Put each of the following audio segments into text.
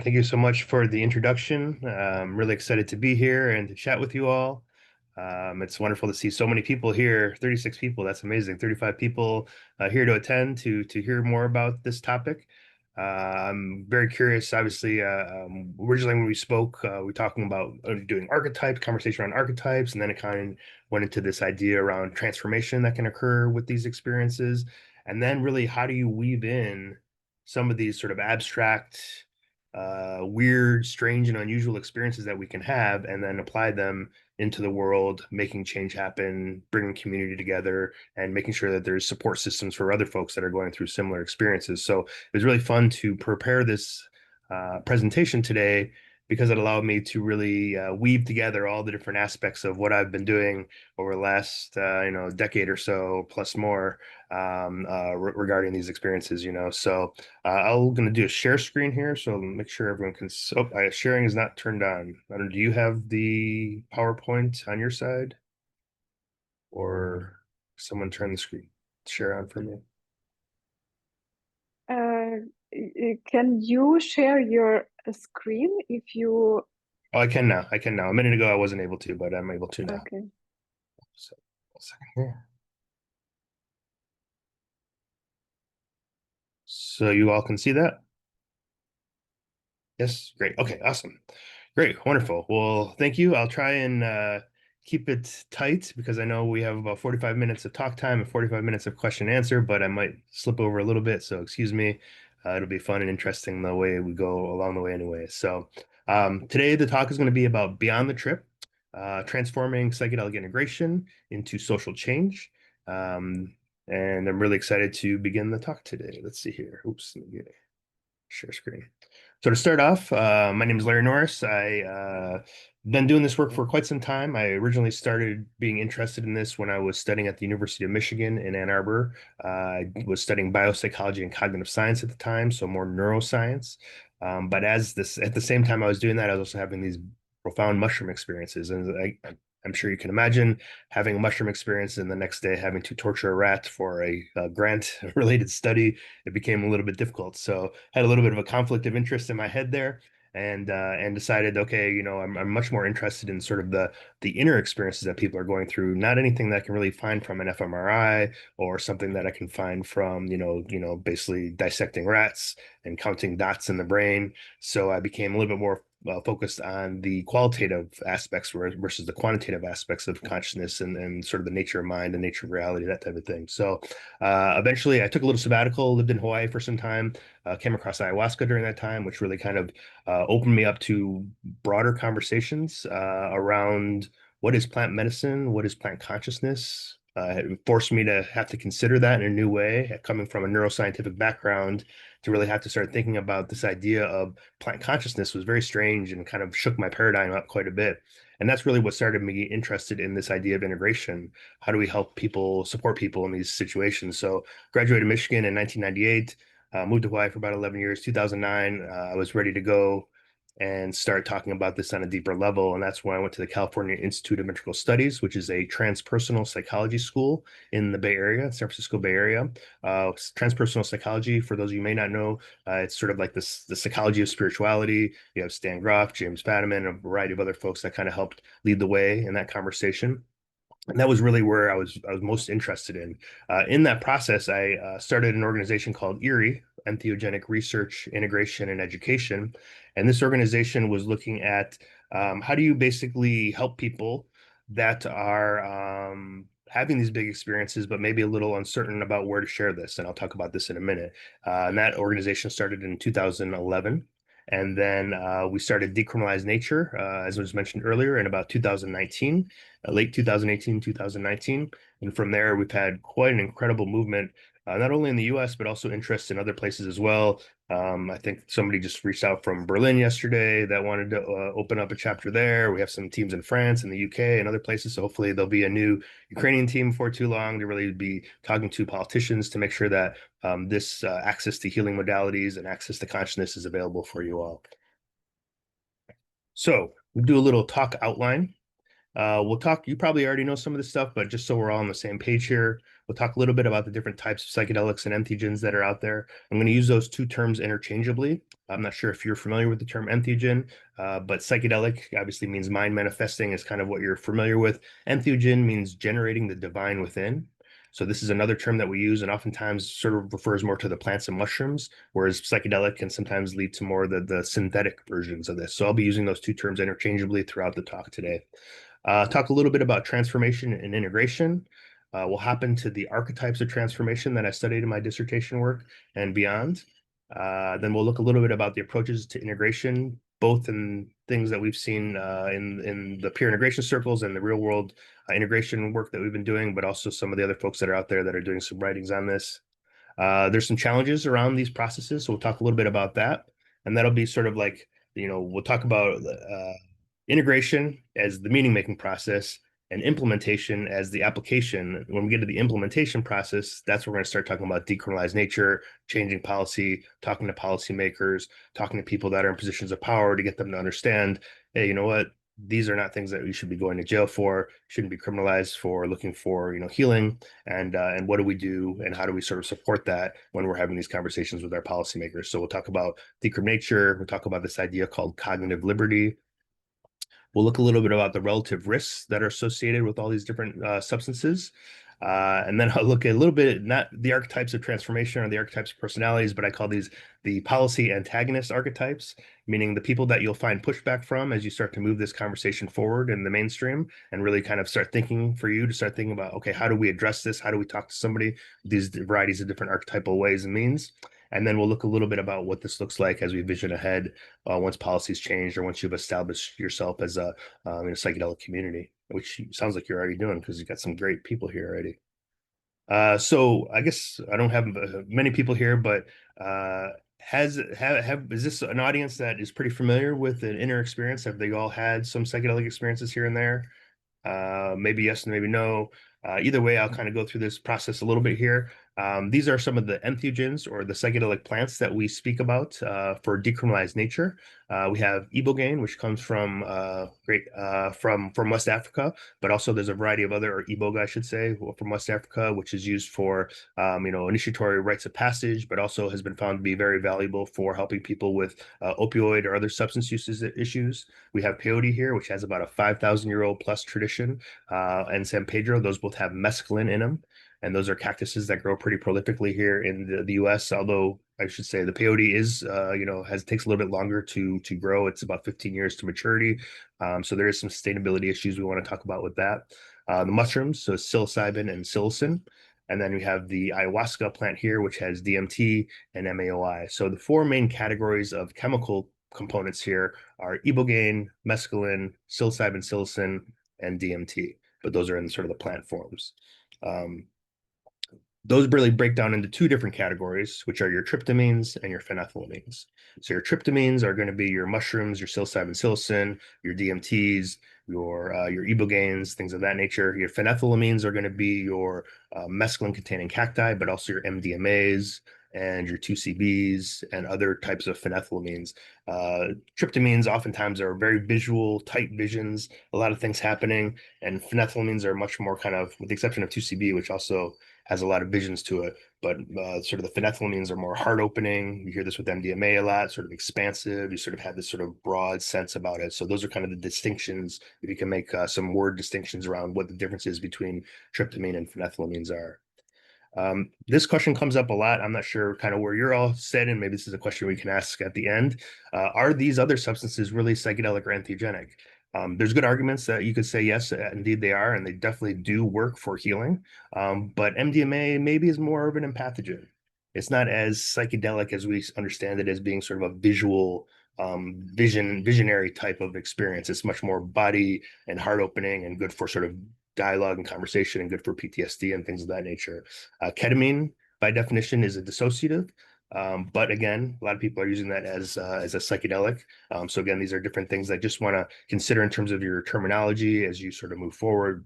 Thank you so much for the introduction. I'm really excited to be here and to chat with you all. It's wonderful to see so many people here, 36 people. That's amazing. 35 people here to attend to hear more about this topic. I'm very curious. Obviously, originally when we spoke, we were talking about doing archetypes, conversation around archetypes, and then it kind of went into this idea around transformation that can occur with these experiences. And then really, how do you weave in some of these sort of abstract weird, strange, and unusual experiences that we can have, and then apply them into the world, making change happen, bringing community together, and making sure that there's support systems for other folks that are going through similar experiences. So it was really fun to prepare this presentation today because it allowed me to really weave together all the different aspects of what I've been doing over the last decade or so plus more regarding these experiences. So I'm going to do a share screen here, so make sure everyone can. Oh, sharing is not turned on. I don't know, do you have the PowerPoint on your side, or someone turn the screen share on for me? Uh, can you share your screen if you, Oh, I can now. I can now. A minute ago, I wasn't able to, but I'm able to now. okay. So, a second here. So you all can see that? Yes, great. Okay, awesome. Great, wonderful. Well, thank you. I'll try and keep it tight because I know we have about 45 minutes of talk time and 45 minutes of question and answer, but I might slip over a little bit, so excuse me. It'll be fun and interesting the way we go along the way anyway. So today the talk is going to be about Beyond the Trip, transforming psychedelic integration into social change. Um, and I'm really excited to begin the talk today. Let's see here. Oops, let me get share screen. So to start off, my name is Larry Norris. I been doing this work for quite some time. I originally started being interested in this when I was studying at the University of Michigan in Ann Arbor. I was studying biopsychology and cognitive science at the time, so more neuroscience. But as this at the same time I was doing that, I was also having these profound mushroom experiences, and I'm sure you can imagine having a mushroom experience and the next day having to torture a rat for a grant related study. It became a little bit difficult. So had a little bit of a conflict of interest in my head there, and decided, okay, I'm much more interested in sort of the inner experiences that people are going through, not anything that I can really find from an fMRI or something that I can find from basically dissecting rats and counting dots in the brain. So I became a little bit more focused on the qualitative aspects versus the quantitative aspects of consciousness and sort of the nature of mind, the nature of reality, that type of thing. So eventually, I took a little sabbatical, lived in Hawaii for some time, came across ayahuasca during that time, which really kind of opened me up to broader conversations around what is plant medicine, what is plant consciousness. It forced me to have to consider that in a new way, coming from a neuroscientific background, to really have to start thinking about this idea of plant consciousness was very strange and kind of shook my paradigm up quite a bit. And that's really what started me interested in this idea of integration. How do we help people, support people in these situations? So graduated Michigan in 1998, moved to Hawaii for about 11 years. 2009, I was ready to go and start talking about this on a deeper level. And that's when I went to the California Institute of Integral Studies, which is a transpersonal psychology school in the Bay Area, San Francisco Bay Area. Transpersonal psychology, for those of you who may not know, it's sort of like this the psychology of spirituality. You have Stan Groff, James Fadiman, a variety of other folks that kind of helped lead the way in that conversation. And that was really where I was most interested in. In that process, I started an organization called ERIE, Entheogenic Research, Integration, and Education. And this organization was looking at how do you basically help people that are having these big experiences, but maybe a little uncertain about where to share this. And I'll talk about this in a minute. And that organization started in 2011. And then we started Decriminalize Nature, as was mentioned earlier, in about 2019, late 2018, 2019. And from there, we've had quite an incredible movement, not only in the US, but also interest in other places as well. I think somebody just reached out from Berlin yesterday that wanted to open up a chapter there. We have some teams in France and the UK and other places. So hopefully there'll be a new Ukrainian team before too long to really be talking to politicians to make sure that this access to healing modalities and access to consciousness is available for you all. So we do a little talk outline. We'll talk, you probably already know some of this stuff, but just so we're all on the same page here, we'll talk a little bit about the different types of psychedelics and entheogens that are out there. I'm going to use those two terms interchangeably. I'm not sure if you're familiar with the term entheogen, but psychedelic obviously means mind manifesting is kind of what you're familiar with. Entheogen means generating the divine within. So this is another term that we use and oftentimes sort of refers more to the plants and mushrooms, whereas psychedelic can sometimes lead to more the synthetic versions of this. So I'll be using those two terms interchangeably throughout the talk today. Talk a little bit about transformation and integration. We'll hop into the archetypes of transformation that I studied in my dissertation work and beyond. Then we'll look a little bit about the approaches to integration, both in things that we've seen in the peer integration circles and the real world integration work that we've been doing, but also some of the other folks that are out there that are doing some writings on this. There's some challenges around these processes, so we'll talk a little bit about that. And that'll be sort of like, we'll talk about integration as the meaning making process and implementation as the application. When we get to the implementation process, that's where we're going to start talking about decriminalized nature, changing policy, talking to policymakers, talking to people that are in positions of power to get them to understand, hey, you know what? These are not things that we should be going to jail for, shouldn't be criminalized for looking for, healing, and what do we do and how do we sort of support that when we're having these conversations with our policymakers. So we'll talk about decriminalized nature, we'll talk about this idea called cognitive liberty. We'll look a little bit about the relative risks that are associated with all these different substances. And then I'll look at a little bit, not the archetypes of transformation or the archetypes of personalities, but I call these the policy antagonist archetypes, meaning the people that you'll find pushback from as you start to move this conversation forward in the mainstream and really kind of start thinking for you to start thinking about, okay, how do we address this? How do we talk to somebody? These varieties of different archetypal ways and means. And then we'll look a little bit about what this looks like as we vision ahead once policies change or once you've established yourself as in a psychedelic community, which sounds like you're already doing because you've got some great people here already. So I guess I don't have many people here, but is this an audience that is pretty familiar with an inner experience? Have they all had some psychedelic experiences here and there? Maybe yes and maybe no. Either way, I'll kind of go through this process a little bit here. These are some of the entheogens or the psychedelic plants that we speak about for decriminalized nature. We have ibogaine, which comes from from West Africa, but also there's a variety of other, or iboga, I should say, from West Africa, which is used for initiatory rites of passage, but also has been found to be very valuable for helping people with opioid or other substance uses issues. We have peyote here, which has about a 5,000-year-old plus tradition, and San Pedro. Those both have mescaline in them. And those are cactuses that grow pretty prolifically here in the U.S. Although I should say the peyote is, takes a little bit longer to grow. It's about 15 years to maturity. So there is some sustainability issues we want to talk about with that. The mushrooms, so psilocybin and psilocin. And then we have the ayahuasca plant here, which has DMT and MAOI. So the four main categories of chemical components here are ibogaine, mescaline, psilocybin, psilocin, and DMT. But those are in sort of the plant forms. Those really break down into two different categories, which are your tryptamines and your phenethylamines. So your tryptamines are going to be your mushrooms, your psilocybin, psilocin, your DMTs, your ibogaines, things of that nature. Your phenethylamines are going to be your mescaline-containing cacti, but also your MDMAs and your 2CBs and other types of phenethylamines. Tryptamines oftentimes are very visual, tight visions, a lot of things happening, and phenethylamines are much more kind of, with the exception of 2CB, which also has a lot of visions to it, but sort of the phenethylamines are more heart opening. You hear this with MDMA a lot, sort of expansive. You sort of have this sort of broad sense about it. So those are kind of the distinctions. If you can make some word distinctions around what the differences between tryptamine and phenethylamines are. This question comes up a lot. I'm not sure kind of where you're all set, and maybe this is a question we can ask at the end. Are these other substances really psychedelic or entheogenic? There's good arguments that you could say yes, indeed they are, and they definitely do work for healing. But MDMA maybe is more of an empathogen. It's not as psychedelic as we understand it as being sort of a visual, visionary type of experience. It's much more body and heart opening and good for sort of dialogue and conversation and good for PTSD and things of that nature. Ketamine, by definition, is a dissociative. But again, a lot of people are using that as a psychedelic. So again, these are different things I just want to consider in terms of your terminology as you sort of move forward,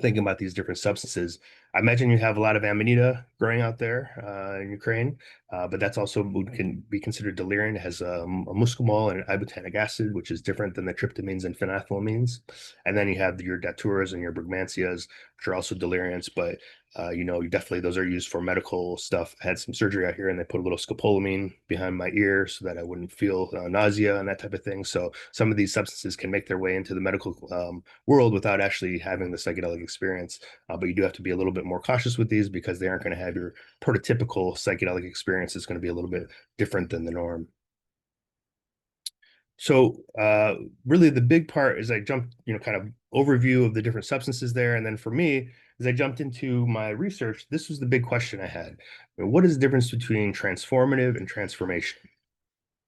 thinking about these different substances. I imagine you have a lot of amanita growing out there in Ukraine, but that's also can be considered delirium. It has a muscimol and ibotenic acid, which is different than the tryptamines and phenethylamines. And then you have your daturas and your brugmansias, which are also deliriants, but definitely those are used for medical stuff. I had some surgery out here and they put a little scopolamine behind my ear so that I wouldn't feel nausea and that type of thing. So some of these substances can make their way into the medical world without actually having the psychedelic experience. But you do have to be a little bit more cautious with these because they aren't going to have your prototypical psychedelic experience. It's going to be a little bit different than the norm. So really the big part is I jumped, kind of overview of the different substances there. And then for me, as I jumped into my research, this was the big question I had. What is the difference between transformative and transformation?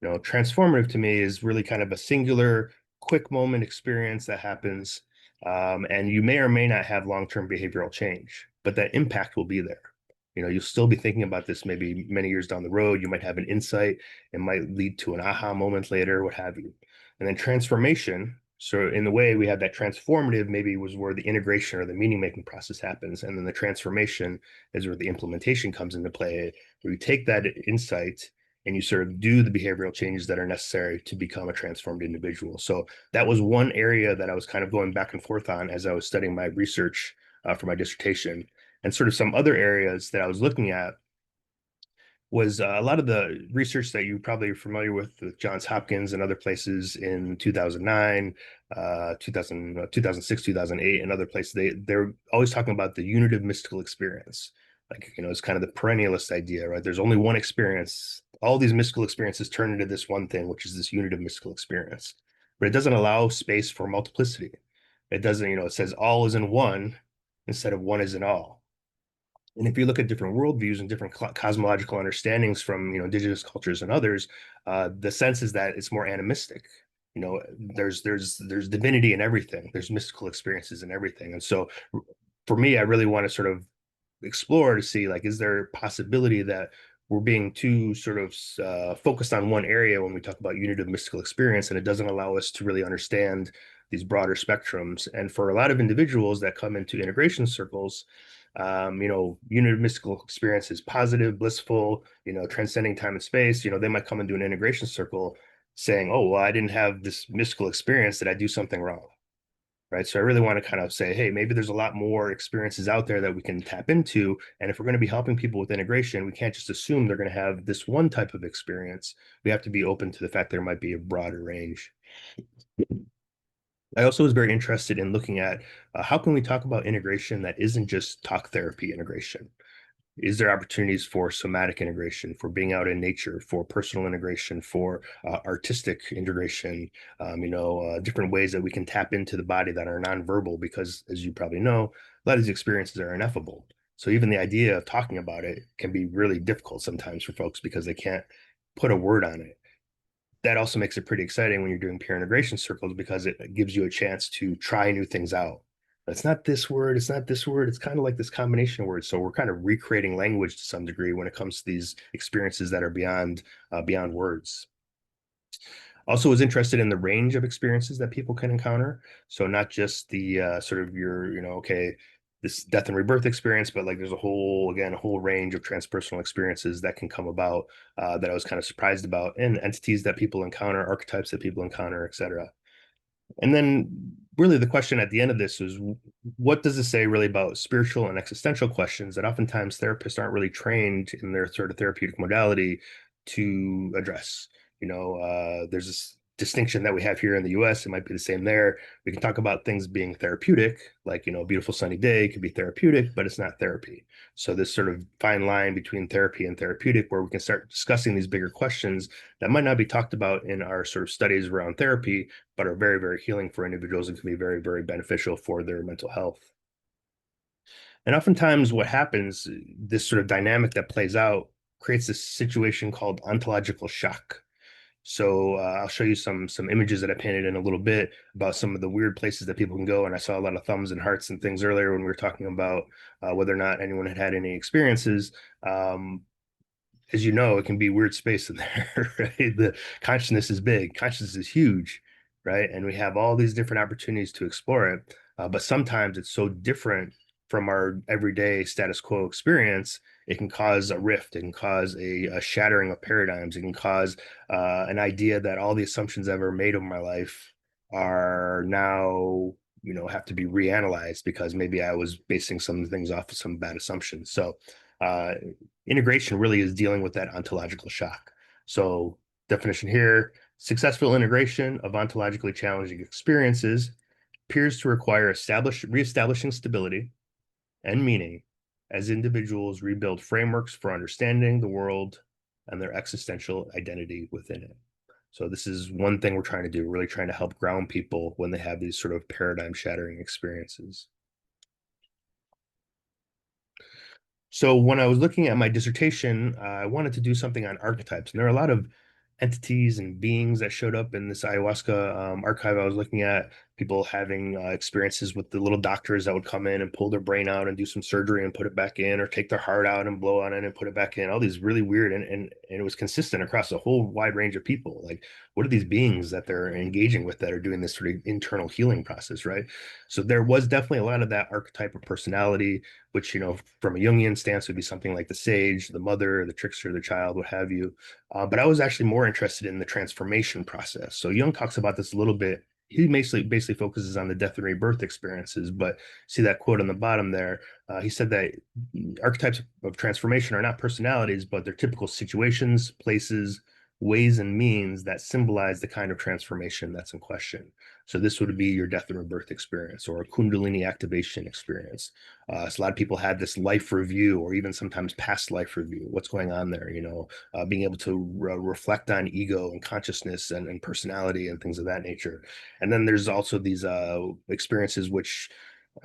Transformative to me is really kind of a singular, quick moment experience that happens, and you may or may not have long-term behavioral change, but that impact will be there. You'll still be thinking about this maybe many years down the road. You might have an insight. It might lead to an aha moment later, what have you. And then transformation. So in the way we have that transformative, maybe was where the integration or the meaning making process happens. And then the transformation is where the implementation comes into play, where you take that insight and you sort of do the behavioral changes that are necessary to become a transformed individual. So that was one area that I was kind of going back and forth on as I was studying my research for my dissertation. And sort of some other areas that I was looking at was a lot of the research that you probably are familiar with Johns Hopkins and other places in 2009, 2006, 2008, and other places. They're always talking about the unitive mystical experience. Like, it's kind of the perennialist idea, right? There's only one experience. All these mystical experiences turn into this one thing, which is this unitive mystical experience. But it doesn't allow space for multiplicity. It doesn't, it says all is in one instead of one is in all. And if you look at different worldviews and different cosmological understandings from indigenous cultures and others, the sense is that it's more animistic. There's divinity in everything. There's mystical experiences in everything. And so, for me, I really want to sort of explore to see, like, is there a possibility that we're being too sort of focused on one area when we talk about unitive mystical experience, and it doesn't allow us to really understand these broader spectrums. And for a lot of individuals that come into integration circles, unit of mystical experience is positive, blissful, transcending time and space. They might come into an integration circle saying, oh, well, I didn't have this mystical experience. Did I do something wrong? Right. So I really want to kind of say, hey, maybe there's a lot more experiences out there that we can tap into. And if we're going to be helping people with integration, we can't just assume they're going to have this one type of experience. We have to be open to the fact there might be a broader range. I also was very interested in looking at how can we talk about integration that isn't just talk therapy integration? Is there opportunities for somatic integration, for being out in nature, for personal integration, for artistic integration, different ways that we can tap into the body that are nonverbal? Because as you probably know, a lot of these experiences are ineffable. So even the idea of talking about it can be really difficult sometimes for folks because they can't put a word on it. That also makes it pretty exciting when you're doing peer integration circles because it gives you a chance to try new things out. It's not this word, it's not this word, it's kind of like this combination of words. So we're kind of recreating language to some degree when it comes to these experiences that are beyond words. Also was interested in the range of experiences that people can encounter. So not just the sort of your, okay, this death and rebirth experience, but like there's a whole range of transpersonal experiences that can come about that I was kind of surprised about, and entities that people encounter, archetypes that people encounter, et cetera. And then really the question at the end of this is, what does it say really about spiritual and existential questions that oftentimes therapists aren't really trained in their sort of therapeutic modality to address? There's this distinction that we have here in the US. It might be the same there. We can talk about things being therapeutic, like, a beautiful sunny day could be therapeutic, but it's not therapy. So this sort of fine line between therapy and therapeutic, where we can start discussing these bigger questions that might not be talked about in our sort of studies around therapy, but are very, very healing for individuals and can be very, very beneficial for their mental health. And oftentimes what happens, this sort of dynamic that plays out creates this situation called ontological shock. So I'll show you some images that I painted in a little bit about some of the weird places that people can go. And I saw a lot of thumbs and hearts and things earlier when we were talking about whether or not anyone had had any experiences. As you know, it can be weird space in there, right? The consciousness is big, consciousness is huge, right? And we have all these different opportunities to explore it. But sometimes it's so different from our everyday status quo experience, it can cause a rift. It can cause a shattering of paradigms. It can cause an idea that all the assumptions I've ever made of my life are now, have to be reanalyzed because maybe I was basing some things off of some bad assumptions. So uh, integration really is dealing with that ontological shock. So definition here, successful integration of ontologically challenging experiences appears to require reestablishing stability and meaning as individuals rebuild frameworks for understanding the world and their existential identity within it. So this is one thing we're trying to do, really trying to help ground people when they have these sort of paradigm shattering experiences. So when I was looking at my dissertation, I wanted to do something on archetypes. And there are a lot of entities and beings that showed up in this ayahuasca archive I was looking at. People having experiences with the little doctors that would come in and pull their brain out and do some surgery and put it back in, or take their heart out and blow on it and put it back in. All these really weird, and it was consistent across a whole wide range of people. Like, what are these beings that they're engaging with that are doing this sort of internal healing process, right? So there was definitely a lot of that archetype of personality, which, from a Jungian stance would be something like the sage, the mother, the trickster, the child, what have you. But I was actually more interested in the transformation process. So Jung talks about this a little bit. He basically focuses on the death and rebirth experiences, but see that quote on the bottom there. He said that archetypes of transformation are not personalities, but they're typical situations, places, ways, and means that symbolize the kind of transformation that's in question. So this would be your death and rebirth experience, or a Kundalini activation experience. So a lot of people had this life review, or even sometimes past life review. What's going on there? Being able to reflect on ego and consciousness and personality and things of that nature. And then there's also these experiences which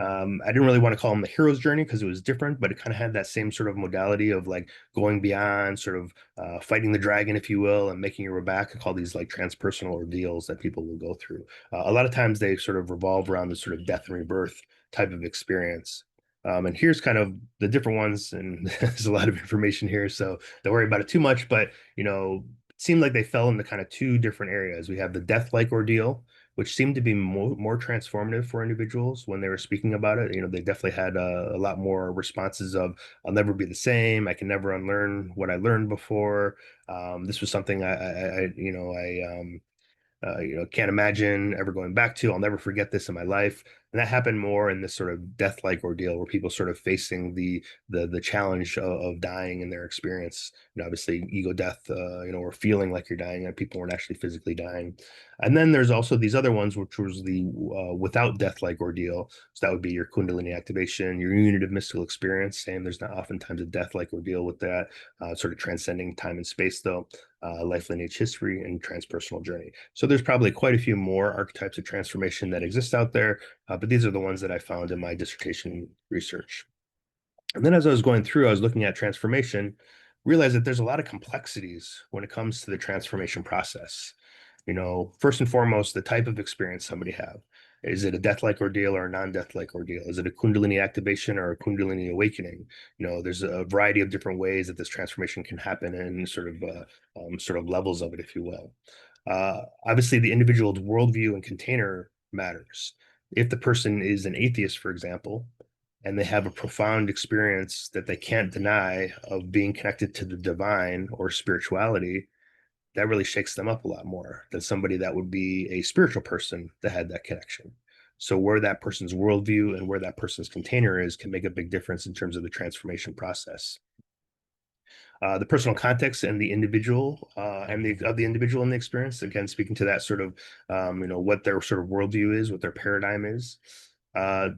I didn't really want to call them the hero's journey because it was different, but it kind of had that same sort of modality of like going beyond, sort of fighting the dragon, if you will, and making your way back. I call these like transpersonal ordeals that people will go through. A lot of times they sort of revolve around this sort of death and rebirth type of experience. And here's kind of the different ones, and there's a lot of information here, so don't worry about it too much. But it seemed like they fell into kind of two different areas. We have the death-like ordeal, which seemed to be more transformative for individuals when they were speaking about it. They definitely had a lot more responses of, I'll never be the same. I can never unlearn what I learned before. This was something I can't imagine ever going back to. I'll never forget this in my life. And that happened more in this sort of death-like ordeal where people sort of facing the challenge of dying in their experience. Obviously ego death, or feeling like you're dying, and people weren't actually physically dying. And then there's also these other ones, which was the without death-like ordeal. So that would be your Kundalini activation, your unitive mystical experience. Same, there's not oftentimes a death-like ordeal with that, sort of transcending time and space, though. Life, lineage, history, and transpersonal journey. So there's probably quite a few more archetypes of transformation that exist out there, but these are the ones that I found in my dissertation research. And then as I was going through, I was looking at transformation, realized that there's a lot of complexities when it comes to the transformation process. First and foremost, the type of experience somebody have. Is it a death-like ordeal or a non-death-like ordeal? Is it a Kundalini activation or a Kundalini awakening? There's a variety of different ways that this transformation can happen, and sort of levels of it, if you will. Obviously, the individual's worldview and container matters. If the person is an atheist, for example, and they have a profound experience that they can't deny of being connected to the divine or spirituality, that really shakes them up a lot more than somebody that would be a spiritual person that had that connection. So where that person's worldview and where that person's container is can make a big difference in terms of the transformation process. The personal context and the individual and the individual in the experience, again, speaking to that sort of what their sort of worldview is, what their paradigm is. Uh,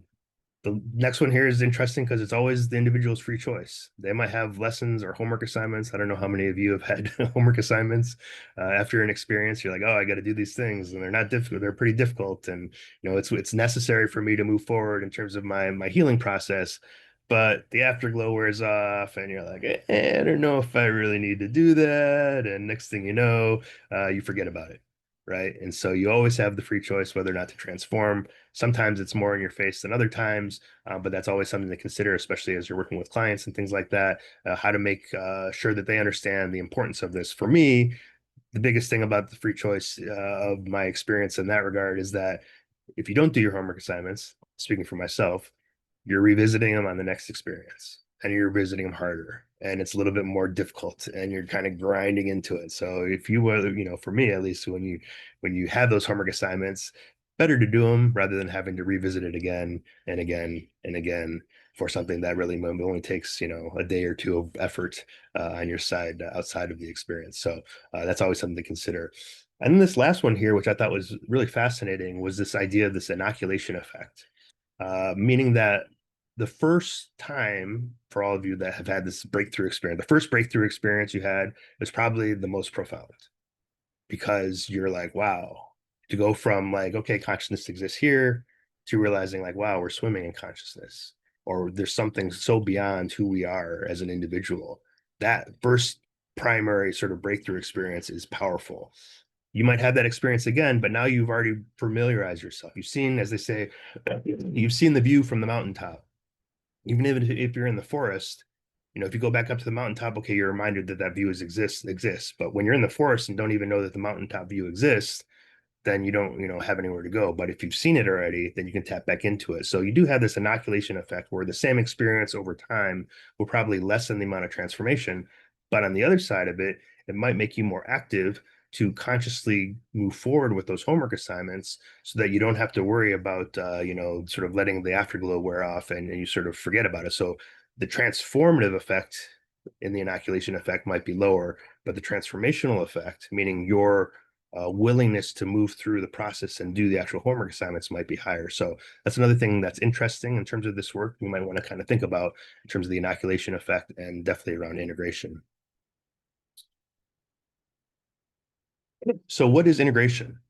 the next one here is interesting because it's always the individual's free choice. They might have lessons or homework assignments. I don't know how many of you have had homework assignments after an experience. You're like, oh, I got to do these things, and they're not difficult. They're pretty difficult, and it's necessary for me to move forward in terms of my healing process. But the afterglow wears off, and you're like, I don't know if I really need to do that. And next thing you know, you forget about it, right? And so you always have the free choice whether or not to transform. Sometimes it's more in your face than other times, but that's always something to consider, especially as you're working with clients and things like that, how to make sure that they understand the importance of this. For me, the biggest thing about the free choice of my experience in that regard is that if you don't do your homework assignments, speaking for myself, you're revisiting them on the next experience, and you're revisiting them harder, and it's a little bit more difficult, and you're kind of grinding into it. So if you were, for me at least, when you have those homework assignments, better to do them rather than having to revisit it again and again and again for something that really only takes a day or two of effort on your side outside of the experience. So that's always something to consider. And then this last one here, which I thought was really fascinating, was this idea of this inoculation effect, meaning that the first time, for all of you that have had this breakthrough experience, the first breakthrough experience you had was probably the most profound, because you're like, wow, to go from like, okay, consciousness exists here, to realizing like, wow, we're swimming in consciousness, or there's something so beyond who we are as an individual. That first primary sort of breakthrough experience is powerful. You might have that experience again, but now you've already familiarized yourself. You've seen, as they say, you've seen the view from the mountaintop. Even if you're in the forest, if you go back up to the mountaintop, okay, you're reminded that that view exists. But when you're in the forest and don't even know that the mountaintop view exists, then you don't, have anywhere to go. But if you've seen it already, then you can tap back into it. So you do have this inoculation effect where the same experience over time will probably lessen the amount of transformation. But on the other side of it, it might make you more active to consciously move forward with those homework assignments so that you don't have to worry about, sort of letting the afterglow wear off and you sort of forget about it. So the transformative effect in the inoculation effect might be lower, but the transformational effect, meaning your willingness to move through the process and do the actual homework assignments, might be higher. So that's another thing that's interesting in terms of this work. You might want to kind of think about in terms of the inoculation effect and definitely around integration. So what is integration?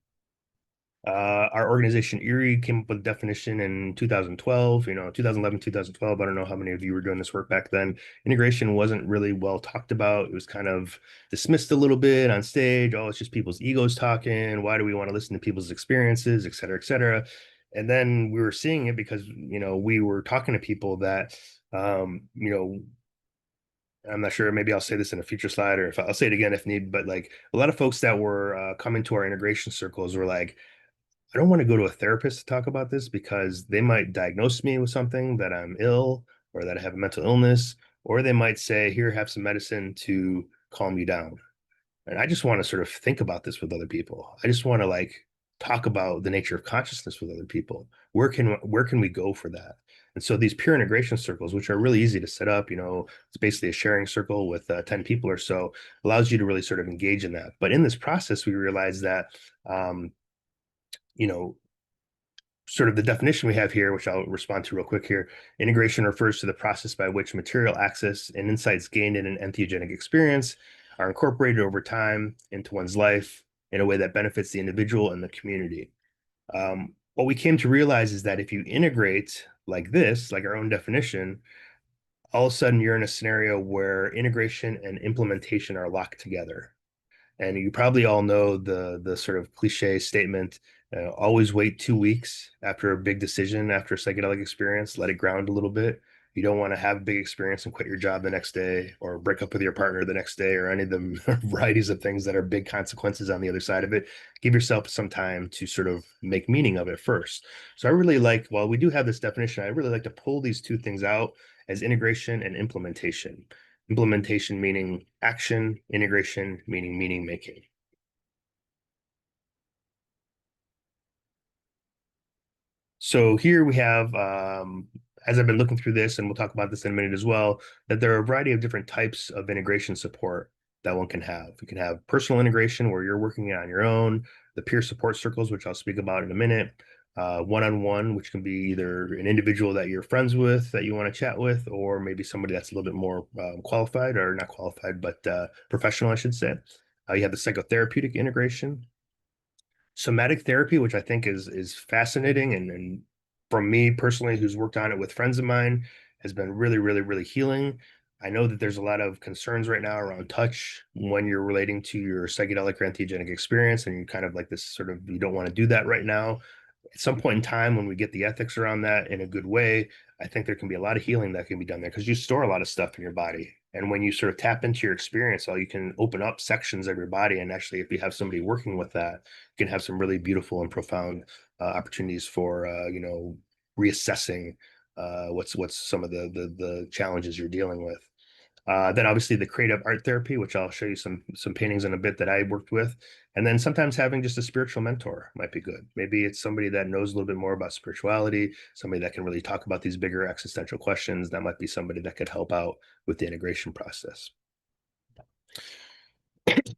Our organization Erie came up with a definition in 2012, 2011, 2012. I don't know how many of you were doing this work back then. Integration wasn't really well talked about. It was kind of dismissed a little bit on stage. Oh, it's just people's egos talking. Why do we want to listen to people's experiences, et cetera, et cetera? And then we were seeing it because, we were talking to people that, I'm not sure, maybe I'll say this in a future slide, or if I'll say it again if need, but like a lot of folks that were coming to our integration circles were like, I don't want to go to a therapist to talk about this because they might diagnose me with something that I'm ill or that I have a mental illness, or they might say, here, have some medicine to calm you down. And I just want to sort of think about this with other people. I just want to like talk about the nature of consciousness with other people. Where can we go for that? And so these peer integration circles, which are really easy to set up, it's basically a sharing circle with 10 people or so, allows you to really sort of engage in that. But in this process, we realized that you know, sort of the definition we have here, which I'll respond to real quick here. Integration refers to the process by which material access and insights gained in an entheogenic experience are incorporated over time into one's life in a way that benefits the individual and the community. What we came to realize is that if you integrate like this, like our own definition, all of a sudden you're in a scenario where integration and implementation are locked together. And you probably all know the sort of cliche statement, always wait 2 weeks after a big decision, after a psychedelic experience, let it ground a little bit. You don't want to have a big experience and quit your job the next day or break up with your partner the next day or any of the varieties of things that are big consequences on the other side of it. Give yourself some time to sort of make meaning of it first. So I really like, while we do have this definition, I really like to pull these two things out as integration and implementation. Implementation meaning action, integration meaning meaning making. So here we have, as I've been looking through this, and we'll talk about this in a minute as well, that there are a variety of different types of integration support that one can have. You can have personal integration where you're working on your own, the peer support circles, which I'll speak about in a minute, one-on-one, which can be either an individual that you're friends with that you want to chat with, or maybe somebody that's a little bit more qualified, or not qualified, but professional, I should say. You have the psychotherapeutic integration, somatic therapy, which I think is fascinating, and from me personally, who's worked on it with friends of mine, has been really, really, really healing. I know that there's a lot of concerns right now around touch when you're relating to your psychedelic or entheogenic experience, and you kind of like this sort of, you don't want to do that right now. At some point in time, when we get the ethics around that in a good way, I think there can be a lot of healing that can be done there because you store a lot of stuff in your body. And when you sort of tap into your experience, you can open up sections of your body. And actually, if you have somebody working with that, you can have some really beautiful and profound opportunities for, reassessing what's some of the challenges you're dealing with. Then obviously the creative art therapy, which I'll show you some paintings in a bit that I worked with. And then sometimes having just a spiritual mentor might be good. Maybe it's somebody that knows a little bit more about spirituality, somebody that can really talk about these bigger existential questions. That might be somebody that could help out with the integration process.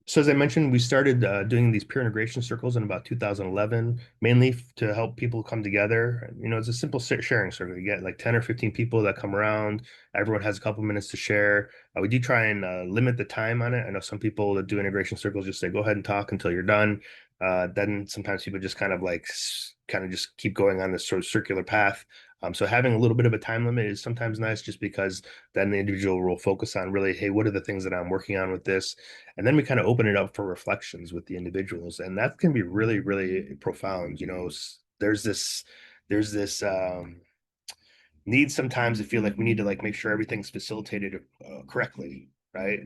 So as I mentioned, we started doing these peer integration circles in about 2011, mainly to help people come together. You know, it's a simple sharing circle. You get like 10 or 15 people that come around. Everyone has a couple minutes to share. We do try and limit the time on it. I know some people that do integration circles just say, go ahead and talk until you're done. Then sometimes people just kind of like kind of just keep going on this sort of circular path. So having a little bit of a time limit is sometimes nice just because then the individual will focus on really, hey, what are the things that I'm working on with this? And then we kind of open it up for reflections with the individuals, and that can be really, really profound. You know, there's this need sometimes to feel like we need to like make sure everything's facilitated correctly, right?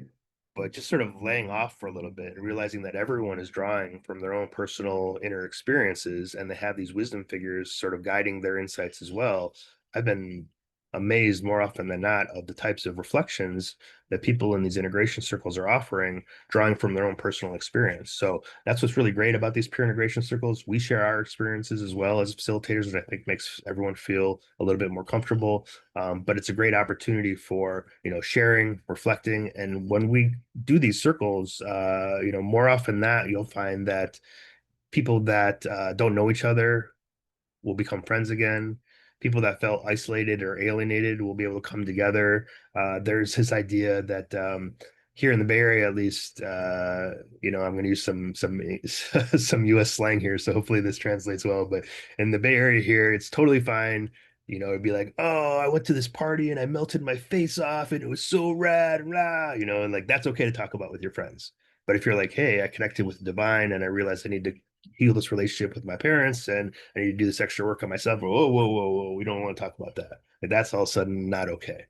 But just sort of laying off for a little bit and realizing that everyone is drawing from their own personal inner experiences and they have these wisdom figures sort of guiding their insights as well. I've been amazed more often than not of the types of reflections that people in these integration circles are offering, drawing from their own personal experience. So that's what's really great about these peer integration circles. We share our experiences as well as facilitators, and I think makes everyone feel a little bit more comfortable. But it's a great opportunity for, you know, sharing, reflecting, and when we do these circles, you know, more often than that, you'll find that people that don't know each other will become friends again. People that felt isolated or alienated will be able to come together. There's this idea that here in the Bay Area, at least, you know, I'm going to use some U.S. slang here, so hopefully this translates well. But in the Bay Area here, it's totally fine. You know, it'd be like, oh, I went to this party and I melted my face off and it was so rad, rah, you know, and like that's okay to talk about with your friends. But if you're like, hey, I connected with the divine and I realized I need to heal this relationship with my parents and I need to do this extra work on myself. Whoa, whoa, whoa, whoa. We don't want to talk about that. Like that's all of a sudden not okay.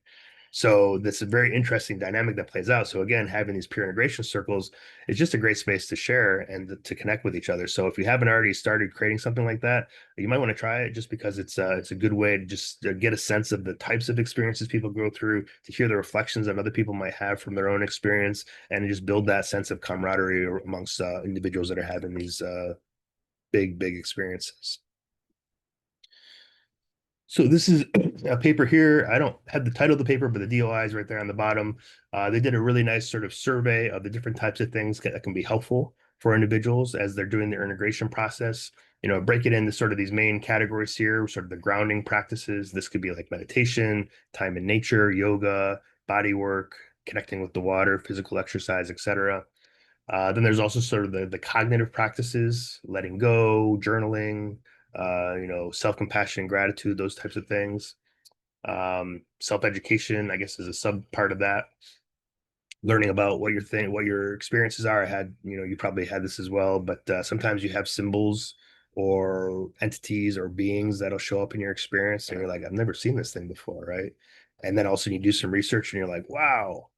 So that's a very interesting dynamic that plays out. So again, having these peer integration circles is just a great space to share and to connect with each other. So if you haven't already started creating something like that, you might want to try it just because it's a good way to just get a sense of the types of experiences people go through, to hear the reflections that other people might have from their own experience, and just build that sense of camaraderie amongst individuals that are having these big experiences. So this is a paper here. I don't have the title of the paper, but the DOI is right there on the bottom. They did a really nice sort of survey of the different types of things that can be helpful for individuals as they're doing their integration process. You know, break it into sort of these main categories here, sort of the grounding practices. This could be like meditation, time in nature, yoga, body work, connecting with the water, physical exercise, etc. Then there's also sort of the cognitive practices, letting go, journaling, you know, self-compassion, gratitude, those types of things. Self-education, I guess, is a sub part of that. Learning about what your experiences are. I had, you know, you probably had this as well, but sometimes you have symbols or entities or beings that'll show up in your experience, and you're like, I've never seen this thing before, right? And then also you do some research, and you're like, wow,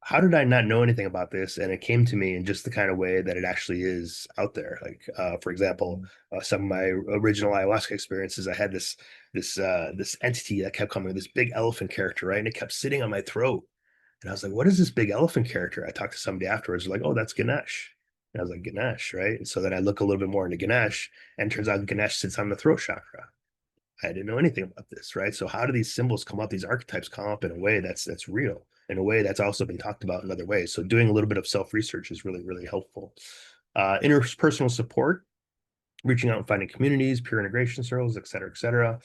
how did I not know anything about this? And it came to me in just the kind of way that it actually is out there. Like, for example, some of my original ayahuasca experiences, I had this entity that kept coming, this big elephant character, right? And it kept sitting on my throat. And I was like, what is this big elephant character? I talked to somebody afterwards, like, oh, that's Ganesh. And I was like, Ganesh, right? And so then I look a little bit more into Ganesh, and turns out Ganesh sits on the throat chakra. I didn't know anything about this, right? So how do these symbols come up, these archetypes come up in a way that's real, in a way that's also been talked about in other ways? So doing a little bit of self-research is really, really helpful. Interpersonal support, reaching out and finding communities, peer integration circles, et cetera, et cetera.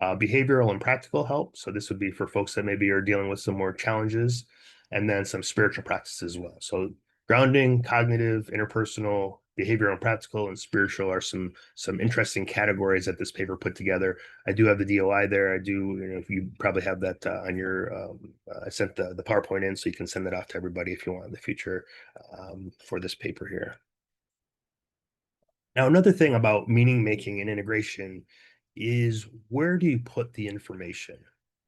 Behavioral and practical help. So this would be for folks that maybe are dealing with some more challenges, and then some spiritual practices as well. So grounding, cognitive, interpersonal, behavioral and practical, and spiritual are some interesting categories that this paper put together. I do have the DOI there. I do, you know, if you probably have that on your, I sent the PowerPoint in, so you can send that off to everybody if you want in the future for this paper here. Now, another thing about meaning making and integration is, where do you put the information?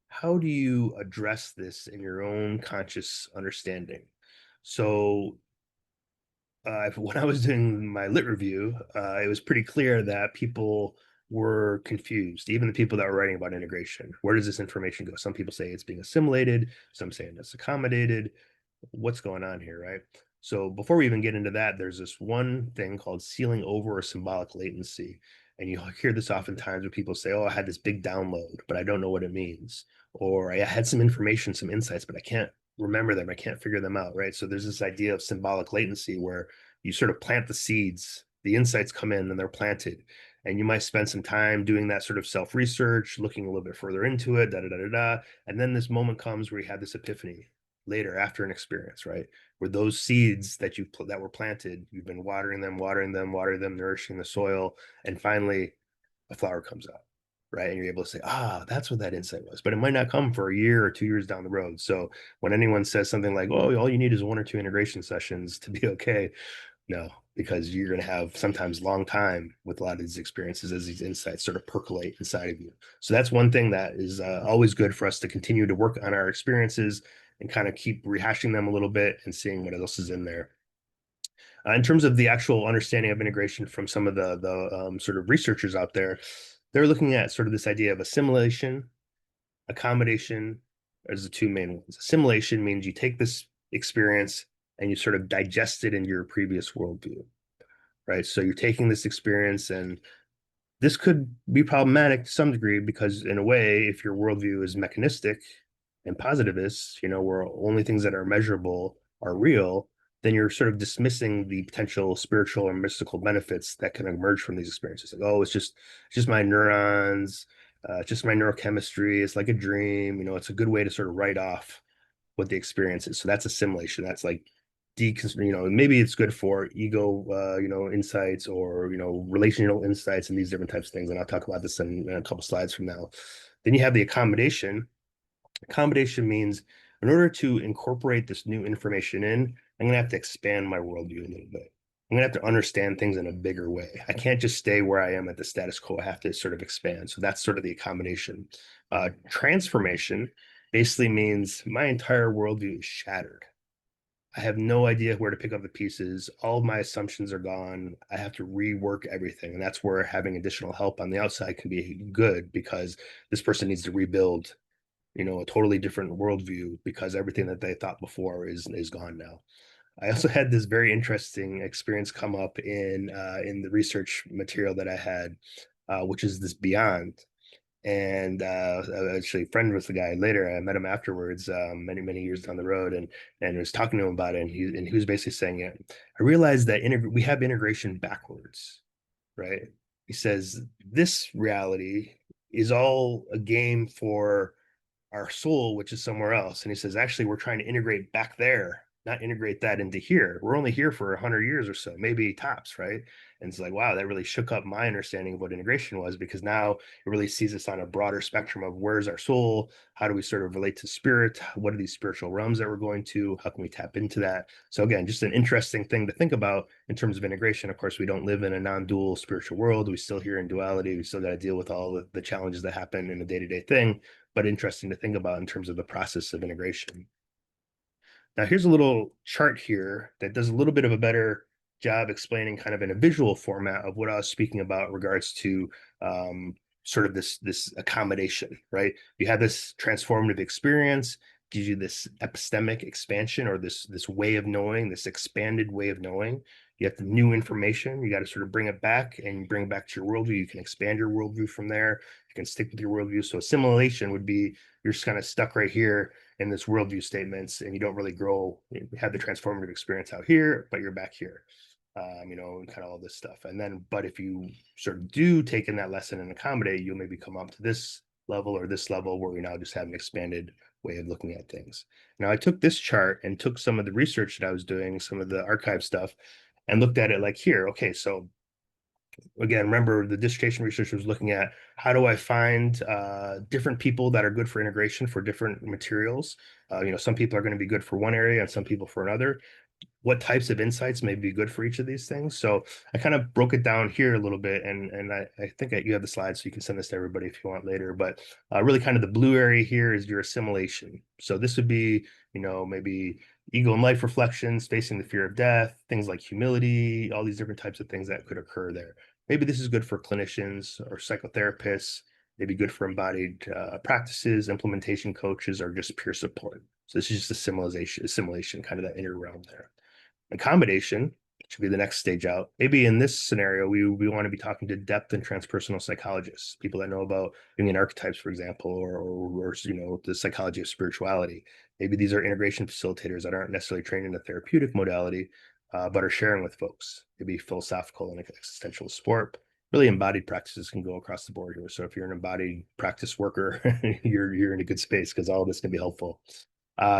How do you address this in your own conscious understanding? So, when I was doing my lit review, it was pretty clear that people were confused. Even the people that were writing about integration, where does this information go? Some people say it's being assimilated, some say it's accommodated. What's going on here, right? So before we even get into that, there's this one thing called sealing over or symbolic latency. And you hear this oftentimes when people say, oh, I had this big download, but I don't know what it means. Or I had some information, some insights, but I can't remember them. I can't figure them out, right? So there's this idea of symbolic latency where you sort of plant the seeds, the insights come in and they're planted. And you might spend some time doing that sort of self-research, looking a little bit further into it, da da da da da. And then this moment comes where you have this epiphany later after an experience, right? Where those seeds that were planted, you've been watering them, nourishing the soil, and finally a flower comes out, right? And you're able to say, ah, that's what that insight was. But it might not come for a year or 2 years down the road. So when anyone says something like, oh, all you need is 1 or 2 integration sessions to be okay, no, because you're going to have sometimes long time with a lot of these experiences as these insights sort of percolate inside of you. So that's one thing that is always good for us to continue to work on our experiences and kind of keep rehashing them a little bit and seeing what else is in there. In terms of the actual understanding of integration from some of the sort of researchers out there, they're looking at sort of this idea of assimilation, accommodation as the two main ones. Assimilation means you take this experience and you sort of digest it into your previous worldview, right? So you're taking this experience, and this could be problematic to some degree because, in a way, if your worldview is mechanistic and positivist, where only things that are measurable are real, then you're sort of dismissing the potential spiritual or mystical benefits that can emerge from these experiences. Like, oh, it's just my neurons, it's just my neurochemistry. It's like a dream. It's a good way to sort of write off what the experience is. So that's assimilation. That's like maybe it's good for ego, insights or, relational insights and these different types of things. And I'll talk about this in a couple slides from now. Then you have the accommodation. Accommodation means in order to incorporate this new information in, I'm going to have to expand my worldview a little bit. I'm going to have to understand things in a bigger way. I can't just stay where I am at the status quo. I have to sort of expand. So that's sort of the accommodation. Transformation basically means my entire worldview is shattered. I have no idea where to pick up the pieces. All of my assumptions are gone. I have to rework everything. And that's where having additional help on the outside can be good because this person needs to rebuild, a totally different worldview because everything that they thought before is gone now. I also had this very interesting experience come up in the research material that I had, which is this beyond. And I was actually friend with the guy later. I met him afterwards, many years down the road, and was talking to him about it. And he was basically saying, "Yeah, I realized that we have integration backwards, right?" He says this reality is all a game for our soul, which is somewhere else. And he says, actually, we're trying to integrate back there, not integrate that into here. We're only here for 100 years or so, maybe tops, right? And it's like, wow, that really shook up my understanding of what integration was because now it really sees us on a broader spectrum of where's our soul? How do we sort of relate to spirit? What are these spiritual realms that we're going to? How can we tap into that? So again, just an interesting thing to think about in terms of integration. Of course, we don't live in a non-dual spiritual world. We still here in duality. We still got to deal with all the challenges that happen in a day-to-day thing, but interesting to think about in terms of the process of integration. Now, here's a little chart here that does a little bit of a better job explaining kind of in a visual format of what I was speaking about in regards to sort of this accommodation, right? You have this transformative experience, gives you this epistemic expansion or this way of knowing, this expanded way of knowing. You have the new information. You got to sort of bring it back and bring it back to your worldview. You can expand your worldview from there. You can stick with your worldview. So assimilation would be you're just kind of stuck right here in this worldview statements and you don't really grow. You have the transformative experience out here, but you're back here. And kind of all this stuff. And then, but if you sort of do take in that lesson and accommodate, you'll maybe come up to this level or this level where we now just have an expanded way of looking at things. Now, I took this chart and took some of the research that I was doing, some of the archive stuff, and looked at it like here. Okay, so again, remember the dissertation research was looking at how do I find different people that are good for integration for different materials. Some people are going to be good for one area and some people for another. What types of insights may be good for each of these things. So I kind of broke it down here a little bit, and I think you have the slides, so you can send this to everybody if you want later. But really, kind of the blue area here is your assimilation. So this would be, maybe ego and life reflections, facing the fear of death, things like humility, all these different types of things that could occur there. maybe this is good for clinicians or psychotherapists, maybe good for embodied practices, implementation coaches, or just peer support. So this is just assimilation, kind of that inner realm there. Accommodation should be the next stage out. Maybe in this scenario, we want to be talking to depth and transpersonal psychologists, people that know about Jungian archetypes, for example, or the psychology of spirituality. Maybe these are integration facilitators that aren't necessarily trained in a therapeutic modality, but are sharing with folks. Maybe philosophical and existential support. Really, embodied practices can go across the board here. So if you're an embodied practice worker, you're in a good space because all of this can be helpful.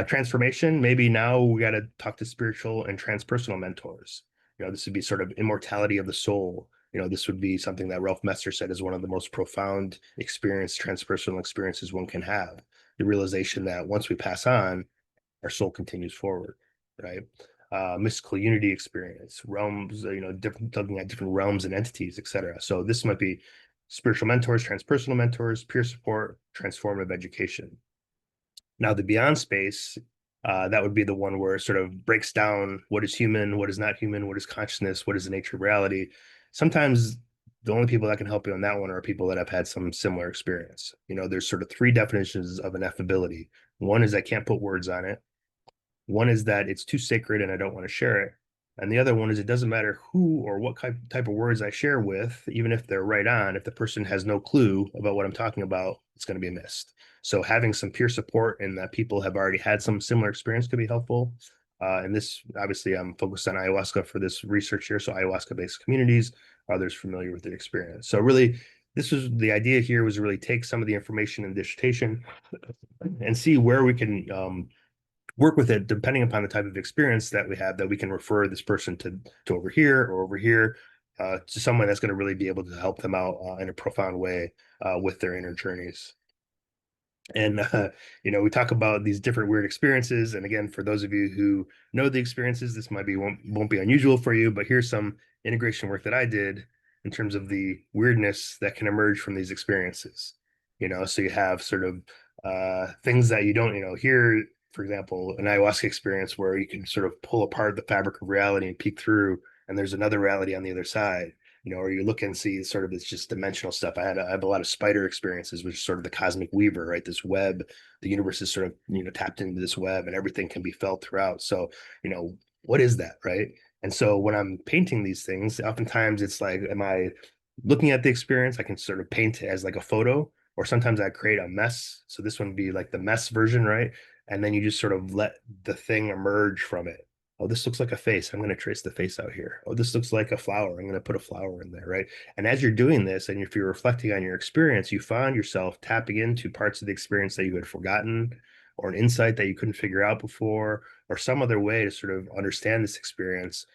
Transformation, maybe now we got to talk to spiritual and transpersonal mentors. This would be sort of immortality of the soul. This would be something that Ralph Messer said is one of the most profound transpersonal experiences one can have. The realization that once we pass on, our soul continues forward, right? Mystical unity experience, realms, different looking at different realms and entities, etc. So this might be spiritual mentors, transpersonal mentors, peer support, transformative education. Now, the beyond space, that would be the one where it sort of breaks down what is human, what is not human, what is consciousness, what is the nature of reality. Sometimes the only people that can help you on that one are people that have had some similar experience. There's sort of three definitions of ineffability. One is I can't put words on it. One is that it's too sacred and I don't want to share it. And the other one is it doesn't matter who or what type of words I share with, even if they're right on, if the person has no clue about what I'm talking about, it's going to be missed. So having some peer support and that people have already had some similar experience could be helpful. And this, obviously, I'm focused on ayahuasca for this research here. So ayahuasca-based communities, others familiar with the experience. So really, this was the idea here was to really take some of the information in dissertation and see where we can work with it depending upon the type of experience that we have, that we can refer this person to over here or over here, to someone that's going to really be able to help them out in a profound way with their inner journeys. And we talk about these different weird experiences. And again, for those of you who know the experiences, this might be won't be unusual for you, but here's some integration work that I did in terms of the weirdness that can emerge from these experiences. So you have sort of things that you don't, here, for example, an ayahuasca experience where you can sort of pull apart the fabric of reality and peek through, and there's another reality on the other side. Or you look and see sort of it's just dimensional stuff. I have a lot of spider experiences, which is sort of the cosmic weaver, right? This web, the universe is sort of, tapped into this web and everything can be felt throughout. So, what is that, right? And so when I'm painting these things, oftentimes it's like, am I looking at the experience? I can sort of paint it as like a photo, or sometimes I create a mess. So this one would be like the mess version, right? And then you just sort of let the thing emerge from it. Oh, this looks like a face. I'm going to trace the face out here. Oh, this looks like a flower. I'm going to put a flower in there, right? And as you're doing this, and if you're reflecting on your experience, you find yourself tapping into parts of the experience that you had forgotten, or an insight that you couldn't figure out before, or some other way to sort of understand this experience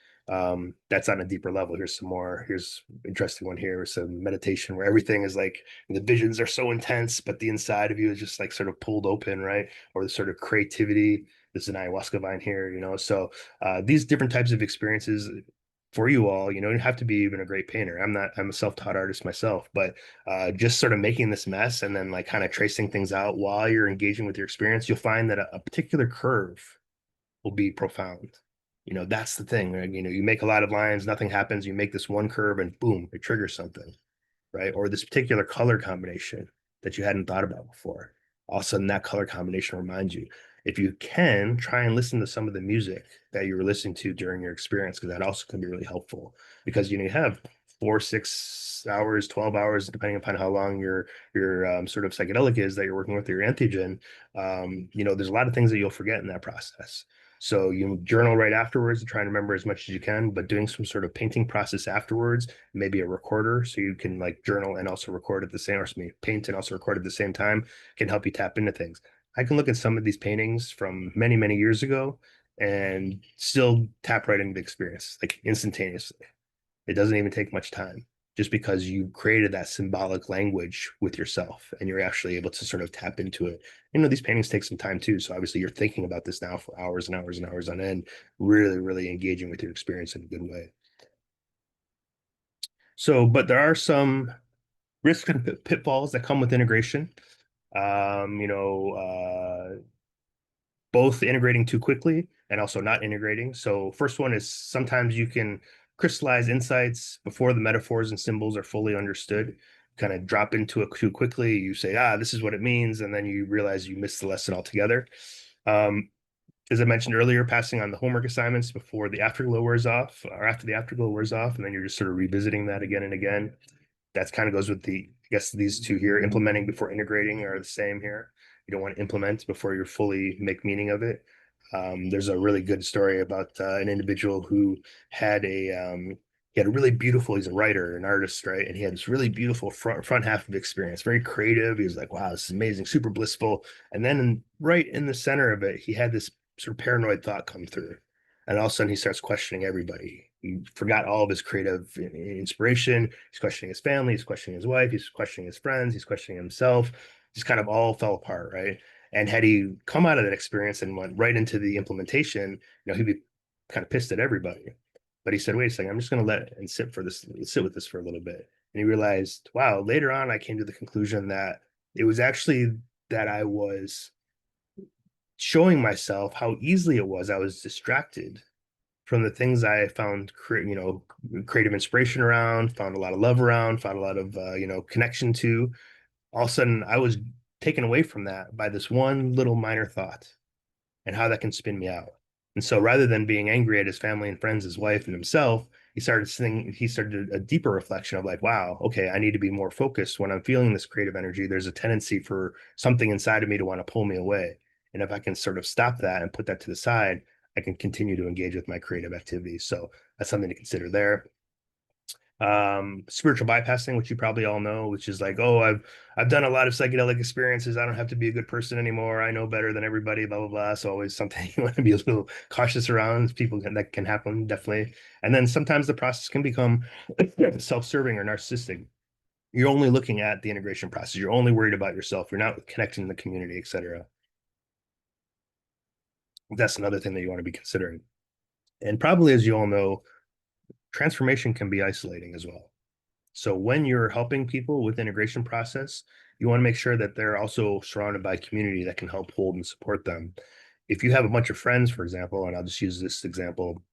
that's on a deeper level. Here's interesting one here. Some meditation where everything is like the visions are so intense, but the inside of you is just like sort of pulled open, right? Or the sort of creativity. There's an ayahuasca vine here, So these different types of experiences for you all, you don't have to be even a great painter. I'm a self-taught artist myself, but just sort of making this mess and then like kind of tracing things out while you're engaging with your experience, you'll find that a particular curve will be profound. That's the thing, right? You make a lot of lines, nothing happens. You make this one curve and boom, it triggers something, right? Or this particular color combination that you hadn't thought about before. All of a sudden, that color combination reminds you. If you can, try and listen to some of the music that you were listening to during your experience, because that also can be really helpful. Because you have 4, 6 hours, 12 hours, depending upon how long your sort of psychedelic is that you're working with your entheogen. There's a lot of things that you'll forget in that process. So you journal right afterwards to try and remember as much as you can, but doing some sort of painting process afterwards, maybe a recorder so you can like journal and also record at the same, or excuse me, paint and also record at the same time can help you tap into things. I can look at some of these paintings from many, many years ago and still tap right into the experience, like instantaneously. It doesn't even take much time just because you created that symbolic language with yourself and you're actually able to sort of tap into it. These paintings take some time too. So obviously you're thinking about this now for hours and hours and hours on end, really, really engaging with your experience in a good way. So, but there are some risks and pitfalls that come with integration. Um, you know, uh, both integrating too quickly and also not integrating. So first one is sometimes you can crystallize insights before the metaphors and symbols are fully understood. Kind of drop into it too quickly. You say, this is what it means. And then you realize you missed the lesson altogether. Um, as I mentioned earlier, passing on the homework assignments before the afterglow wears off or after the afterglow wears off. And then you're just sort of revisiting that again and again. That's kind of goes with I guess these two here, implementing before integrating are the same here. You don't want to implement before you fully make meaning of it. There's a really good story about an individual who had he had a really beautiful, he's a writer, an artist, right? And he had this really beautiful front half of experience, very creative. He was like, wow, this is amazing, super blissful. And then right in the center of it, he had this sort of paranoid thought come through. And all of a sudden he starts questioning everybody. He forgot all of his creative inspiration. He's questioning his family. He's questioning his wife. He's questioning his friends. He's questioning himself. Just kind of all fell apart, right? And had he come out of that experience and went right into the implementation, he'd be kind of pissed at everybody. But he said, wait a second, I'm just going to let and sit with this for a little bit. And he realized, wow, later on, I came to the conclusion that it was actually that I was showing myself how easily it was. I was distracted from the things I found, creative inspiration around, found a lot of love around, found a lot of, connection to. All of a sudden, I was taken away from that by this one little minor thought and how that can spin me out. And so rather than being angry at his family and friends, his wife and himself, he started a deeper reflection of like, wow, okay, I need to be more focused when I'm feeling this creative energy. There's a tendency for something inside of me to want to pull me away. And if I can sort of stop that and put that to the side, I can continue to engage with my creative activities. So that's something to consider there. Spiritual bypassing, which you probably all know, which is like, oh, I've done a lot of psychedelic experiences. I don't have to be a good person anymore. I know better than everybody, blah blah blah. So always something you want to be a little cautious around. That can happen, definitely. And then sometimes the process can become self-serving or narcissistic. You're only looking at the integration process. You're only worried about yourself. You're not connecting to the community, etc. That's another thing that you want to be considering. And probably, as you all know, transformation can be isolating as well. So when you're helping people with integration process, you want to make sure that they're also surrounded by community that can help hold and support them. If you have a bunch of friends, for example, and I'll just use this example,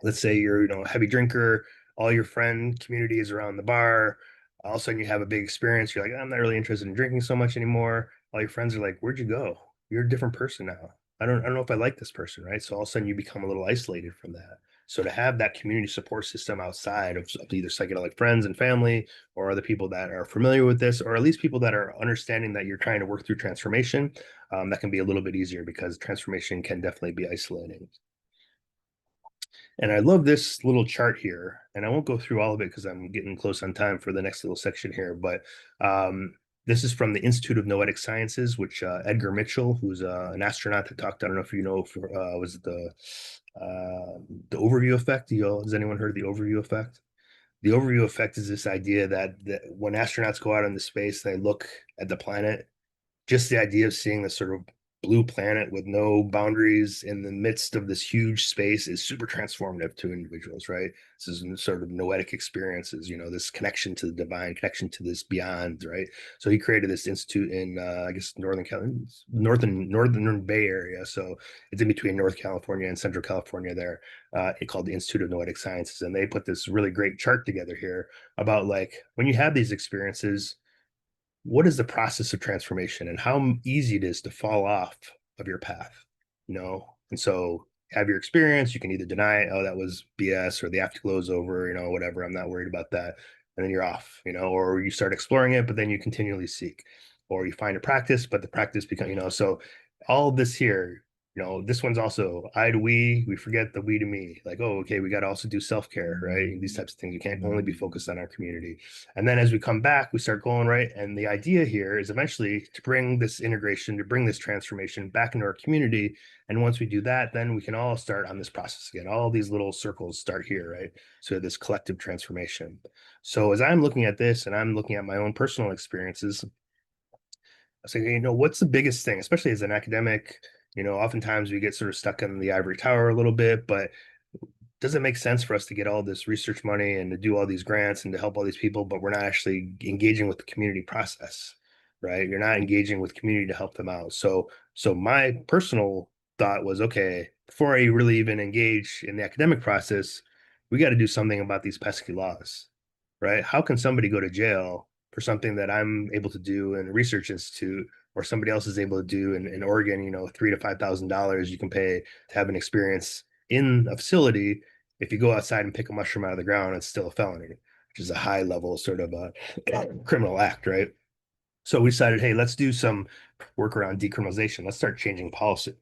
let's say you're, a heavy drinker, all your friend community is around the bar. All of a sudden you have a big experience. You're like, I'm not really interested in drinking so much anymore. All your friends are like, where'd you go? You're a different person now. I don't know if I like this person, right? So all of a sudden you become a little isolated from that. So to have that community support system outside of either psychedelic friends and family or other people that are familiar with this, or at least people that are understanding that you're trying to work through transformation, that can be a little bit easier because transformation can definitely be isolating. And I love this little chart here, and I won't go through all of it because I'm getting close on time for the next little section here. But this is from the Institute of Noetic Sciences, which Edgar Mitchell, who's an astronaut that talked. I don't know if you know, was it the overview effect? Has anyone heard of the overview effect? The overview effect is this idea that when astronauts go out into space, they look at the planet, just the idea of seeing this sort of blue planet with no boundaries in the midst of this huge space is super transformative to individuals, right? This is sort of noetic experiences, this connection to the divine, connection to this beyond, right? So he created this institute in, I guess, northern Bay Area. So it's in between North California and Central California there. It called the Institute of Noetic Sciences, and they put this really great chart together here about like when you have these experiences, what is the process of transformation and how easy it is to fall off of your path, And so have your experience, you can either deny it, oh, that was BS, or the afterglow is over, whatever, I'm not worried about that. And then you're off, or you start exploring it, but then you continually seek, or you find a practice, but the practice becomes, so all this here, this one's also I to we forget the we to me. Like, oh, okay, we got to also do self-care, right? These types of things. We can't only be focused on our community. And then as we come back, we start going right. And the idea here is eventually to bring this integration, to bring this transformation back into our community. And once we do that, then we can all start on this process again. All these little circles start here, right? So this collective transformation. So as I'm looking at this and I'm looking at my own personal experiences, I say, what's the biggest thing, especially as an academic? Oftentimes we get sort of stuck in the ivory tower a little bit, but does it make sense for us to get all this research money and to do all these grants and to help all these people, but we're not actually engaging with the community process, right? You're not engaging with community to help them out. So my personal thought was, okay, before I really even engage in the academic process, we got to do something about these pesky laws, right? How can somebody go to jail for something that I'm able to do in a research institute or somebody else is able to do in Oregon, $3,000 to $5,000 you can pay to have an experience in a facility. If you go outside and pick a mushroom out of the ground, it's still a felony, which is a high level sort of a criminal act, right? So we decided, hey, let's do some work around decriminalization. Let's start changing policy.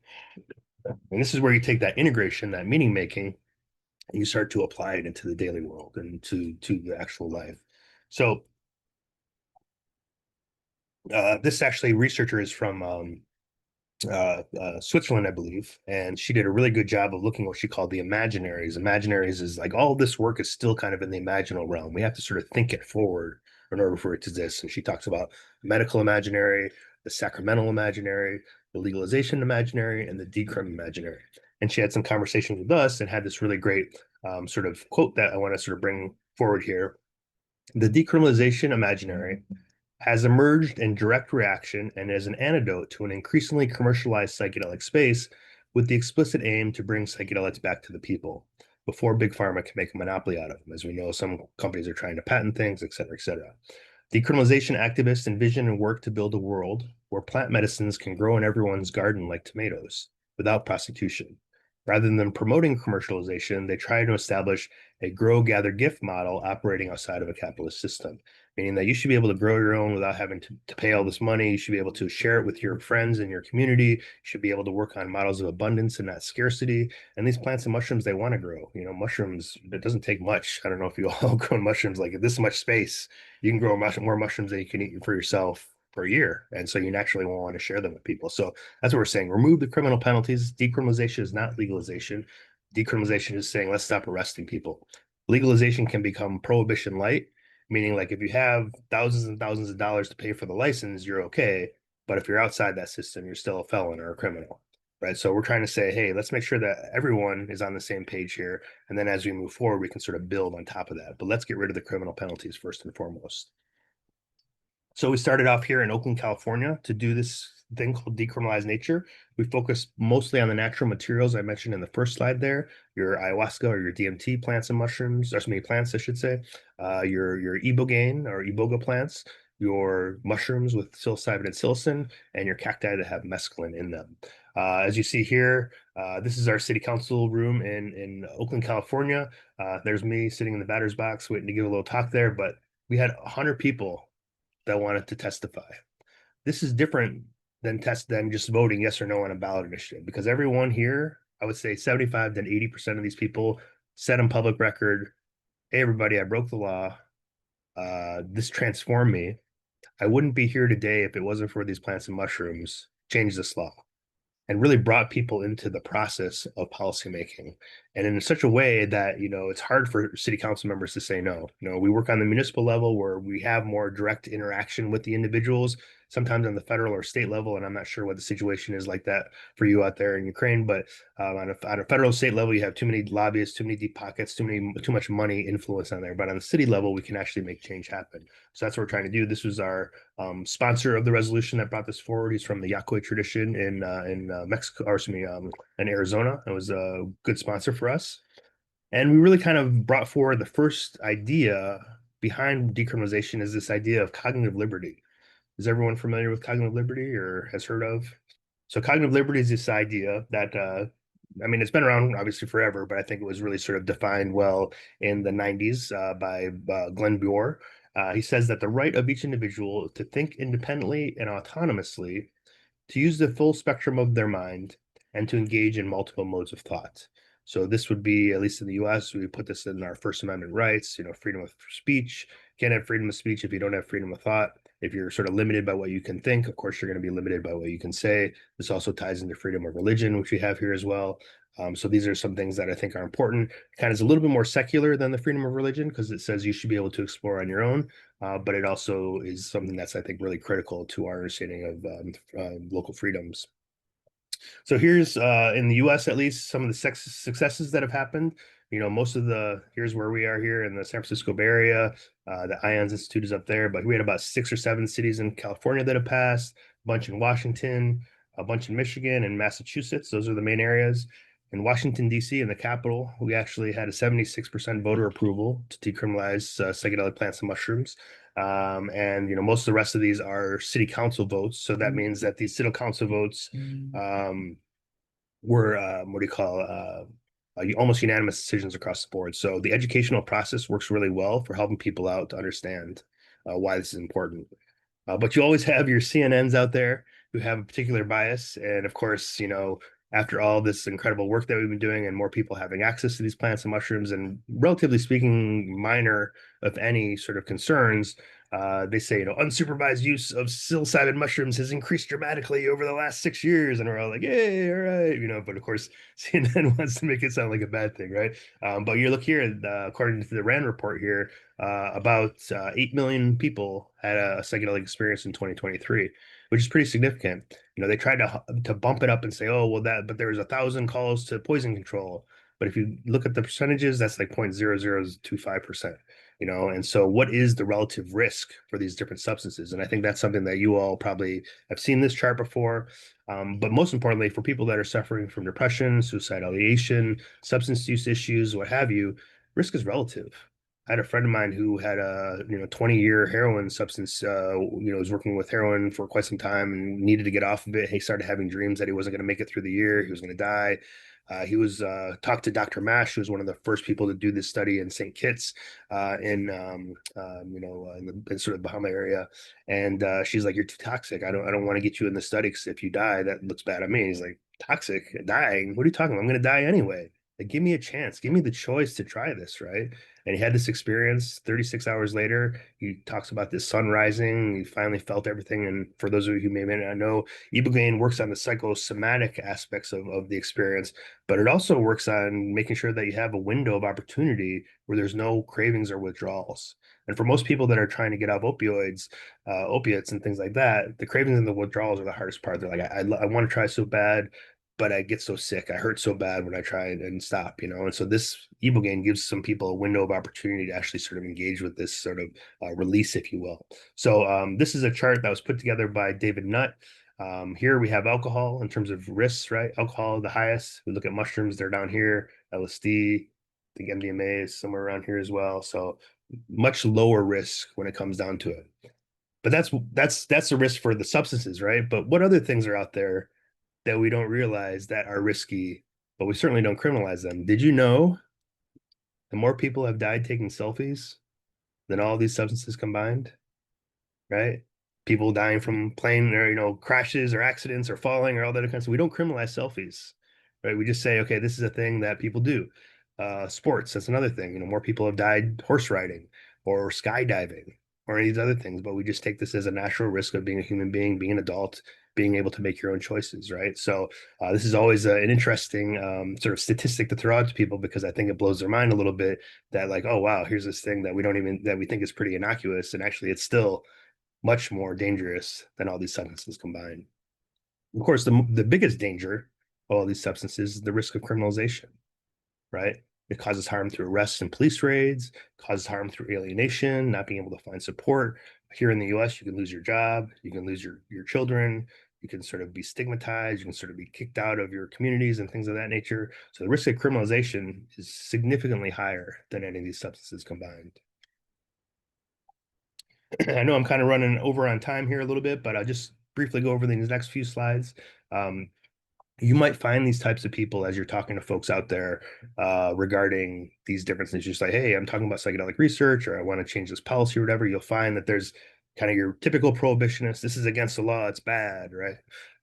And this is where you take that integration, that meaning making, and you start to apply it into the daily world and to the actual life. So this actually researcher is from Switzerland, I believe, and she did a really good job of looking at what she called the imaginaries. Imaginaries is like all this work is still kind of in the imaginal realm. We have to sort of think it forward in order for it to exist. And she talks about medical imaginary, the sacramental imaginary, the legalization imaginary, and the decrim imaginary. And she had some conversations with us and had this really great sort of quote that I want to sort of bring forward here. The decriminalization imaginary has emerged in direct reaction and as an antidote to an increasingly commercialized psychedelic space with the explicit aim to bring psychedelics back to the people before big pharma can make a monopoly out of them. As we know, some companies are trying to patent things, et cetera, et cetera. Decriminalization activists envision and work to build a world where plant medicines can grow in everyone's garden like tomatoes without prostitution. Rather than promoting commercialization, they try to establish a grow, gather, gift model operating outside of a capitalist system, meaning that you should be able to grow your own without having to pay all this money. You should be able to share it with your friends and your community. You should be able to work on models of abundance and not scarcity. And these plants and mushrooms, they want to grow. Mushrooms, it doesn't take much. I don't know if you all grow mushrooms like this much space. You can grow more mushrooms than you can eat for yourself per year. And so you naturally won't want to share them with people. So that's what we're saying. Remove the criminal penalties. Decriminalization is not legalization. Decriminalization is saying, let's stop arresting people. Legalization can become prohibition light, meaning like if you have thousands and thousands of dollars to pay for the license, you're okay. But if you're outside that system, you're still a felon or a criminal, right? So we're trying to say, hey, let's make sure that everyone is on the same page here. And then as we move forward, we can sort of build on top of that. But let's get rid of the criminal penalties first and foremost. So we started off here in Oakland, California to do this thing called decriminalized nature. We focus mostly on the natural materials I mentioned in the first slide there, your ayahuasca or your DMT plants and mushrooms, or many plants, I should say, your ibogaine or iboga plants, your mushrooms with psilocybin and psilocin, and your cacti that have mescaline in them. As you see here, this is our city council room in Oakland, California. There's me sitting in the batter's box waiting to give a little talk there, but we had 100 people that wanted to testify. This is different than just voting yes or no on a ballot initiative, because everyone here, I would say 75 to 80% of these people said on public record, hey, everybody, I broke the law. This transformed me. I wouldn't be here today if it wasn't for these plants and mushrooms. Change this law, and really brought people into the process of policymaking, and in such a way that it's hard for city council members to say no. We work on the municipal level where we have more direct interaction with the individuals, sometimes on the federal or state level, and I'm not sure what the situation is like that for you out there in Ukraine, but on a federal state level, you have too many lobbyists, too many deep pockets, too much money influence on there. But on the city level, we can actually make change happen. So that's what we're trying to do. This was our sponsor of the resolution that brought this forward. He's from the Yaqui tradition in Mexico, or excuse me, in Arizona. It was a good sponsor for us, and we really kind of brought forward the first idea behind decriminalization is this idea of cognitive liberty. Is everyone familiar with cognitive liberty or has heard of? So cognitive liberty is this idea that I mean, it's been around obviously forever, but I think it was really sort of defined well in the 90s by Glenn Beore. He says that the right of each individual to think independently and autonomously, to use the full spectrum of their mind, and to engage in multiple modes of thought. So this would be, at least in the US, we put this in our First Amendment rights, freedom of speech. Can't have freedom of speech if you don't have freedom of thought. If you're sort of limited by what you can think, of course, you're going to be limited by what you can say. This also ties into freedom of religion, which we have here as well. So these are some things that I think are important. Kind of is a little bit more secular than the freedom of religion because it says you should be able to explore on your own. But it also is something that's, I think, really critical to our understanding of local freedoms. So here's in the U.S. at least some of the successes that have happened. Here's where we are here in the San Francisco Bay Area. The IONS Institute is up there, but we had about 6 or 7 cities in California that have passed, a bunch in Washington, a bunch in Michigan and Massachusetts. Those are the main areas. In Washington, D.C., in the Capitol, we actually had a 76% voter approval to decriminalize psychedelic plants and mushrooms. And most of the rest of these are city council votes. So that means that these city council votes were what do you call almost unanimous decisions across the board. So the educational process works really well for helping people out to understand why this is important. But you always have your CNNs out there who have a particular bias. And of course, after all this incredible work that we've been doing and more people having access to these plants and mushrooms and relatively speaking, minor, if any, sort of concerns, they say, unsupervised use of psilocybin mushrooms has increased dramatically over the last 6 years. And we're all like, hey, all right. But of course, CNN wants to make it sound like a bad thing, right? But you look here, according to the RAND report here, about 8 million people had a psychedelic experience in 2023, which is pretty significant. They tried to bump it up and say, oh, well, but there was 1,000 calls to poison control. But if you look at the percentages, that's like 0.0025%. And so what is the relative risk for these different substances? And I think that's something that you all probably have seen this chart before. But most importantly, for people that are suffering from depression, suicidal ideation, substance use issues, what have you, risk is relative. I had a friend of mine who had a 20-year heroin substance. Was working with heroin for quite some time and needed to get off of it. He started having dreams that he wasn't going to make it through the year. He was going to die. He was talked to Dr. Mash, who was one of the first people to do this study in St. Kitts, in sort of Bahama area. And she's like, "You're too toxic. I don't want to get you in the study because if you die, that looks bad on me." He's like, "Toxic? Dying? What are you talking about? I'm going to die anyway. Like, give me a chance. Give me the choice to try this, right?" And he had this experience. 36 hours later, he talks about this sun rising. He finally felt everything. And for those of you who may not know, ibogaine works on the psychosomatic aspects of the experience, but it also works on making sure that you have a window of opportunity where there's no cravings or withdrawals. And for most people that are trying to get off opioids, opiates, and things like that, the cravings and the withdrawals are the hardest part. They're like, I want to try so bad, but I get so sick. I hurt so bad when I try and stop, And so this ibogaine gives some people a window of opportunity to actually sort of engage with this sort of release, if you will. So this is a chart that was put together by David Nutt. Here we have alcohol in terms of risks, right? Alcohol, the highest. We look at mushrooms, they're down here. LSD, I think MDMA is somewhere around here as well. So much lower risk when it comes down to it. But that's the risk for the substances, right? But what other things are out there that we don't realize that are risky, but we certainly don't criminalize them? Did you know the more people have died taking selfies than all these substances combined? Right? People dying from plane or crashes or accidents or falling or all that kind of stuff. We don't criminalize selfies, right? We just say, okay, this is a thing that people do. Sports, that's another thing. More people have died horse riding or skydiving or any of these other things, but we just take this as a natural risk of being a human being, being an adult, being able to make your own choices, right? So this is always an interesting sort of statistic to throw out to people because I think it blows their mind a little bit that like, oh wow, here's this thing that we think is pretty innocuous, and actually it's still much more dangerous than all these substances combined. Of course, the biggest danger of all these substances is the risk of criminalization, right? It causes harm through arrests and police raids, causes harm through alienation, not being able to find support. Here in the US, you can lose your job, you can lose your children, you can sort of be stigmatized, you can sort of be kicked out of your communities and things of that nature. So the risk of criminalization is significantly higher than any of these substances combined. I know I'm kind of running over on time here a little bit, but I'll just briefly go over these next few slides. Um, you might find these types of people as you're talking to folks out there regarding these differences. Just like, hey, I'm talking about psychedelic research, or I want to change this policy or whatever. You'll find that there's kind of your typical prohibitionist. This is against the law. It's bad, right?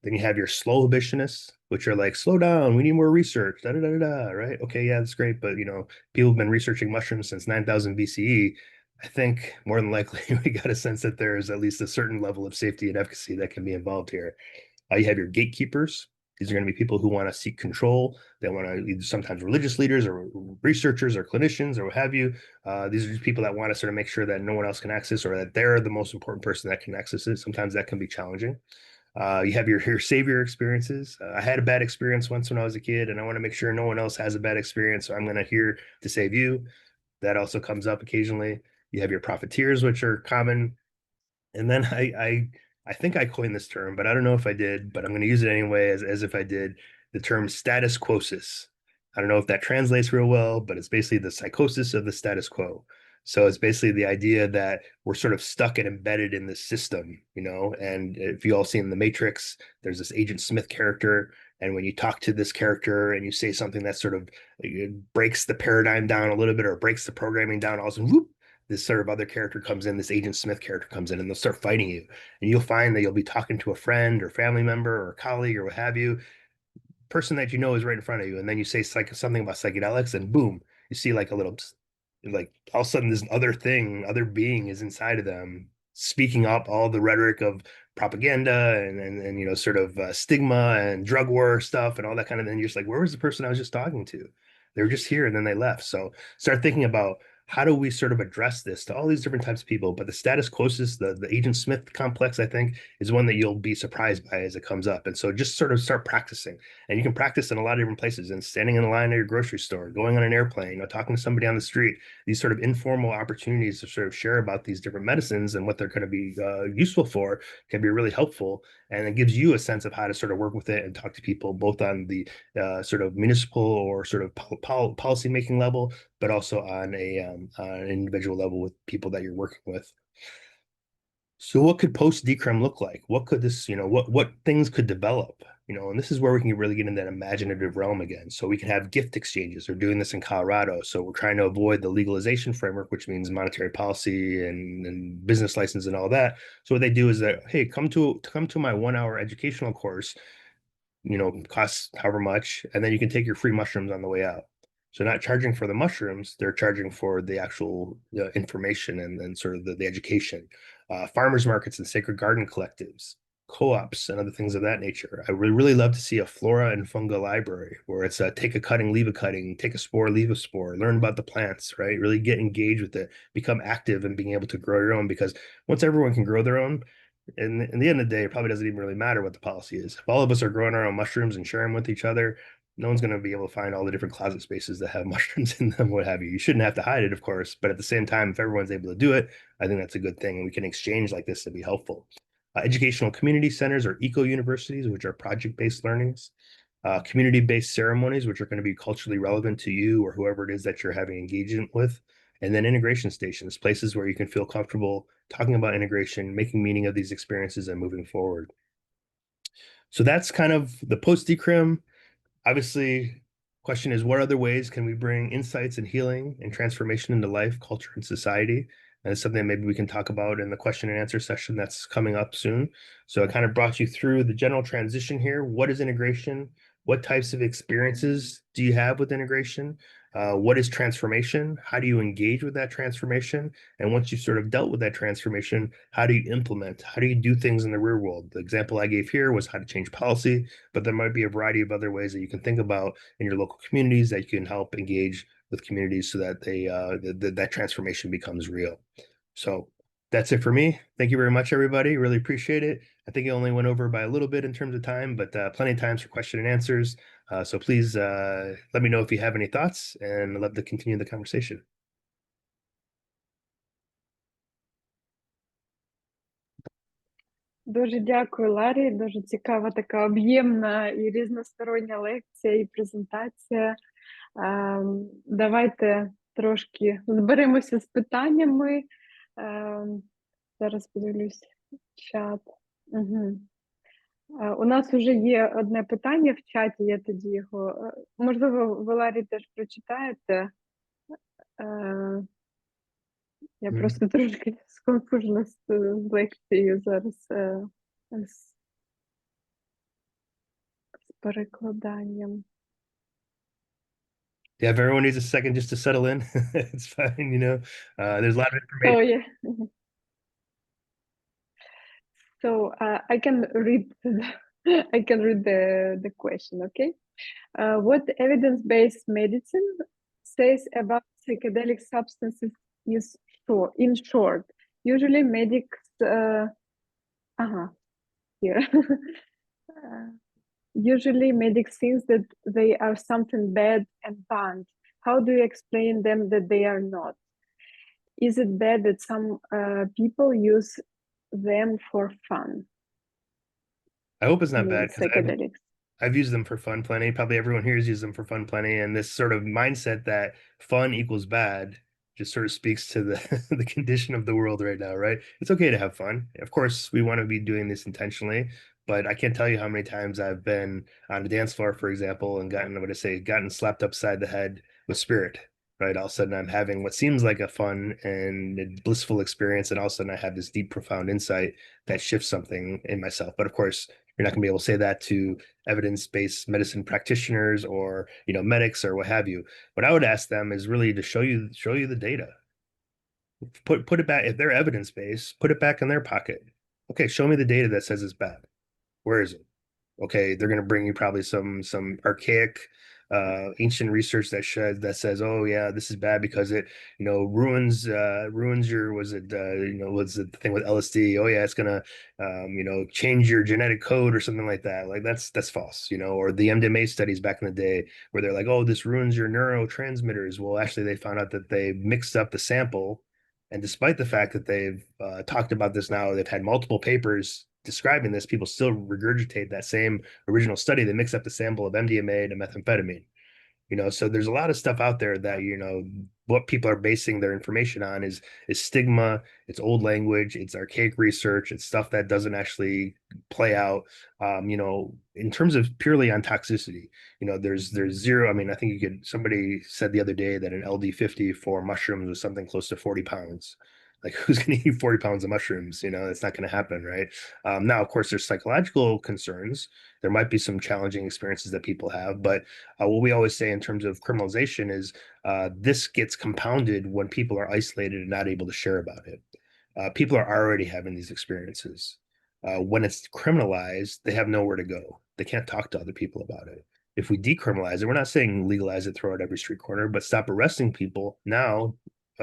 Then you have your slow prohibitionists, which are like, slow down. We need more research. Da da da da. Right? Okay, yeah, that's great, but people have been researching mushrooms since 9,000 BCE. I think more than likely we got a sense that there is at least a certain level of safety and efficacy that can be involved here. You have your gatekeepers. These are going to be people who want to seek control. They want to either sometimes religious leaders or researchers or clinicians or what have you. These are just people that want to sort of make sure that no one else can access or that they're the most important person that can access it. Sometimes that can be challenging. You have your savior experiences. I had a bad experience once when I was a kid, and I want to make sure no one else has a bad experience. So I'm going to here to save you. That also comes up occasionally. You have your profiteers, which are common. And then I think I coined this term, but I don't know if I did, but I'm going to use it anyway as if I did, the term status quosis. I don't know if that translates real well, but it's basically the psychosis of the status quo. So it's basically the idea that we're sort of stuck and embedded in this system, you know. And if you all seen The Matrix, there's this Agent Smith character, and when you talk to this character and you say something that sort of breaks the paradigm down a little bit or breaks the programming down, all of a sudden, whoop, this sort of other character comes in, this Agent Smith character comes in, and they'll start fighting you. And you'll find that you'll be talking to a friend or family member or a colleague or what have you, person that you know is right in front of you, and then you say something about psychedelics, and boom, you see like a little, like all of a sudden this other thing, other being is inside of them, speaking up all the rhetoric of propaganda and you know sort of stigma and drug war stuff and all that kind of thing. You're just like, where was the person I was just talking to? They were just here and then they left. So start thinking about how do we sort of address this to all these different types of people. But the status quosis, the Agent Smith complex, I think, is one that you'll be surprised by as it comes up. And so just sort of start practicing. And you can practice in a lot of different places, and standing in a line at your grocery store, going on an airplane, you know, talking to somebody on the street. These sort of informal opportunities to sort of share about these different medicines and what they're going to be useful for can be really helpful. And it gives you a sense of how to sort of work with it and talk to people both on the sort of municipal or sort of policy making level, but also on an individual level with people that you're working with. So what could post decrim look like? What could this, you know, what things could develop? You know, and this is where we can really get in that imaginative realm again. So we can have gift exchanges. We're doing this in Colorado. So we're trying to avoid the legalization framework, which means monetary policy and business license and all that. So what they do is that, hey, come to my 1 hour educational course, you know, costs however much, and then you can take your free mushrooms on the way out. So not charging for the mushrooms, they're charging for the actual information and sort of the education. Farmers markets and sacred garden collectives, co-ops, and other things of that nature. I would really love to see a flora and fungi library where it's take a cutting, leave a cutting, take a spore, leave a spore, learn about the plants, right? Really get engaged with it, become active and being able to grow your own. Because once everyone can grow their own, and in the end of the day, it probably doesn't even really matter what the policy is. If all of us are growing our own mushrooms and sharing with each other, no one's going to be able to find all the different closet spaces that have mushrooms in them, what have you. You shouldn't have to hide it, of course, but at the same time, if everyone's able to do it, I think that's a good thing, and we can exchange like this to be helpful. Educational community centers or eco universities, which are project-based learnings. Community-based ceremonies, which are going to be culturally relevant to you or whoever it is that you're having engagement with. And then integration stations, places where you can feel comfortable talking about integration, making meaning of these experiences, and moving forward. So that's kind of the post-decrim. Obviously, question is, what other ways can we bring insights and healing and transformation into life, culture, and society? And it's something maybe we can talk about in the question and answer session that's coming up soon. So I kind of brought you through the general transition here. What is integration? What types of experiences do you have with integration? What is transformation? How do you engage with that transformation? And once you've sort of dealt with that transformation, how do you implement? How do you do things in the real world? The example I gave here was how to change policy, but there might be a variety of other ways that you can think about in your local communities that you can help engage with communities so that that transformation becomes real. So that's it for me. Thank you very much, everybody. Really appreciate it. I think it only went over by a little bit in terms of time, but plenty of times for question and answers. So please let me know if you have any thoughts, and I'd love to continue the conversation. Дуже дякую, Ларі. Дуже цікава така об'ємна і різностороння лекція і презентація. Давайте трошки зберемося з питаннями. Зараз подивлюсь чат. Угу. У нас вже є одне питання в чаті, я тоді його. Можливо, ви, Ларі, теж прочитаєте. Я просто трошки сконфужена з лекцією зараз з перекладанням. Yeah, if everyone needs a second just to settle in, it's fine, you know. There's a lot of information. Oh, yeah. So I can read the question, okay? What evidence-based medicine says about psychedelic substances is in short? Usually medics here. Usually medics think that they are something bad and banned. How do you explain them that they are not? Is it bad that some people use them for fun? I hope it's not bad because psychedelics. I've used them for fun plenty. Probably everyone here has used them for fun plenty. And this sort of mindset that fun equals bad just sort of speaks to the the condition of the world right now, right? It's okay to have fun. Of course, we want to be doing this intentionally, but I can't tell you how many times I've been on a dance floor, for example, and gotten, what I say, gotten slapped upside the head with spirit. Right. All of a sudden, I'm having what seems like a fun and blissful experience, and all of a sudden, I have this deep, profound insight that shifts something in myself. But of course, you're not going to be able to say that to evidence-based medicine practitioners or medics or what have you. What I would ask them is really to show you the data. Put it back. If they're evidence-based, put it back in their pocket. Okay, show me the data that says it's bad. Where is it? Okay, they're going to bring you probably some archaic ancient research that says, oh yeah, this is bad because it ruins your, was it was it the thing with LSD? Oh yeah, it's gonna change your genetic code or something like that. Like that's false. Or the MDMA studies back in the day where they're like, oh, this ruins your neurotransmitters. Well, actually they found out that they mixed up the sample, and despite the fact that they've talked about this now, they've had multiple papers describing this, people still regurgitate that same original study. They mix up the sample of MDMA to methamphetamine. So there's a lot of stuff out there that what people are basing their information on is stigma, it's old language, it's archaic research, it's stuff that doesn't actually play out. In terms of purely on toxicity, there's zero. I mean, I think somebody said the other day that an LD50 for mushrooms was something close to 40 pounds. Like, who's going to eat 40 pounds of mushrooms? It's not going to happen, right? Now, of course, there's psychological concerns. There might be some challenging experiences that people have, but what we always say in terms of criminalization is this gets compounded when people are isolated and not able to share about it. People are already having these experiences. When it's criminalized, they have nowhere to go. They can't talk to other people about it. If we decriminalize it, we're not saying legalize it, throw it every street corner, but stop arresting people. Now,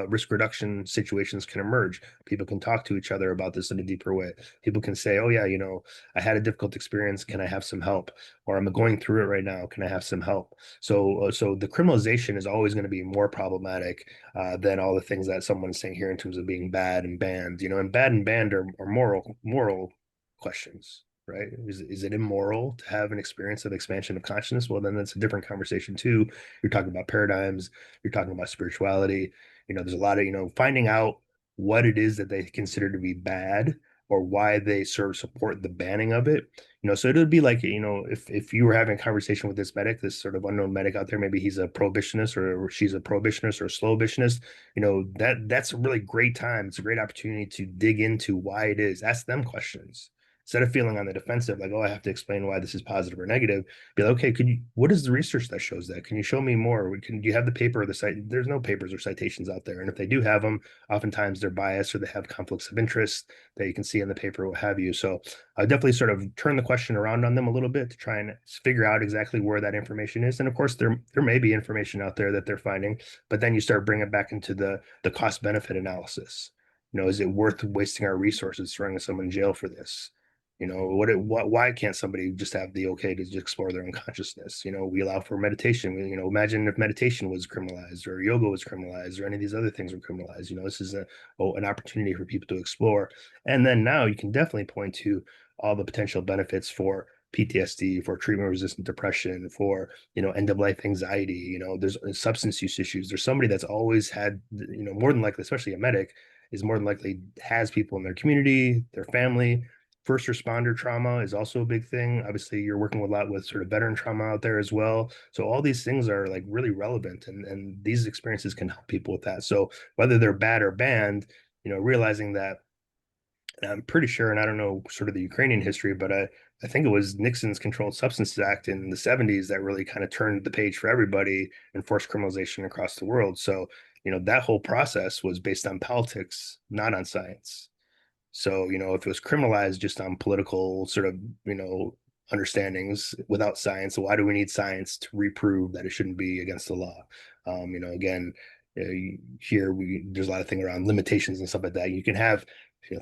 risk reduction situations can emerge. People can talk to each other about this in a deeper way. People can say, oh, yeah, I had a difficult experience. Can I have some help? Or I'm going through it right now. Can I have some help? So the criminalization is always going to be more problematic than all the things that someone's saying here in terms of being bad and banned. And bad and banned are moral questions, right? Is it immoral to have an experience of expansion of consciousness? Well, then that's a different conversation too. You're talking about paradigms. You're talking about spirituality. There's a lot of finding out what it is that they consider to be bad or why they sort of support the banning of it. So it would be like, if you were having a conversation with this medic, this sort of unknown medic out there, maybe he's a prohibitionist or she's a prohibitionist or a slow-bitionist, that's a really great time. It's a great opportunity to dig into why it is. Ask them questions. Instead of feeling on the defensive, like, oh, I have to explain why this is positive or negative, be like, okay, what is the research that shows that? Can you show me more? Do you have the paper or the site? There's no papers or citations out there. And if they do have them, oftentimes they're biased or they have conflicts of interest that you can see in the paper, what have you. So I definitely sort of turn the question around on them a little bit to try and figure out exactly where that information is. And of course, there may be information out there that they're finding, but then you start bringing it back into the cost benefit analysis. Is it worth wasting our resources throwing someone in jail for this? Why can't somebody just have the okay to just explore their own consciousness? We allow for meditation. Imagine if meditation was criminalized or yoga was criminalized or any of these other things were criminalized. This is an opportunity for people to explore. And then now you can definitely point to all the potential benefits for PTSD, for treatment-resistant depression, for end of life anxiety. There's substance use issues. There's somebody that's always had, more than likely, especially a medic, is more than likely has people in their community, their family. First responder trauma is also a big thing. Obviously, you're working a lot with sort of veteran trauma out there as well. So all these things are like really relevant, and these experiences can help people with that. So whether they're bad or banned, realizing that, and I'm pretty sure, and I don't know sort of the Ukrainian history, but I think it was Nixon's Controlled Substances Act in the 70s that really kind of turned the page for everybody and forced criminalization across the world. So, that whole process was based on politics, not on science. So, if it was criminalized just on political sort of, understandings without science, why do we need science to reprove that it shouldn't be against the law? Again, here there's a lot of things around limitations and stuff like that. You can have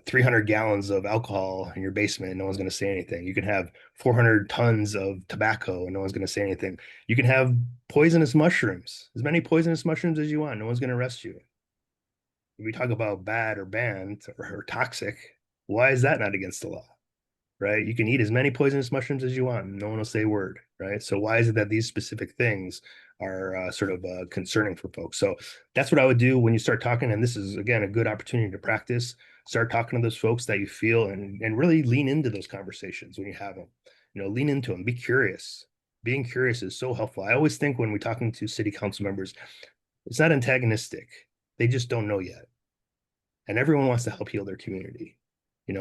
300 gallons of alcohol in your basement and no one's going to say anything. You can have 400 tons of tobacco and no one's going to say anything. You can have poisonous mushrooms, as many poisonous mushrooms as you want. No one's going to arrest you. If we talk about bad or banned or toxic, why is that not against the law? right? You can eat as many poisonous mushrooms as you want, and no one will say a word, right? So why is it that these specific things are sort of concerning for folks? So that's what I would do when you start talking. And this is, again, a good opportunity to practice. Start talking to those folks that you feel, and really lean into those conversations when you have them. Lean into them. Be curious. Being curious is so helpful. I always think when we're talking to city council members, it's not antagonistic. They just don't know yet, and everyone wants to help heal their community.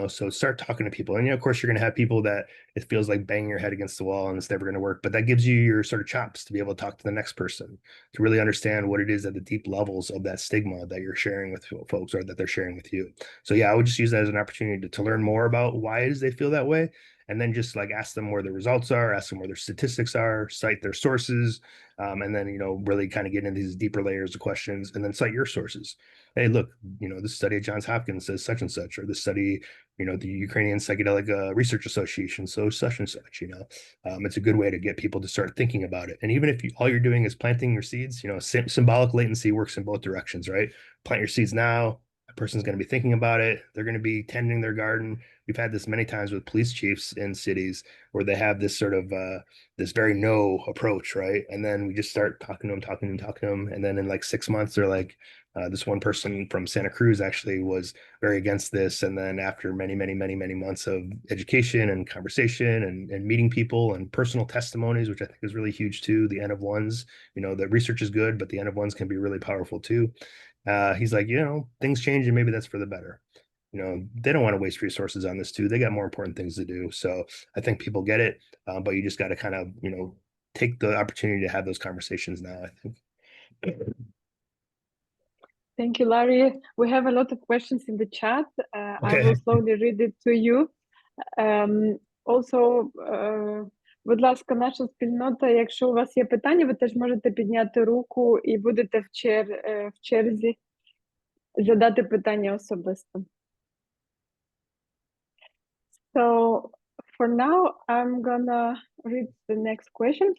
So start talking to people. And of course, you're going to have people that it feels like banging your head against the wall and it's never going to work, but that gives you your sort of chops to be able to talk to the next person, to really understand what it is at the deep levels of that stigma that you're sharing with folks, or that they're sharing with you. So yeah, I would just use that as an opportunity to learn more about why it is they feel that way, and then just like ask them where the results are, ask them where their statistics are, cite their sources, and then really kind of get into these deeper layers of questions, and then cite your sources. Hey, look, this study at Johns Hopkins says such and such, or this study, the Ukrainian Psychedelic Research Association, so such and such. It's a good way to get people to start thinking about it. And even if all you're doing is planting your seeds, symbolic latency works in both directions, right? Plant your seeds now. A person's going to be thinking about it. They're going to be tending their garden. We've had this many times with police chiefs in cities where they have this sort of this very no approach, right? And then we just start talking to them, talking to them, talking to them, and then in like 6 months, they're like, this one person from Santa Cruz actually was very against this. And then after many, many, many, many months of education and conversation and meeting people and personal testimonies, which I think is really huge too, the N of ones, the research is good, but the N of ones can be really powerful too. He's like, things change and maybe that's for the better. They don't want to waste resources on this too. They got more important things to do. So I think people get it, but you just got to kind of, take the opportunity to have those conversations now, I think. Thank you, Larry. We have a lot of questions in the chat. I will Okay. slowly read it to you. Also, будь ласка, наша спільнота, якщо у вас є питання, ви теж можете підняти руку і будете в черзі задати питання особисто. So for now, I'm gonna read the next question.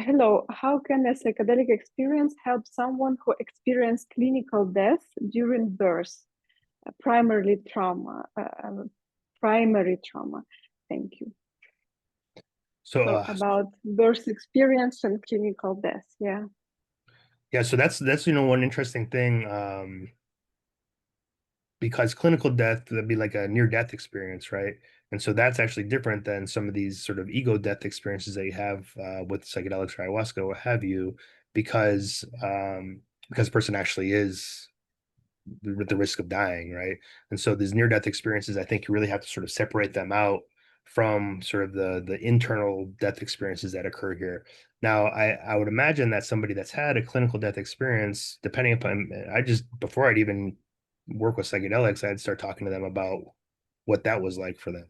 Hello, how can a psychedelic experience help someone who experienced clinical death during birth? Primary trauma. Thank you. So, About birth experience and clinical death. Yeah. yeah, so that's one interesting thing, because clinical death, that'd be like a near death experience, right? And so that's actually different than some of these sort of ego death experiences that you have with psychedelics or ayahuasca or what have you, because the person actually is with the risk of dying, right? And so these near death experiences, I think you really have to sort of separate them out from sort of the internal death experiences that occur here. Now, I would imagine that somebody that's had a clinical death experience, depending upon, I just before I'd even work with psychedelics, I'd start talking to them about what that was like for them,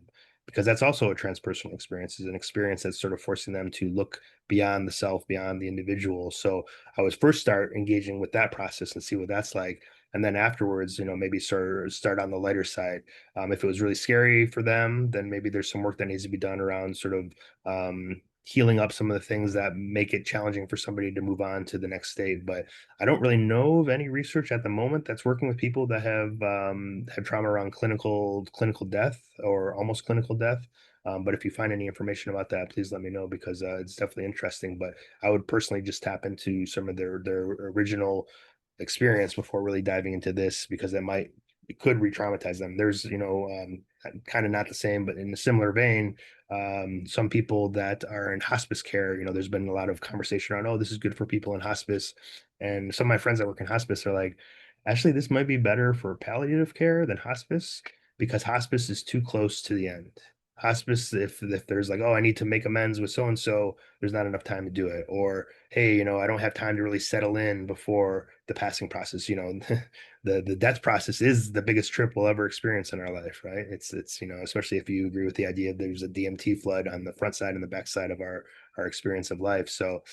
because that's also a transpersonal experience, is an experience that's sort of forcing them to look beyond the self, beyond the individual. So I would first start engaging with that process and see what that's like, and then afterwards, maybe start on the lighter side. If it was really scary for them, then maybe there's some work that needs to be done around sort of healing up some of the things that make it challenging for somebody to move on to the next state. But I don't really know of any research at the moment that's working with people that have had trauma around clinical death or almost clinical death. But if you find any information about that, please let me know, because it's definitely interesting. But I would personally just tap into some of their original experience before really diving into this, because it could re-traumatize them. There's, kind of not the same, but in a similar vein, some people that are in hospice care, there's been a lot of conversation around, oh, this is good for people in hospice. And some of my friends that work in hospice are like, actually, this might be better for palliative care than hospice, because hospice is too close to the end. Hospice, if there's like, oh, I need to make amends with so and so, there's not enough time to do it. Or, hey, I don't have time to really settle in before the passing process. The death process is the biggest trip we'll ever experience in our life, right? It's especially if you agree with the idea that there's a DMT flood on the front side and the back side of our experience of life. So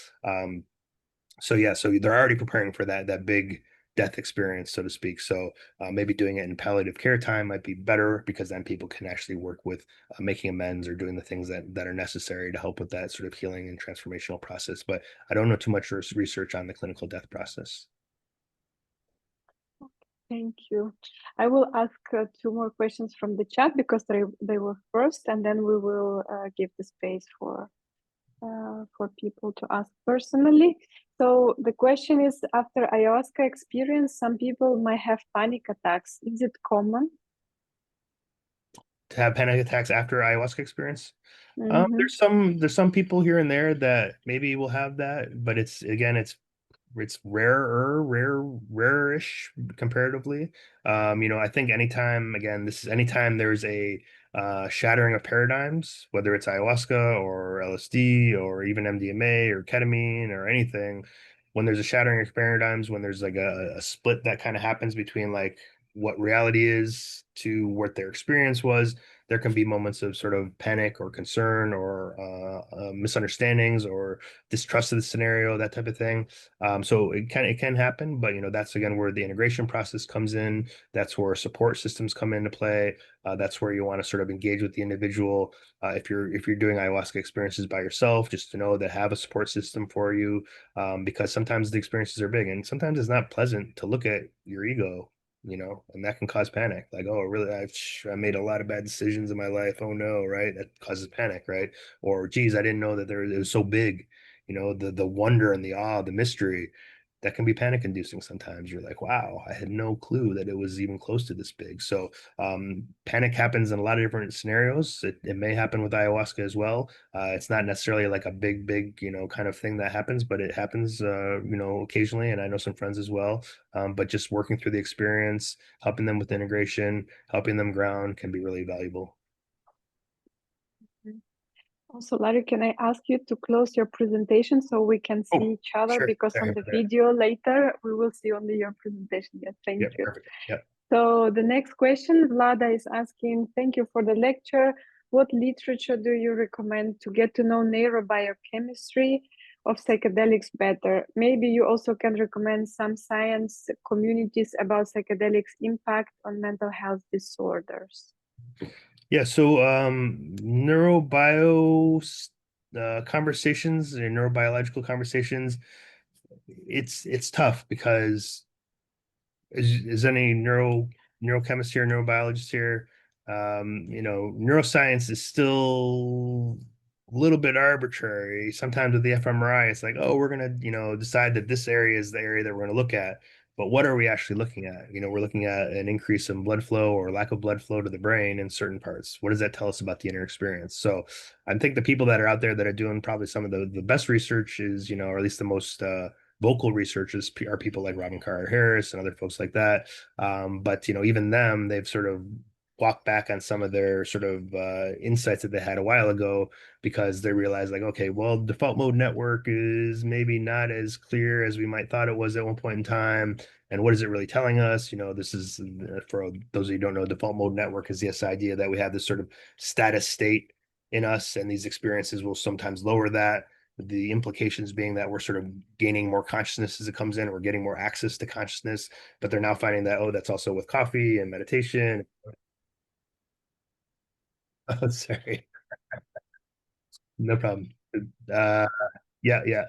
yeah, so they're already preparing for that big death experience, so to speak. So maybe doing it in palliative care time might be better, because then people can actually work with making amends or doing the things that are necessary to help with that sort of healing and transformational process. But I don't know too much research on the clinical death process. Thank you. I will ask two more questions from the chat because they were first, and then we will give the space for people to ask personally. So the question is, after ayahuasca experience, some people might have panic attacks. Is it common? To have panic attacks after ayahuasca experience. Mm-hmm. There's some people here and there that maybe will have that, but it's again it's rare-ish comparatively. I think anytime there's a shattering of paradigms, whether it's ayahuasca or LSD or even MDMA or ketamine or anything, when there's a shattering of paradigms, when there's like a split that kind of happens between like what reality is to what their experience was, there can be moments of sort of panic or concern or misunderstandings or distrust of the scenario, that type of thing. So it can happen, but that's again where the integration process comes in. That's where support systems come into play. That's where you want to sort of engage with the individual. If you're doing ayahuasca experiences by yourself, just to know that have a support system for you, because sometimes the experiences are big, and sometimes it's not pleasant to look at your ego, and that can cause panic. Like, oh, really, I made a lot of bad decisions in my life. Oh no, right? That causes panic, right? Or, geez, I didn't know that it was so big. The wonder and the awe, the mystery, that can be panic inducing sometimes. You're like, wow, I had no clue that it was even close to this big. So panic happens in a lot of different scenarios. It may happen with ayahuasca as well. It's not necessarily like a big, kind of thing that happens, but it happens, occasionally. And I know some friends as well. But just working through the experience, helping them with integration, helping them ground can be really valuable. Also, Larry, can I ask you to close your presentation so we can see Oh, each other? sure. Because on Sorry the about that. video later, we will see only your presentation. Yes, thank Yeah, you. perfect. Yeah. So the next question, Vlada is asking, thank you for the lecture. What literature do you recommend to get to know neurobiochemistry of psychedelics better? Maybe you also can recommend some science communities about psychedelics' impact on mental health disorders. Yeah, so neurobio conversations and neurobiological conversations, it's tough because is any neurochemist here, neurobiologist here? Neuroscience is still a little bit arbitrary. Sometimes with the fMRI, it's like, oh, we're gonna, decide that this area is the area that we're gonna look at. But what are we actually looking at? We're looking at an increase in blood flow or lack of blood flow to the brain in certain parts. What does that tell us about the inner experience? So I think the people that are out there that are doing probably some of the best research is, or at least the most vocal researchers are people like Robin Carr Harris and other folks like that. But even them, they've sort of walked back on some of their sort of insights that they had a while ago because they realized like, okay, well, default mode network is maybe not as clear as we might thought it was at one point in time. And what is it really telling us? This is for those of you who don't know, default mode network is this idea that we have this sort of status state in us, and these experiences will sometimes lower that, the implications being that we're sort of gaining more consciousness as it comes in, we're getting more access to consciousness, but they're now finding that, oh, that's also with coffee and meditation. Oh, sorry. No problem. uh yeah, yeah.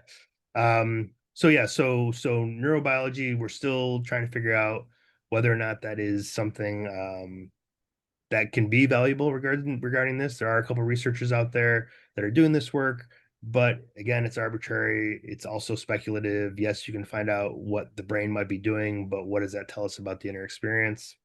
So neurobiology, we're still trying to figure out whether or not that is something that can be valuable regarding this. There are a couple of researchers out there that are doing this work, but again, it's arbitrary. It's also speculative. Yes, you can find out what the brain might be doing, but what does that tell us about the inner experience?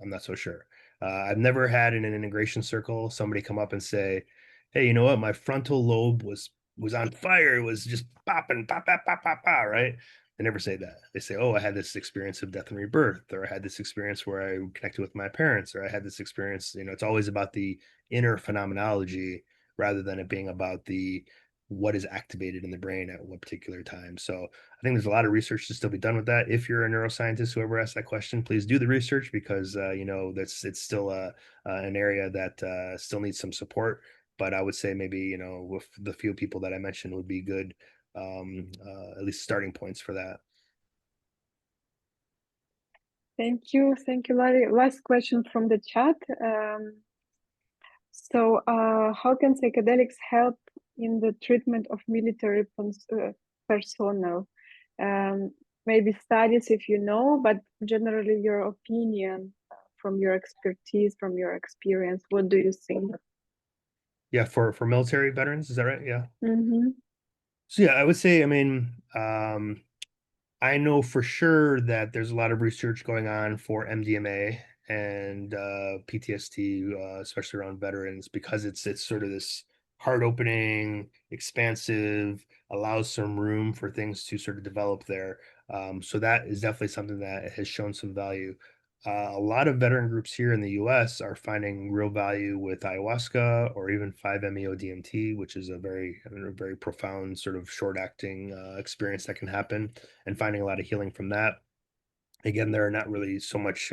I'm not so sure. I've never had in an integration circle somebody come up and say, "Hey, you know what? My frontal lobe was on fire. It was just popping, pop, pop, pop, pop, pop." Right? They never say that. They say, "Oh, I had this experience of death and rebirth, or I had this experience where I connected with my parents, or I had this experience." It's always about the inner phenomenology rather than it being about the what is activated in the brain at what particular time. So I think there's a lot of research to still be done with that. If you're a neuroscientist, whoever asked that question, please do the research because it's still an area that still needs some support. But I would say maybe with the few people that I mentioned would be good, at least starting points for that. Thank you, Larry. Last question from the chat. So, how can psychedelics help in the treatment of military personnel? Um, maybe studies if you know, but generally your opinion from your expertise, from your experience, what do you think? Yeah, for military veterans, is that right? Yeah. Mm-hmm. So yeah, I would say, I mean, I know for sure that there's a lot of research going on for MDMA and PTSD, especially around veterans, because it's sort of this heart opening, expansive, allows some room for things to sort of develop there. So that is definitely something that has shown some value. A lot of veteran groups here in the US are finding real value with ayahuasca or even 5-MeO DMT, which is a very profound sort of short acting experience that can happen, and finding a lot of healing from that. Again, there are not really so much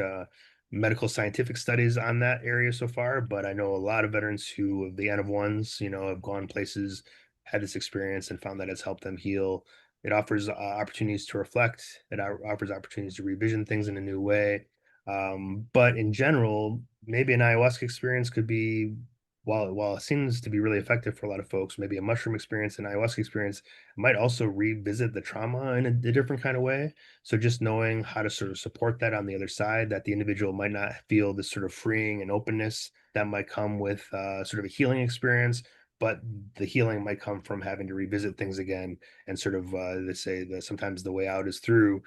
medical scientific studies on that area so far, but I know a lot of veterans who, the N of ones, have gone places, had this experience, and found that it's helped them heal. It offers opportunities to reflect. It offers opportunities to revision things in a new way. But in general, maybe an ayahuasca experience could be, while it seems to be really effective for a lot of folks, maybe a mushroom experience, an ayahuasca experience might also revisit the trauma in a different kind of way. So just knowing how to sort of support that on the other side, that the individual might not feel this sort of freeing and openness that might come with sort of a healing experience, but the healing might come from having to revisit things again, and sort of they say that sometimes the way out is through,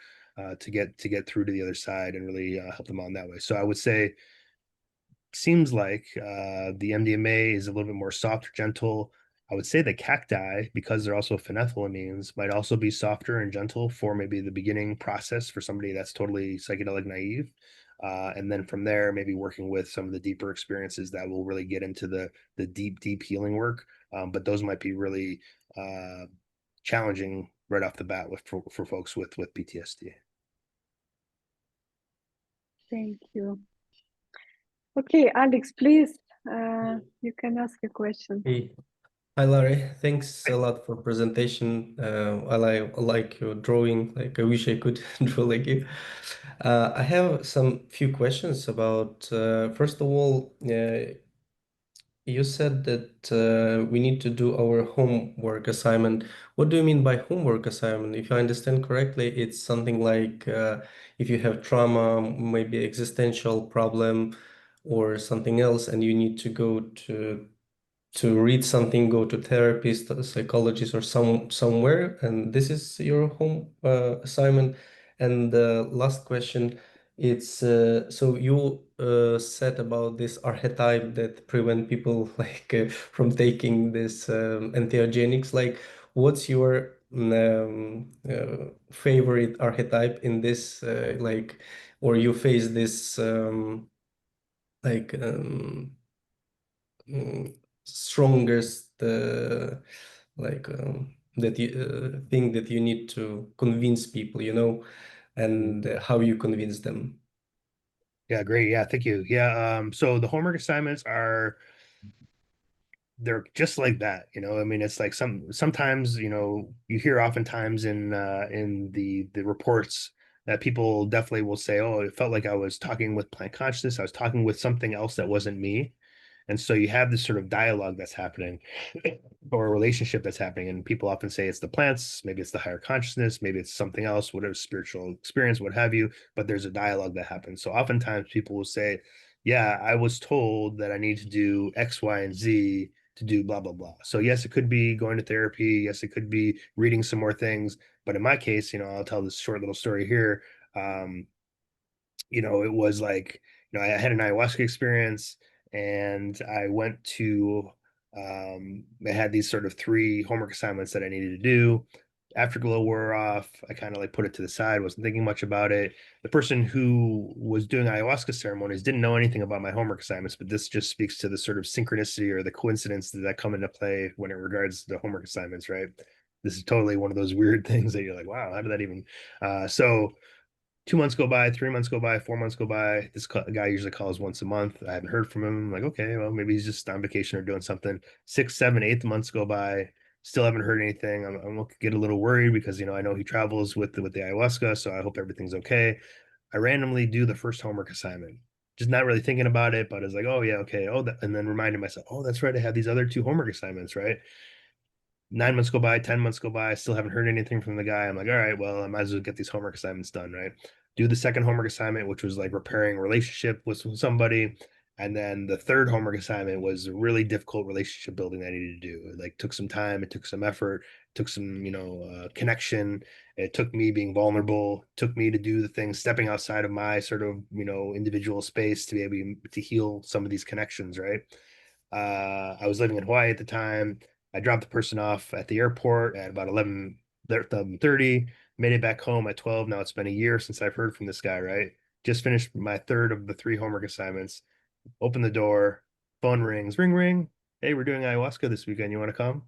to get through to the other side and really help them on that way. So I would say seems like the MDMA is a little bit more soft or gentle. I would say the cacti, because they're also phenethylamines, might also be softer and gentle for maybe the beginning process for somebody that's totally psychedelic naive. And then from there, maybe working with some of the deeper experiences that will really get into the deep healing work. But those might be really challenging right off the bat for folks with PTSD. Thank you. Okay, Alex, please, you can ask a question. Hey, hi Larry. Thanks a lot for presentation. I like your drawing. Like I wish I could draw like you. I have some few questions about. First of all, you said that we need to do our homework assignment. What do you mean by homework assignment? If I understand correctly, it's something like if you have trauma, maybe existential problem, or something else, and you need to go to read something, go to therapist, a psychologist, or somewhere, and this is your home assignment. And the last question, it's so you said about this archetype that prevent people like from taking this entheogenics. Like, what's your favorite archetype in this like, or you face this like strongest like that you thing that you need to convince people, and how you convince them. Yeah, great. Yeah, thank you. Yeah, so the homework assignments are, they're just like that, I mean, it's like sometimes, you hear oftentimes in the reports that people definitely will say, oh, it felt like I was talking with plant consciousness, I was talking with something else that wasn't me. And so you have this sort of dialogue that's happening, or a relationship that's happening. And people often say it's the plants, maybe it's the higher consciousness, maybe it's something else, whatever spiritual experience, what have you. But there's a dialogue that happens. So oftentimes people will say, yeah, I was told that I need to do X, Y, and Z to do blah, blah, blah. So yes, it could be going to therapy. Yes, it could be reading some more things. But in my case, I'll tell this short little story here. Um, it was like, I had an ayahuasca experience, and I went to, I had these sort of three homework assignments that I needed to do. Afterglow wore off. I kind of like put it to the side, wasn't thinking much about it. The person who was doing ayahuasca ceremonies didn't know anything about my homework assignments, but this just speaks to the sort of synchronicity or the coincidence that come into play when it regards the homework assignments, right? This is totally one of those weird things that you're like, wow, how did that even? So 2 months go by, 3 months go by, 4 months go by. This guy usually calls once a month. I haven't heard from him. I'm like, okay, well, maybe he's just on vacation or doing something. 6, 7, 8 months go by. Still haven't heard anything. I'm get a little worried because I know he travels with the ayahuasca, so I hope everything's okay. I randomly do the first homework assignment, just not really thinking about it, but it's like, oh yeah, okay, and then reminding myself, oh, that's right, I have these other two homework assignments, right? 9 months go by, 10 months go by, I still haven't heard anything from the guy. I'm like, all right, well, I might as well get these homework assignments done, right? Do the second homework assignment, which was like repairing a relationship with somebody. And then the third homework assignment was a really difficult relationship building that I needed to do. It like took some time, it took some effort, took some, connection. It took me being vulnerable, took me to do the things, stepping outside of my sort of, individual space to be able to heal some of these connections, right? I was living in Hawaii at the time. I dropped the person off at the airport at about 11:30, made it back home at 12. Now it's been a year since I've heard from this guy, right? Just finished my third of the three homework assignments. Open the door, phone rings, ring, ring. Hey, we're doing ayahuasca this weekend. You want to come?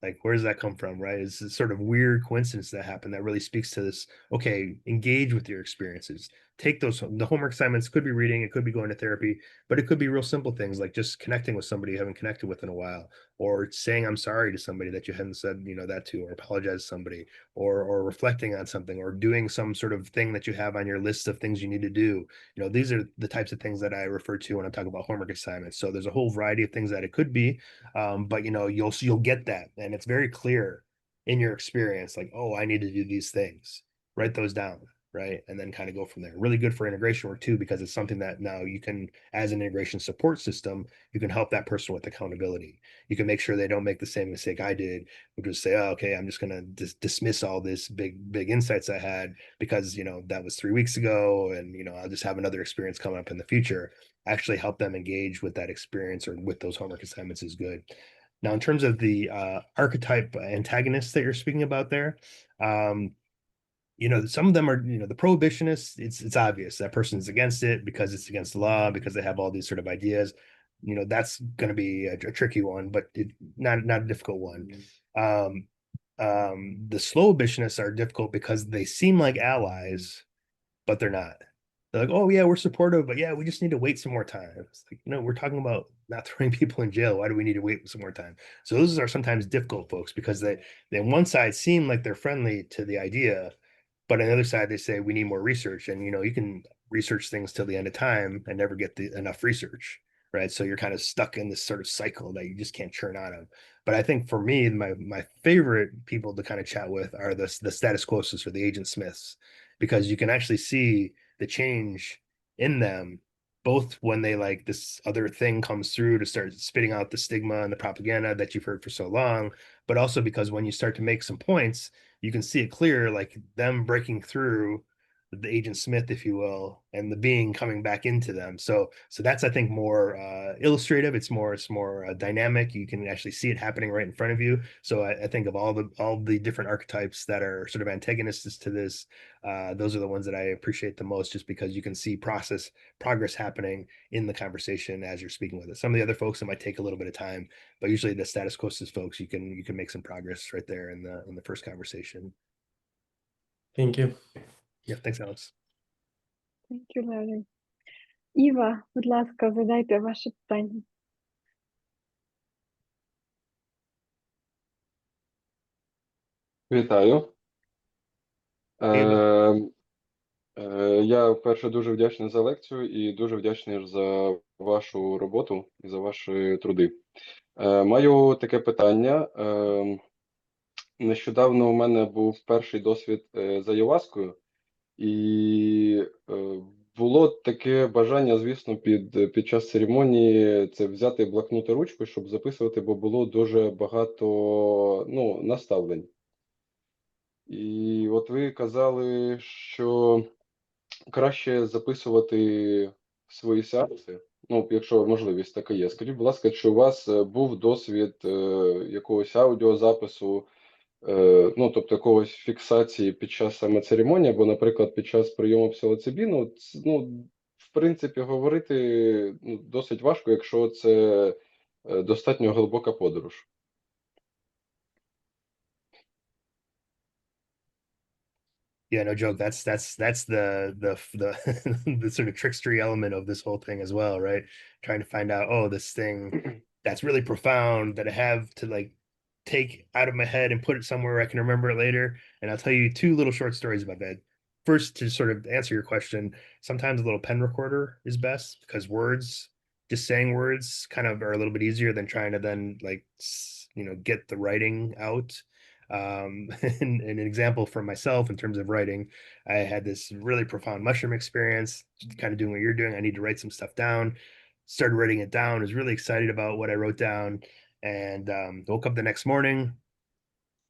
Like, where does that come from, right? It's a sort of weird coincidence that happened that really speaks to this. Okay, engage with your experiences. Take the homework assignments, could be reading, it could be going to therapy, but it could be real simple things like just connecting with somebody you haven't connected with in a while, or saying I'm sorry to somebody that you hadn't said, that to, or apologize to somebody, or reflecting on something, or doing some sort of thing that you have on your list of things you need to do. These are the types of things that I refer to when I'm talking about homework assignments. So there's a whole variety of things that it could be, but you'll get that, and it's very clear in your experience, like, oh, I need to do these things. Write those down, right? And then kind of go from there. Really good for integration work too, because it's something that now you can, as an integration support system, you can help that person with accountability. You can make sure they don't make the same mistake I did, which was say, oh, okay, I'm just gonna dismiss all this big insights I had because that was 3 weeks ago, and I'll just have another experience coming up in the future. Actually help them engage with that experience or with those homework assignments is good. Now, in terms of the archetype antagonists that you're speaking about there, um, some of them are, the prohibitionists. It's obvious that person is against it because it's against the law, because they have all these sort of ideas. That's going to be a tricky one, but not a difficult one. Um, the slow abolitionist are difficult because they seem like allies, but they're not. They're like, oh yeah, we're supportive, but yeah, we just need to wait some more time. It's like, no, we're talking about not throwing people in jail. Why do we need to wait some more time? So those are sometimes difficult folks because they on one side seem like they're friendly to the idea, but on the other side, they say we need more research. And you can research things till the end of time and never get enough research, right? So you're kind of stuck in this sort of cycle that you just can't churn out of. But I think for me, my favorite people to kind of chat with are the status quoists or the agent smiths, because you can actually see the change in them, both when they like this other thing comes through to start spitting out the stigma and the propaganda that you've heard for so long, but also because when you start to make some points, you can see it clear, like them breaking through the agent Smith, if you will, and the being coming back into them. So that's, I think, more illustrative. It's more dynamic. You can actually see it happening right in front of you. So I think of all the different archetypes that are sort of antagonists to this, those are the ones that I appreciate the most, just because you can see progress happening in the conversation as you're speaking with it. Some of the other folks, it might take a little bit of time, but usually the status quo's folks, you can make some progress right there in the first conversation. Thank you. Yeah, thanks, Alex. Thank you, Larry. Іва, будь ласка, задайте ваше питання. Вітаю. Іва. Я вперше дуже вдячний за лекцію і дуже вдячний за вашу роботу і за ваші труди. Маю таке питання. Нещодавно у мене був перший досвід з аяhuаскою, і було таке бажання, звісно, під час церемонії це взяти блокнот і ручку, щоб записувати, бо було дуже багато наставлень. І от ви казали, що краще записувати свої сеанси, якщо можливість така є. Скажіть, будь ласка, чи у вас був досвід якогось аудіозапису, тобто якогось фіксації під час саме церемонії, або, наприклад, під час прийому псилоцибіну, в принципі, говорити досить важко, якщо це достатньо глибока подорож. Yeah, no joke. That's the the sort of trickstery element of this whole thing as well, right? Trying to find out, oh, this thing that's really profound that I have to like take out of my head and put it somewhere where I can remember it later. And I'll tell you two little short stories about that. First, to sort of answer your question, sometimes a little pen recorder is best because words just saying words kind of are a little bit easier than trying to then like, get the writing out. And an example for myself in terms of writing, I had this really profound mushroom experience, kind of doing what you're doing. I need to write some stuff down. Started writing it down, was really excited about what I wrote down, and woke up the next morning,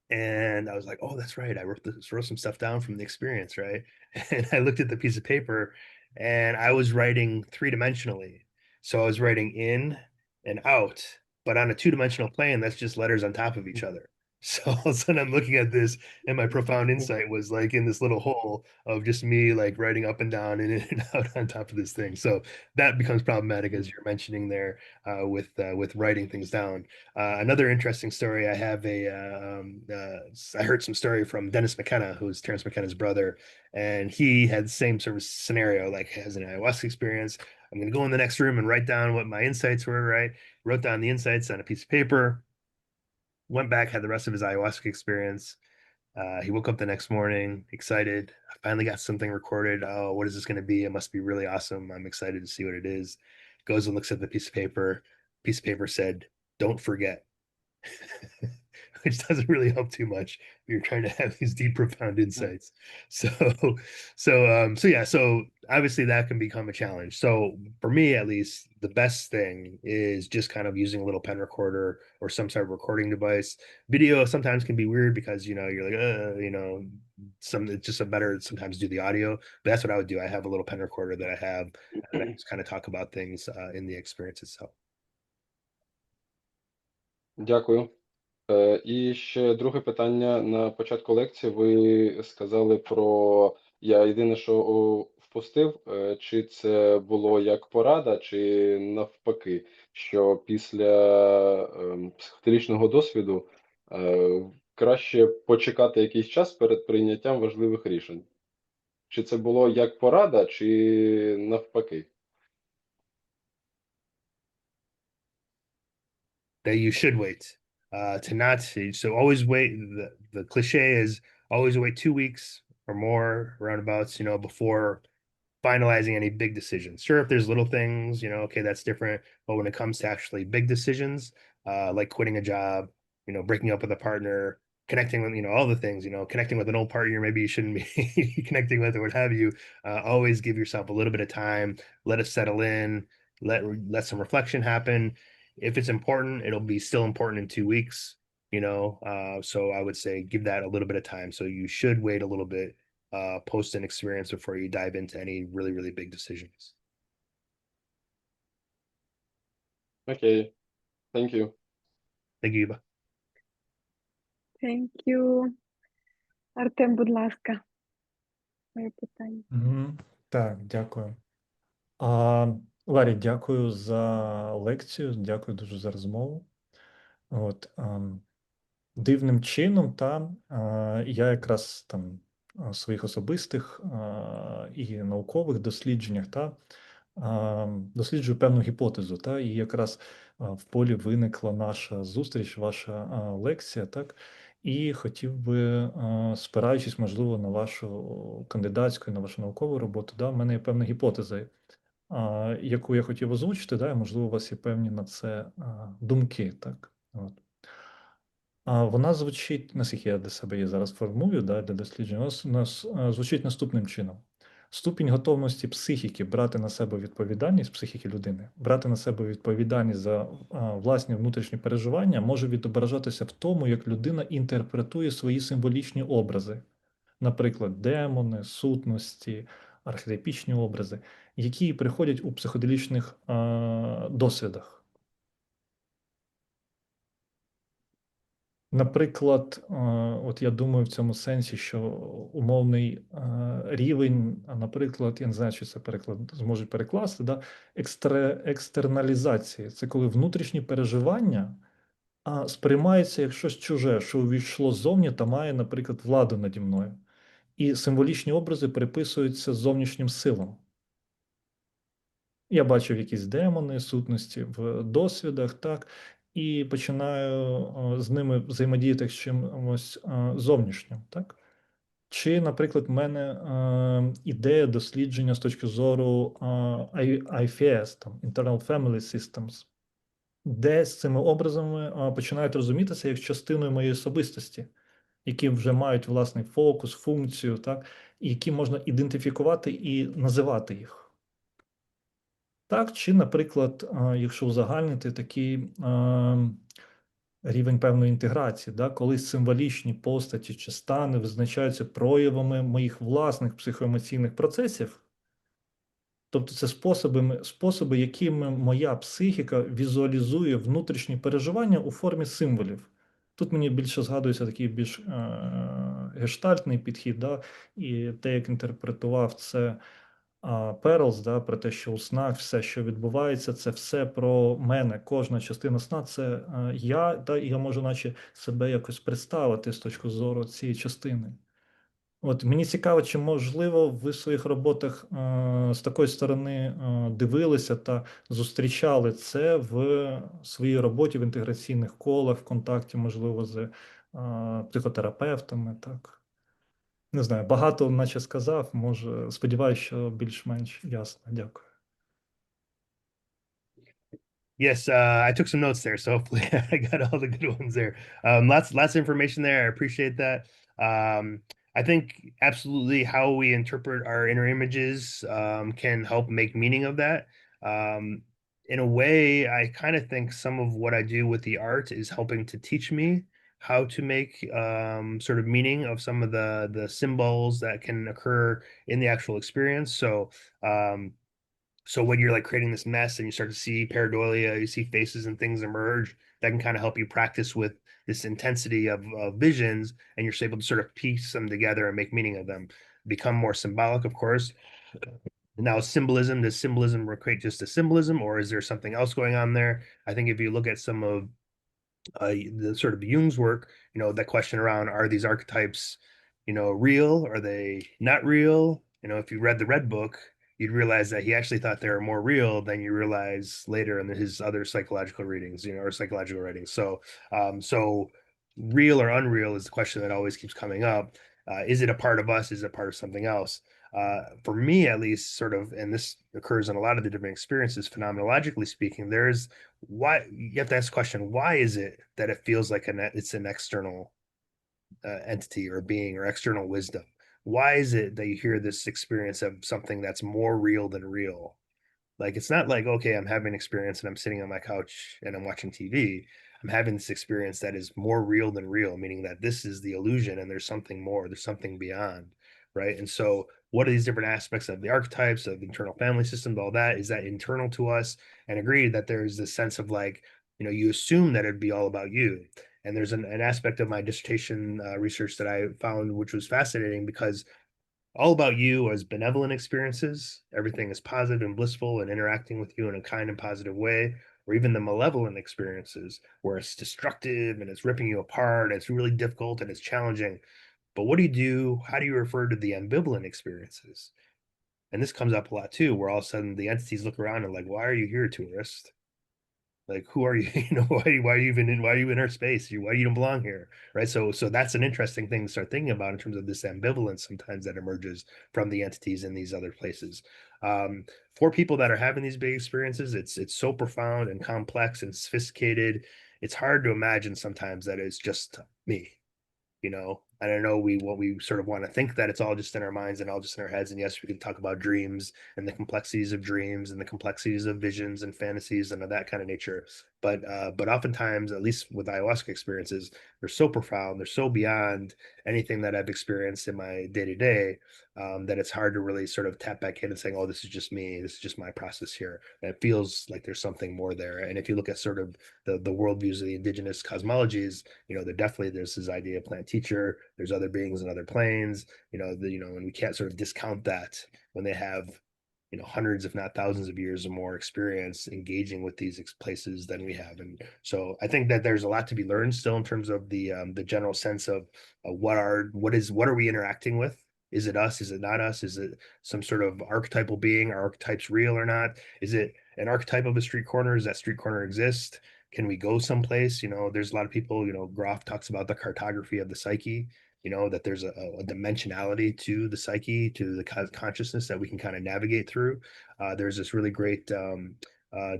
and I was like, oh, that's right. I wrote some stuff down from the experience, right? And I looked at the piece of paper, and I was writing three-dimensionally. So I was writing in and out, but on a two-dimensional plane, that's just letters on top of each other. So all of a sudden I'm looking at this, and my profound insight was like in this little hole of just me like writing up and down and in and out on top of this thing. So that becomes problematic, as you're mentioning there, with writing things down. Another interesting story, I heard some story from Dennis McKenna, who's Terrence McKenna's brother, and he had the same sort of scenario, like has an ayahuasca experience. I'm going to go in the next room and write down what my insights were, right? Wrote down the insights on a piece of paper, went back, had the rest of his ayahuasca experience. He woke up the next morning excited. I finally got something recorded. Oh, what is this going to be? It must be really awesome. I'm excited to see what it is. Goes and looks at the piece of paper. Piece of paper said, "Don't forget." Which doesn't really help too much if you're trying to have these deep, profound insights. So, so obviously that can become a challenge. So for me, at least, the best thing is just kind of using a little pen recorder or some sort of recording device. Video sometimes can be weird because, you're like, it's just a better sometimes do the audio, but that's what I would do. I have a little pen recorder that I have, and I just kind of talk about things in the experience itself. Дякую. І ще друге питання. На початку лекції ви сказали про, я єдине, що впустив, чи це було як порада, чи навпаки, що після психоделічного досвіду краще почекати якийсь час перед прийняттям важливих рішень. Чи це було як порада, чи навпаки? That you should wait. To not so always wait. The cliche is always wait 2 weeks or more roundabouts, before finalizing any big decisions. Sure, if there's little things, okay, that's different. But when it comes to actually big decisions, like quitting a job, breaking up with a partner, connecting with, all the things, connecting with an old partner maybe you shouldn't be connecting with or what have you, always give yourself a little bit of time, let it settle in, let some reflection happen. If it's important, it'll be still important in 2 weeks, so I would say give that a little bit of time. So you should wait a little bit post an experience before you dive into any really, really big decisions. Окей. Thank you. Thank you, Iba. Thank you. Артем, будь ласка, моє питання. Так, дякую. Ларі, дякую за лекцію, дякую дуже за розмову. Дивним чином, я якраз там в своїх особистих і наукових дослідженнях досліджую певну гіпотезу, і якраз в полі виникла наша зустріч, ваша лекція, і хотів би, спираючись, можливо, на вашу кандидатську і на вашу наукову роботу, в мене є певна гіпотеза, яку я хотів озвучити, і, можливо, у вас є певні на це думки, Вона звучить, наскільки я для себе її зараз формую, для дослідження, у нас звучить наступним чином. Ступінь готовності психіки брати на себе відповідальність, психіки людини, брати на себе відповідальність за власні внутрішні переживання може відображатися в тому, як людина інтерпретує свої символічні образи, наприклад, демони, сутності, архетипічні образи, які приходять у психоделічних досвідах. Наприклад, от я думаю в цьому сенсі, що умовний рівень, наприклад, я не знаю, чи це переклад зможуть перекласти, екстерналізації. Це коли внутрішні переживання сприймаються як щось чуже, що увійшло ззовні та має, наприклад, владу наді мною. І символічні образи приписуються зовнішнім силам. Я бачив якісь демони, сутності в досвідах, і починаю з ними взаємодіяти з чимось зовнішнім, Чи, наприклад, в мене ідея дослідження з точки зору IFS, там, Internal Family Systems, де з цими образами починають розумітися як частиною моєї особистості, які вже мають власний фокус, функцію, так, і які можна ідентифікувати і називати їх. Так, чи, наприклад, якщо узагальнити такий рівень певної інтеграції, да, коли символічні постаті чи стани визначаються проявами моїх власних психоемоційних процесів, тобто це способи, якими моя психіка візуалізує внутрішні переживання у формі символів. Тут мені більше згадується такий більш гештальтний підхід, да, і те, як інтерпретував це Перлс, да, про те, що у снах все, що відбувається, це все про мене. Кожна частина сна – це я, та, і я можу наче себе якось представити з точки зору цієї частини. От мені цікаво, чи можливо ви в своїх роботах з такої сторони дивилися та зустрічали це в своїй роботі в інтеграційних колах, в контакті, можливо, з психотерапевтами, так? Не знаю, багато наче сказав, може, сподіваюся, що більш-менш ясно. Дякую. Yes, I took some notes there, so hopefully I got all the good ones there. Lots of information there. I appreciate that. I think absolutely how we interpret our inner images can help make meaning of that. In a way, I kind of think some of what I do with the art is helping to teach me how to make sort of meaning of some of the symbols that can occur in the actual experience. So when you're like creating this mess and you start to see pareidolia, you see faces and things emerge, that can kind of help you practice with this intensity of visions, and you're able to sort of piece them together and make meaning of them, become more symbolic, of course. Now, symbolism, does symbolism create just a symbolism, or is there something else going on there? I think if you look at some of the sort of Jung's work, that question around, are these archetypes, real? Are they not real? If you read the Red Book, you'd realize that he actually thought they were more real than you realize later in his other psychological readings, or psychological writings. So real or unreal is the question that always keeps coming up. Is it a part of us? Is it a part of something else? For me, at least, sort of, and this occurs in a lot of the different experiences, phenomenologically speaking, why you have to ask the question, why is it that it feels like it's an external entity or being or external wisdom? Why is it that you hear this experience of something that's more real than real? Like, it's not like, okay, I'm having an experience and I'm sitting on my couch and I'm watching TV. I'm having this experience that is more real than real, meaning that this is the illusion and there's something more, there's something beyond, right? And so what are these different aspects of the archetypes, of internal family systems, all that, is that internal to us? And agree that there's this sense of like, you assume that it'd be all about you. And there's an aspect of my dissertation research that I found, which was fascinating, because all about you as benevolent experiences, everything is positive and blissful and interacting with you in a kind and positive way, or even the malevolent experiences where it's destructive and it's ripping you apart, and it's really difficult and it's challenging. But what do you do? How do you refer to the ambivalent experiences? And this comes up a lot too, where all of a sudden the entities look around and like, why are you here, tourist? Like, who are you? Why are you in our space? Why you don't belong here, right? So that's an interesting thing to start thinking about in terms of this ambivalence sometimes that emerges from the entities in these other places. For people that are having these big experiences, it's so profound and complex and sophisticated. It's hard to imagine sometimes that it's just me. And I know we sort of want to think that it's all just in our minds and all just in our heads. And yes, we can talk about dreams and the complexities of dreams and the complexities of visions and fantasies and of that kind of nature. But oftentimes, at least with ayahuasca experiences, they're so profound, they're so beyond anything that I've experienced in my day-to-day, that it's hard to really sort of tap back in and saying, oh, this is just me, this is just my process here. And it feels like there's something more there. And if you look at sort of the worldviews of the indigenous cosmologies, there's this idea of plant teacher, there's other beings in other planes, and we can't sort of discount that when they have hundreds, if not thousands of years or more experience engaging with these places than we have. And so I think that there's a lot to be learned still in terms of the general sense of what are we interacting with? Is it us? Is it not us? Is it some sort of archetypal being? Are archetypes real or not? Is it an archetype of a street corner? Does that street corner exist? Can we go someplace? There's a lot of people, Groff talks about the cartography of the psyche. that there's a dimensionality to the psyche, to the consciousness that we can kind of navigate through. There's this really great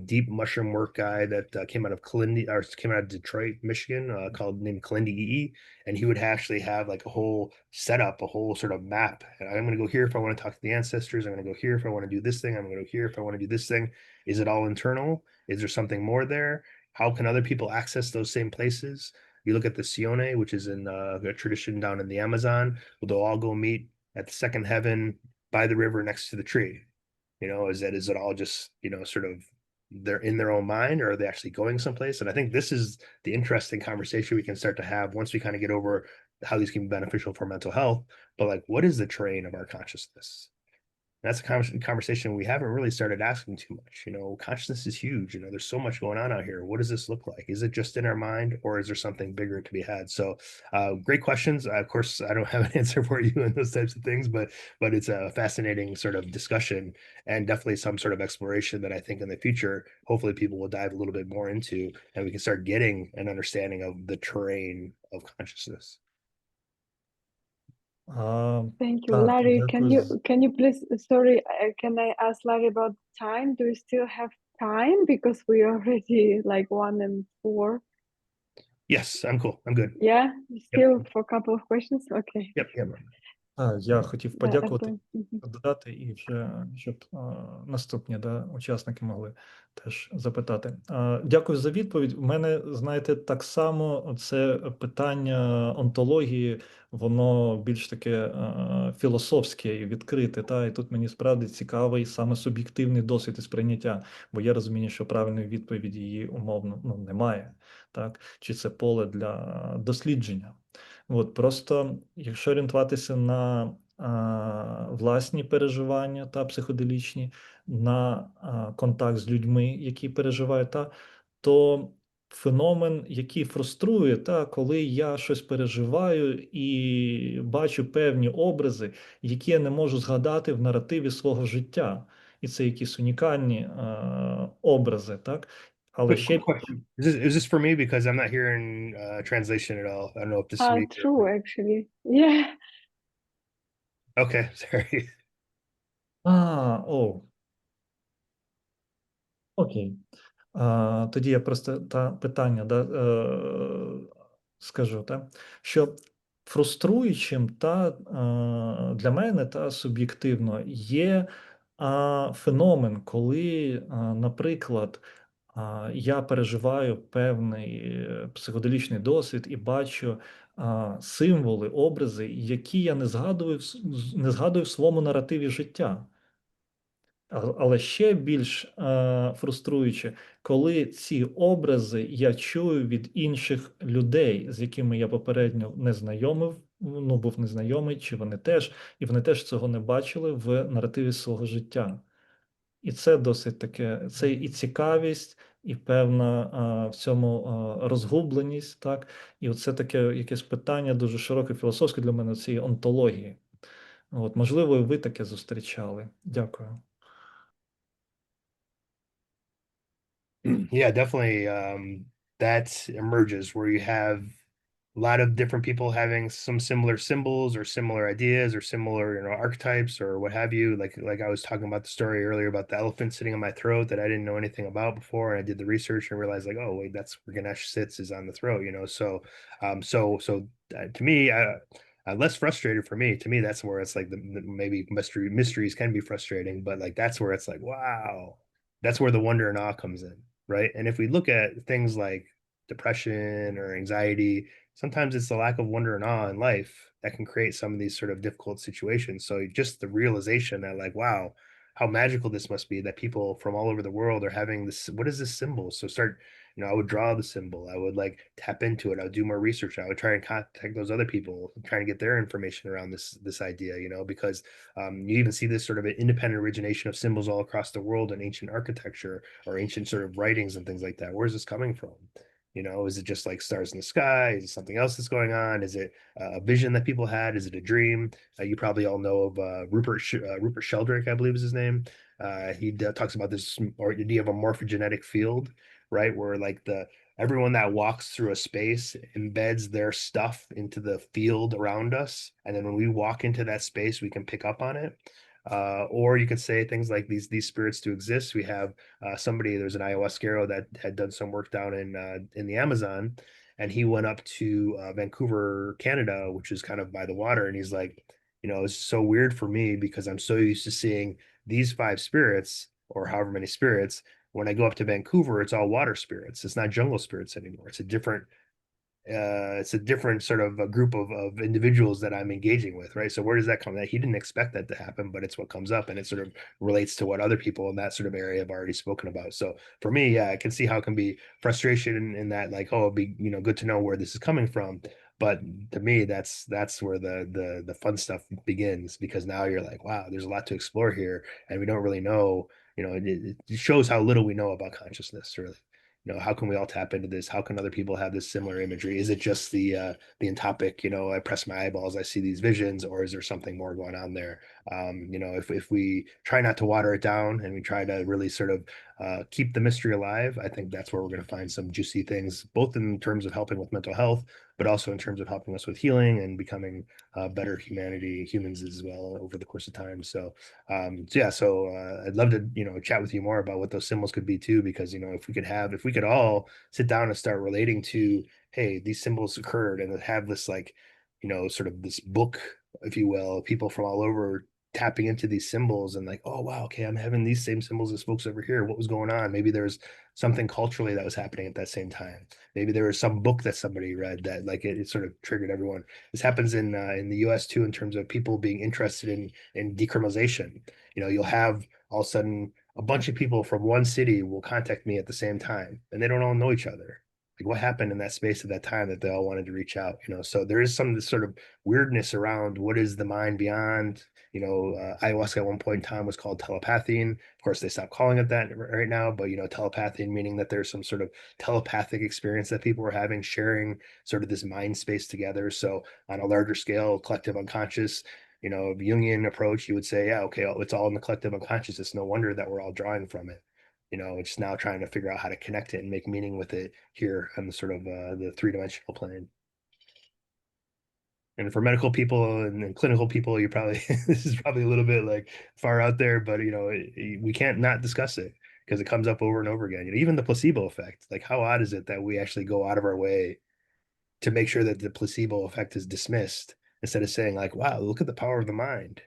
deep mushroom work guy that came out of Detroit, Michigan, named Kalindi EE, and he would actually have like a whole setup, a whole sort of map. And I'm going to go here if I want to talk to the ancestors. I'm going to go here if I want to do this thing. I'm going to go here if I want to do this thing. Is it all internal? Is there something more there? How can other people access those same places? You look at the Sione, which is in a tradition down in the Amazon. They'll all go meet at the second heaven by the river next to the tree. Is it all just sort of they're in their own mind, or are they actually going someplace? And I think this is the interesting conversation we can start to have once we kind of get over how these can be beneficial for mental health. But like, what is the terrain of our consciousness? That's a conversation we haven't really started asking too much. Consciousness is huge. There's so much going on out here. What does this look like? Is it just in our mind, or is there something bigger to be had? So great questions. Of course, I don't have an answer for you in those types of things, but it's a fascinating sort of discussion, and definitely some sort of exploration that I think in the future, hopefully people will dive a little bit more into, and we can start getting an understanding of the terrain of consciousness. Thank you, Так, Larry. дякую. Can you please, sorry, can I ask Larry about time? Do you still have time? Because we already like 1 and 4. Yes, I'm cool. I'm good. Yeah, still for a couple of questions. Okay. Yep. Я хотів подякувати, Мгм. додати, і вже щоб наступні учасники могли теж запитати. Дякую за відповідь. У мене, знаєте, так само це питання онтології, воно більш таке філософське і відкрите. І тут мені справді цікавий саме суб'єктивний досвід і сприйняття, бо є розуміння, що правильної відповіді її умовно немає. Чи це поле для дослідження? Просто, якщо орієнтуватися на власні переживання психоделічні, на контакт з людьми, які переживають, то феномен, який фруструє, коли я щось переживаю і бачу певні образи, які я не можу згадати в наративі свого життя. І це якісь унікальні образи, Але ще Quick question. Is this for me? Because I'm not hearing translation at all. I don't know if this is me. True, actually. Yeah. Okay, sorry. Окей. Тоді я просто питання скажу, що фруструючим для мене суб'єктивно є феномен, коли, наприклад, я переживаю певний психоделічний досвід і бачу символи, образи, які я не згадую в своєму наративі життя. Але ще більш фруструюче, коли ці образи я чую від інших людей, з якими я попередньо не знайомив, був незнайомий, чи вони теж цього не бачили в наративі свого життя. І це досить таке, це і цікавість, і певна в цьому розгубленість, І оце таке якесь питання дуже широке, філософське для мене, цієї онтології. Можливо, і ви таке зустрічали. Дякую. Yeah, definitely. That emerges where you have a lot of different people having some similar symbols or similar ideas or similar, archetypes or what have you. Like I was talking about the story earlier about the elephant sitting on my throat that I didn't know anything about before, and I did the research and realized like, oh wait, that's where Ganesh sits, is on the throat. So to me, less frustrated for me. To me, that's where it's like maybe mysteries can be frustrating, but like that's where it's like, wow, that's where the wonder and awe comes in, right? And if we look at things like depression or anxiety, sometimes it's the lack of wonder and awe in life that can create some of these sort of difficult situations. So just the realization that like, wow, how magical this must be that people from all over the world are having this. What is this symbol? So I would draw the symbol. I would like tap into it. I would do more research. I would try and contact those other people, trying to get their information around this idea, because you even see this sort of an independent origination of symbols all across the world in ancient architecture or ancient sort of writings and things like that. Where's this coming from? Is it just like stars in the sky? Is it something else that's going on? Is it a vision that people had? Is it a dream? You probably all know of Rupert Sheldrake, I believe is his name. He talks about this idea of a morphogenetic field, right? Where like everyone that walks through a space embeds their stuff into the field around us. And then when we walk into that space, we can pick up on it. Or you could say things like these spirits do exist. We have there's an ayahuasquero that had done some work down in the Amazon, and he went up to Vancouver, Canada, which is kind of by the water, and he's like, it's so weird for me because I'm so used to seeing these 5 spirits or however many spirits. When I go up to Vancouver, it's all water spirits. It's not jungle spirits anymore. It's a different sort of a group of individuals that I'm engaging with, right? So where does that come? That he didn't expect that to happen, but it's what comes up, and it sort of relates to what other people in that sort of area have already spoken about. So for me, yeah, I can see how it can be frustration in that, like, oh, it'd be good to know where this is coming from. But to me, that's where the fun stuff begins, because now you're like, wow, there's a lot to explore here, and we don't really know. It shows how little we know about consciousness, really. How can we all tap into this? How can other people have this similar imagery? Is it just the entopic, I press my eyeballs, I see these visions, or is there something more going on there? If we try not to water it down and we try to really sort of keep the mystery alive, I think that's where we're going to find some juicy things, both in terms of helping with mental health, but also in terms of helping us with healing and becoming better humans as well over the course of time. So I'd love to chat with you more about what those symbols could be too, because if we could all sit down and start relating to, hey, these symbols occurred, and have this like sort of this book, if you will, people from all over tapping into these symbols and like, oh wow, okay, I'm having these same symbols as folks over here. What was going on? Maybe there's something culturally that was happening at that same time. Maybe there was some book that somebody read that like it sort of triggered everyone. This happens in the US too, in terms of people being interested in decriminalization. You'll have all of a sudden a bunch of people from one city will contact me at the same time, and they don't all know each other. Like, what happened in that space at that time that they all wanted to reach out? So there is some sort of weirdness around what is the mind beyond. Ayahuasca at one point in time was called telepathine. Of course, they stopped calling it that right now, but telepathine meaning that there's some sort of telepathic experience that people were having, sharing sort of this mind space together. So on a larger scale, collective unconscious, Jungian approach, you would say, yeah, okay, it's all in the collective unconscious. It's no wonder that we're all drawing from it. It's now trying to figure out how to connect it and make meaning with it here on the sort of the 3-dimensional plane. And for medical people and clinical people, this is probably a little bit like far out there, but we can't not discuss it because it comes up over and over again. Even the placebo effect, like how odd is it that we actually go out of our way to make sure that the placebo effect is dismissed instead of saying like, wow, look at the power of the mind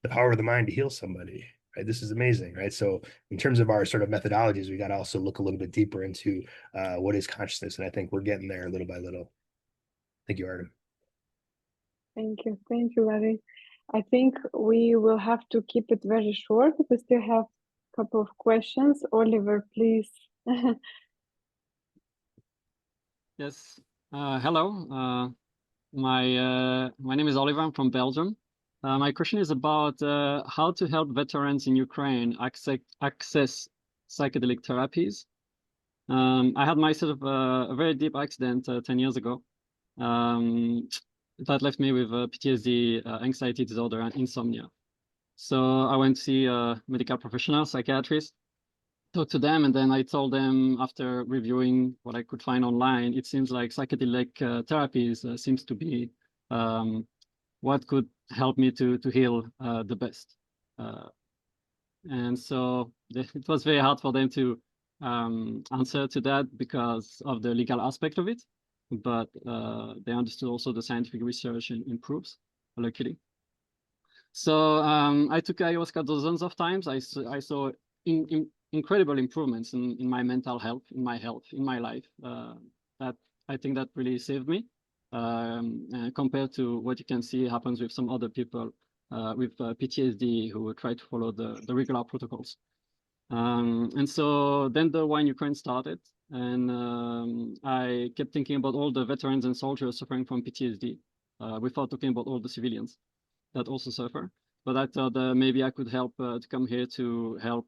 to heal somebody, right? This is amazing, right? So in terms of our sort of methodologies, we got to also look a little bit deeper into what is consciousness. And I think we're getting there little by little. Thank you, Artem. Thank you, Larry. I think we will have to keep it very short. We still have a couple of questions. Oliver, please. Yes. Hello. My name is Oliver. I'm from Belgium. My question is about how to help veterans in Ukraine access psychedelic therapies. I had myself a very deep accident 10 years ago that left me with PTSD, anxiety disorder, and insomnia. So I went to see a medical professional, psychiatrist, talked to them, and then I told them, after reviewing what I could find online, it seems like psychedelic therapies seems to be what could help me to heal the best. And so it was very hard for them to answer to that because of the legal aspect of it, but they understood also the scientific research and proofs, luckily. So I took ayahuasca dozens of times. I saw incredible improvements in my mental health, in my life. That I think that really saved me compared to what you can see happens with some other people with PTSD who try to follow the regular protocols. And so then the war in Ukraine started, and I kept thinking about all the veterans and soldiers suffering from PTSD without talking about all the civilians that also suffer. But I thought maybe I could help to come here to help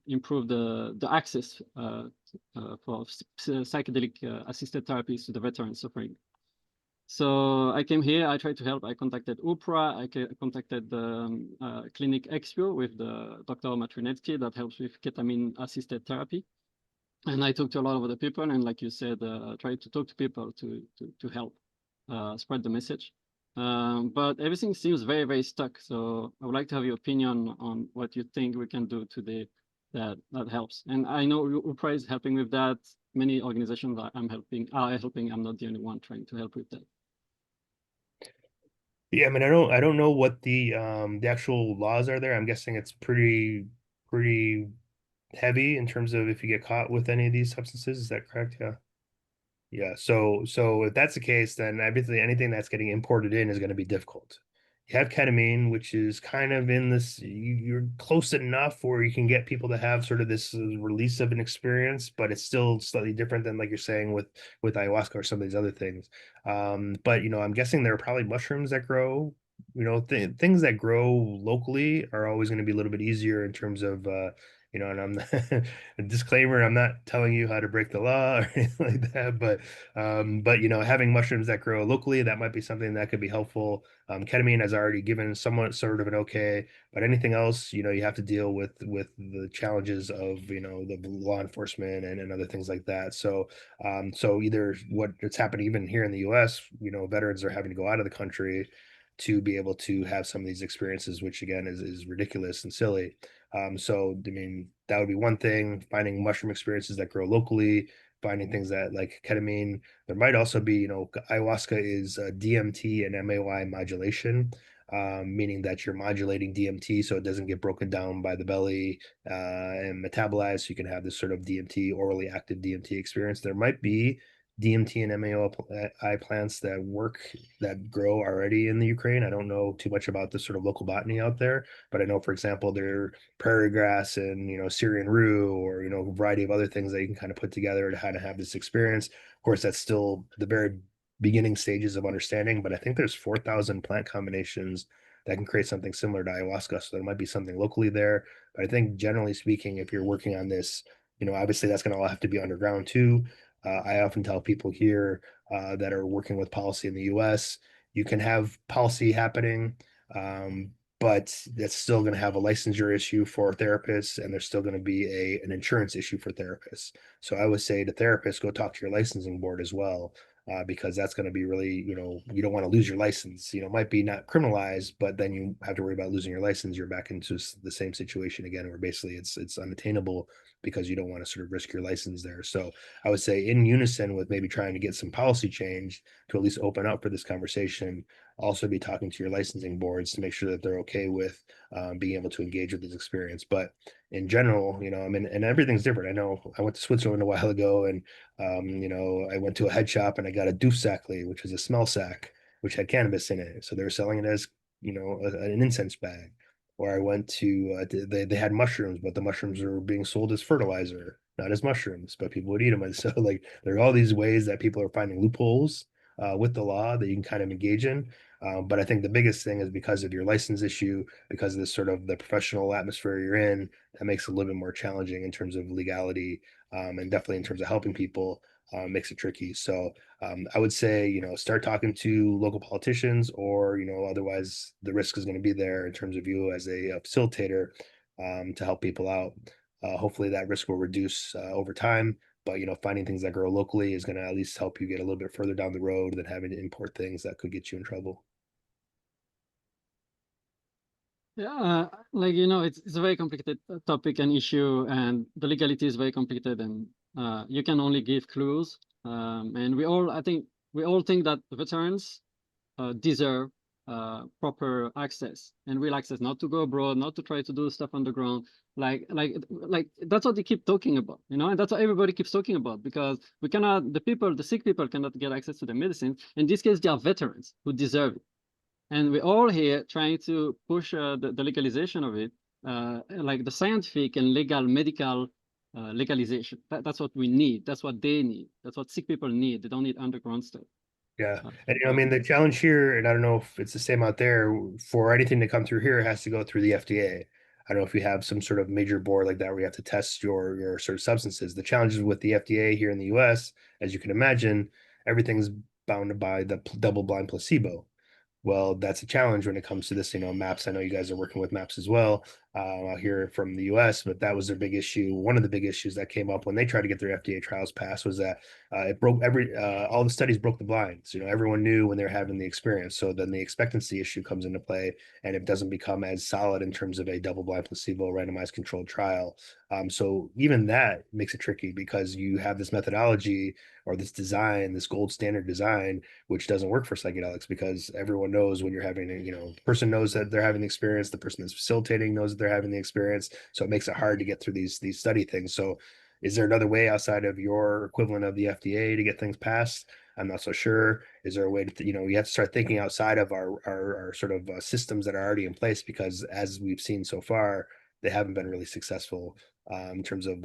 improve the access for psychedelic assisted therapies to the veterans suffering. So I came here, I tried to help. I contacted UPRA, I contacted the Clinic Expo with the Dr. Matrinetsky that helps with ketamine assisted therapy. And I talked to a lot of other people, and like you said, try to talk to people to help spread the message. But everything seems very, very stuck. So I would like to have your opinion on what you think we can do today that helps. And I know UPRA is helping with that. Many organizations that I'm helping are helping. I'm not the only one trying to help with that. Yeah, I mean, I don't know what the actual laws are there. I'm guessing it's pretty heavy in terms of if you get caught with any of these substances. Is that correct? Yeah. Yeah, so if that's the case, then obviously anything that's getting imported in is going to be difficult. You have ketamine, which is kind of in this, you're close enough where you can get people to have sort of this release of an experience, but it's still slightly different than like you're saying with ayahuasca or some of these other things. But I'm guessing there are probably mushrooms that grow. Things that grow locally are always going to be a little bit easier in terms of and I'm a disclaimer, I'm not telling you how to break the law or anything like that, but having mushrooms that grow locally, that might be something that could be helpful. Ketamine has already given somewhat sort of an okay, but anything else, you have to deal with the challenges of the law enforcement and other things like that. So either what it's happening even here in the US, veterans are having to go out of the country to be able to have some of these experiences, which again is ridiculous and silly. So I mean, that would be one thing, finding mushroom experiences that grow locally, finding things that like ketamine. There might also be, ayahuasca is DMT and MAY modulation, meaning that you're modulating DMT so it doesn't get broken down by the belly and metabolized. So you can have this sort of DMT, orally active DMT experience. There might be DMT and MAOI plants that grow already in the Ukraine. I don't know too much about the sort of local botany out there, but I know, for example, there are prairie grass and Syrian rue or a variety of other things that you can kind of put together to kind of have this experience. Of course, that's still the very beginning stages of understanding, but I think there's 4,000 plant combinations that can create something similar to ayahuasca. So there might be something locally there. But I think generally speaking, if you're working on this, obviously that's going to all have to be underground too. I often tell people here that are working with policy in the US, you can have policy happening, but that's still going to have a licensure issue for therapists, and there's still going to be an insurance issue for therapists. So I would say to therapists, go talk to your licensing board as well, because that's going to be really, you don't want to lose your license. It might be not criminalized, but then you have to worry about losing your license. You're back into the same situation again, where basically it's unattainable because you don't want to sort of risk your license there. So I would say in unison with maybe trying to get some policy change to at least open up for this conversation, also be talking to your licensing boards to make sure that they're okay with being able to engage with this experience. But in general, I mean, and everything's different. I know I went to Switzerland a while ago, and I went to a head shop and I got a Duftsäckle, which was a smell sack, which had cannabis in it. So they were selling it as, an incense bag. Or I went to, they had mushrooms, but the mushrooms were being sold as fertilizer, not as mushrooms, but people would eat them. And so like, there are all these ways that people are finding loopholes with the law that you can kind of engage in. But I think the biggest thing is because of your license issue, because of this sort of the professional atmosphere you're in, that makes it a little bit more challenging in terms of legality, and definitely in terms of helping people, makes it tricky. So I would say, start talking to local politicians, or, otherwise the risk is going to be there in terms of you as a facilitator to help people out. Hopefully that risk will reduce over time. But finding things that grow locally is going to at least help you get a little bit further down the road than having to import things that could get you in trouble. Yeah, like it's a very complicated topic and issue, and the legality is very complicated, and you can only give clues. And I think we all think that veterans deserve proper access and real access, not to go abroad, not to try to do stuff underground. Like that's what they keep talking about, and that's what everybody keeps talking about, because the sick people cannot get access to the medicine. In this case, they are veterans who deserve it. And we're all here trying to push the legalization of it, like the scientific and legal medical legalization. That's what we need. That's what they need. That's what sick people need. They don't need underground stuff. Yeah. And I mean, the challenge here, and I don't know if it's the same out there, for anything to come through here, it has to go through the FDA. I don't know if you have some sort of major board like that where you have to test your sort of substances. The challenges with the FDA here in the US, as you can imagine, everything's bounded by the double-blind placebo. Well, that's a challenge when it comes to this, MAPS. I know you guys are working with MAPS as well. out here from the US, but that was their big issue. One of the big issues that came up when they tried to get their FDA trials passed was that it broke all the studies broke the blinds. Everyone knew when they were having the experience. So then the expectancy issue comes into play, and it doesn't become as solid in terms of a double-blind placebo randomized controlled trial. So even that makes it tricky because you have this methodology or this design, this gold standard design, which doesn't work for psychedelics because everyone knows when you're having, the person knows that they're having the experience, the person that's facilitating knows that they're having the experience. So it makes it hard to get through these study things. So is there another way outside of your equivalent of the FDA to get things passed? I'm not so sure. Is there a way to, you have to start thinking outside of our sort of systems that are already in place, because as we've seen so far, they haven't been really successful in terms of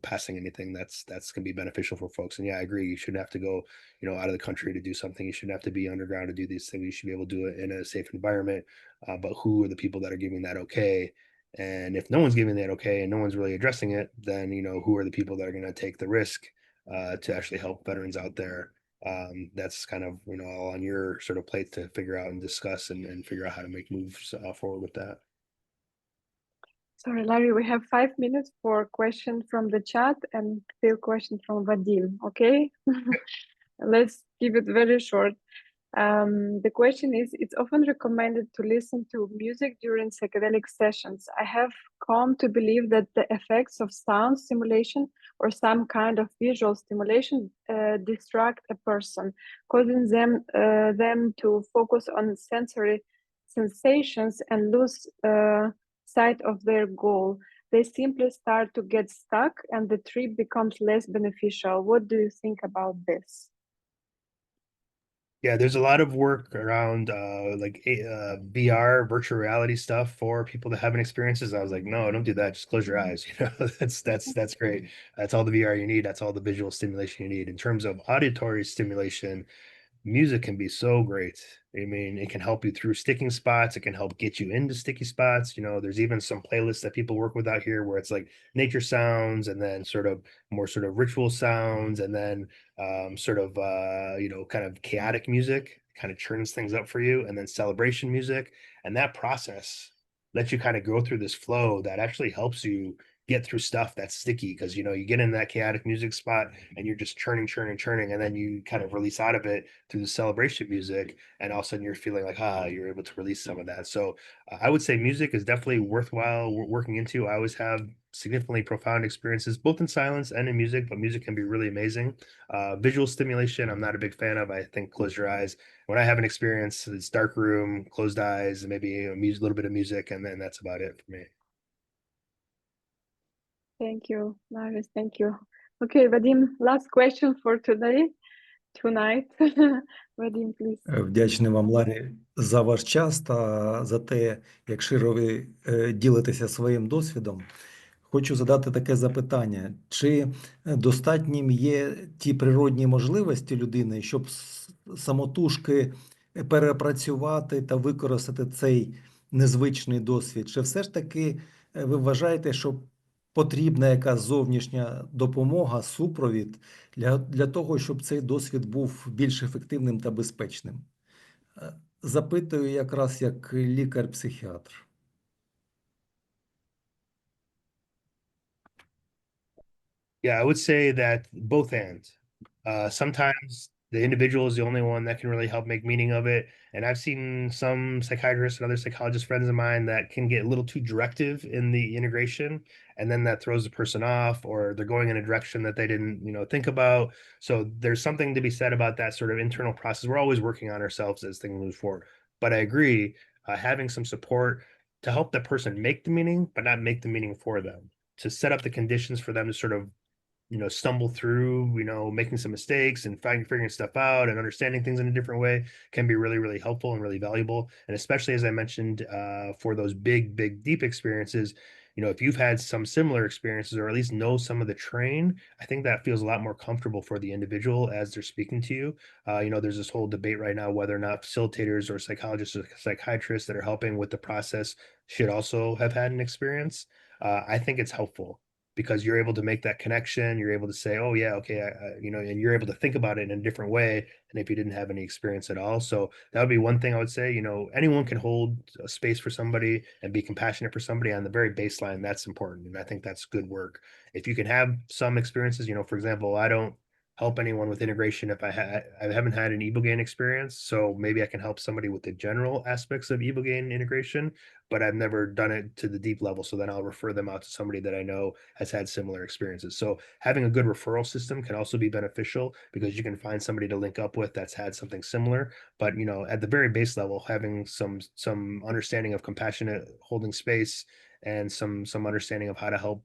passing anything that's going to be beneficial for folks. And yeah, I agree. You shouldn't have to go out of the country to do something. You shouldn't have to be underground to do these things. You should be able to do it in a safe environment. But who are the people that are giving that okay? And if no one's giving that okay and no one's really addressing it, then who are the people that are going to take the risk to actually help veterans out there? That's kind of all on your sort of plate to figure out and discuss and figure out how to make moves forward with that. Sorry, Larry, we have 5 minutes for questions from the chat and still questions from Vadim, okay? Let's keep it very short. The question is, it's often recommended to listen to music during psychedelic sessions. I have come to believe that the effects of sound stimulation or some kind of visual stimulation distract a person, causing them to focus on sensory sensations and lose sight of their goal. They simply start to get stuck and the trip becomes less beneficial. What do you think about this? Yeah, there's a lot of work around VR, virtual reality stuff for people that haven't experiences. I was like, no, don't do that. Just close your eyes. That's great. That's all the VR you need. That's all the visual stimulation you need. In terms of auditory stimulation, music can be so great. I mean, it can help you through sticking spots. It can help get you into sticky spots. There's even some playlists that people work with out here where it's like nature sounds and then sort of more sort of ritual sounds and then kind of chaotic music kind of churns things up for you, and then celebration music. And that process lets you kind of go through this flow that actually helps you get through stuff that's sticky, because you get in that chaotic music spot and you're just churning, and then you kind of release out of it through the celebration music, and all of a sudden you're feeling like you're able to release some of that. So I would say music is definitely worthwhile working into. I always have significantly profound experiences both in silence and in music, but music can be really amazing. Visual stimulation, I'm not a big fan of. I think close your eyes. When I have an experience, it's dark room, closed eyes, and maybe a little bit of music, and then that's about it for me. Thank you, Laris. Thank you. Okay, Vadim, last question for tonight. Vadim, please. Вдячний вам, Ларі, за ваш час та за те, як широ ви ділитеся своїм досвідом. Хочу задати таке запитання. Чи достатнім є ті природні можливості людини, щоб самотужки перепрацювати та використати цей незвичний досвід? Чи все ж таки ви вважаєте, що потрібна якась зовнішня допомога, супровід для того, щоб цей досвід був більш ефективним та безпечним? Запитую якраз як лікар-психіатр. Yeah, I would say that both ends. Sometimes the individual is the only one that can really help make meaning of it. And I've seen some psychiatrists and other psychologist friends of mine that can get a little too directive in the integration, and then that throws the person off, or they're going in a direction that they didn't, think about. So there's something to be said about that sort of internal process. We're always working on ourselves as things move forward. But I agree, having some support to help that person make the meaning, but not make the meaning for them, to set up the conditions for them to sort of stumble through, making some mistakes and figuring stuff out and understanding things in a different way can be really, really helpful and really valuable. And especially, as I mentioned, for those big, deep experiences, if you've had some similar experiences or at least know some of the terrain, I think that feels a lot more comfortable for the individual as they're speaking to you. There's this whole debate right now whether or not facilitators or psychologists or psychiatrists that are helping with the process should also have had an experience. I think it's helpful, because you're able to make that connection. You're able to say, oh yeah, okay, you know, and you're able to think about it in a different way than if you didn't have any experience at all. So that would be one thing I would say. You know, anyone can hold a space for somebody and be compassionate for somebody on the very baseline. That's important, and I think that's good work. If you can have some experiences, you know, for example, I don't help anyone with integration if I haven't had an Ibogaine experience, so maybe I can help somebody with the general aspects of Ibogaine integration, but I've never done it to the deep level, so then I'll refer them out to somebody that I know has had similar experiences. So having a good referral system can also be beneficial because you can find somebody to link up with that's had something similar. But you know, at the very base level, having some understanding of compassionate holding space and some understanding of how to help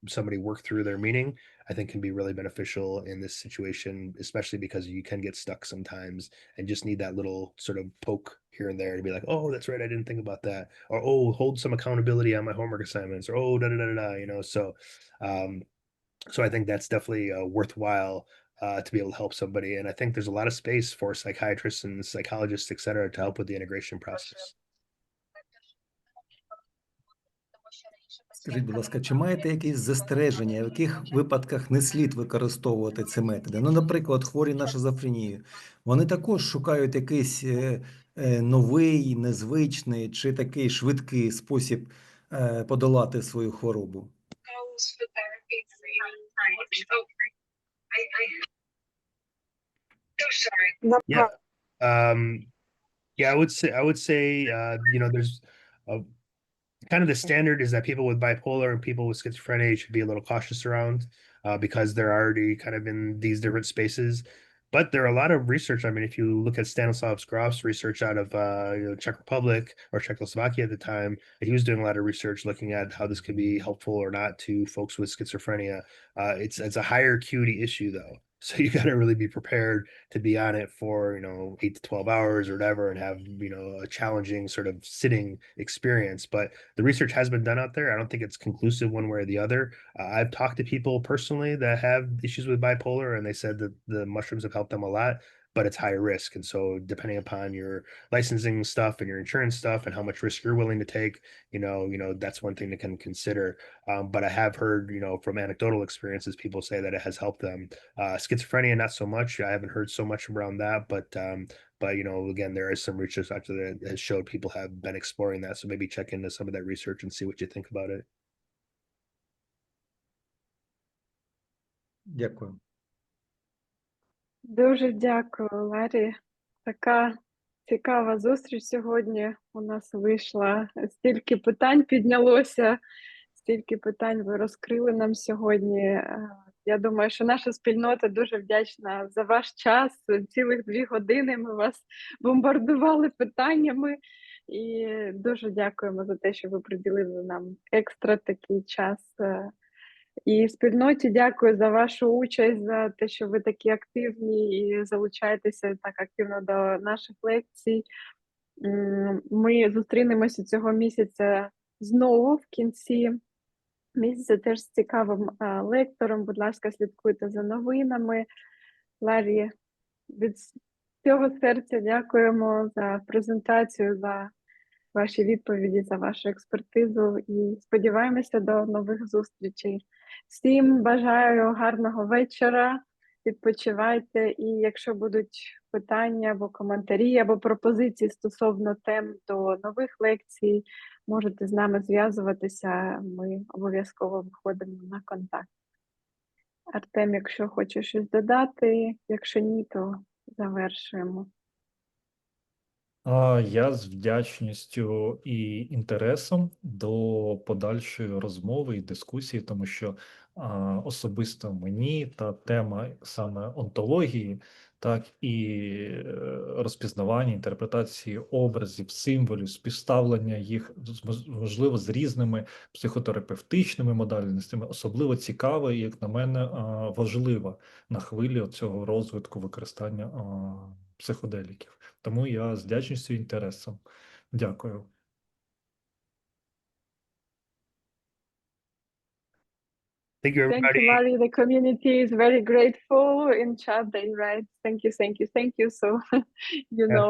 somebody work through their meaning, I think can be really beneficial in this situation, especially because you can get stuck sometimes and just need that little sort of poke here and there to be like, oh, that's right, I didn't think about that, or oh, hold some accountability on my homework assignments, or oh, da da da da, you know. So I think that's definitely worthwhile to be able to help somebody, and I think there's a lot of space for psychiatrists and psychologists, et cetera, to help with the integration process. Скажіть, будь ласка, чи маєте якісь застереження, в яких випадках не слід використовувати ці методи? Ну, наприклад, хворі на шизофренію. Вони також шукають якийсь новий, незвичний чи такий швидкий спосіб подолати свою хворобу. Yeah. Yeah, I would say, you know, there's kind of the standard is that people with bipolar and people with schizophrenia should be a little cautious around because they're already kind of in these different spaces. But there are a lot of research. I mean, if you look at Stanislav Grof's research out of you know, Czech Republic or Czechoslovakia at the time, he was doing a lot of research looking at how this could be helpful or not to folks with schizophrenia. It's a higher acuity issue though. So you got to really be prepared to be on it for, you know, 8 to 12 hours or whatever, and have, you know, a challenging sort of sitting experience. But the research has been done out there. I don't think it's conclusive one way or the other. I've talked to people personally that have issues with bipolar, and they said that the mushrooms have helped them a lot, but it's high risk. And so depending upon your licensing stuff and your insurance stuff and how much risk you're willing to take, you know, that's one thing to can consider. But I have heard, you know, from anecdotal experiences, people say that it has helped them. Schizophrenia, not so much. I haven't heard so much around that, but you know, again, there is some research out there that has showed people have been exploring that. So maybe check into some of that research and see what you think about it. Дякую. Дуже дякую, Ларі. Така цікава зустріч сьогодні у нас вийшла. Стільки питань піднялося, стільки питань ви розкрили нам сьогодні. Я думаю, що наша спільнота дуже вдячна за ваш час. Цілих 2 години ми вас бомбардували питаннями. І дуже дякуємо за те, що ви приділили нам екстра такий час. І спільноті дякую за вашу участь, за те, що ви такі активні і залучаєтеся так активно до наших лекцій. Ми зустрінемося цього місяця знову в кінці місяця теж з цікавим лектором. Будь ласка, слідкуйте за новинами. Ларі, від цього серця дякуємо за презентацію, за ваші відповіді, за вашу експертизу і сподіваємося до нових зустрічей. Всім бажаю гарного вечора, відпочивайте, і якщо будуть питання або коментарі, або пропозиції стосовно тем до нових лекцій, можете з нами зв'язуватися, ми обов'язково виходимо на контакт. Артем, якщо хочеш щось додати, якщо ні, то завершуємо. Я з вдячністю і інтересом до подальшої розмови і дискусії, тому що особисто мені та тема саме онтології, так і розпізнавання, інтерпретації образів, символів, співставлення їх, можливо, з різними психотерапевтичними модальностями, особливо цікава і, як на мене, важлива на хвилі цього розвитку використання психоделіків. Тому я з вдячністю і інтересом. Дякую. Thank you, everybody. Thank you, Larry. The community is very grateful in chat. They write, thank you, thank you, thank you. So, you know.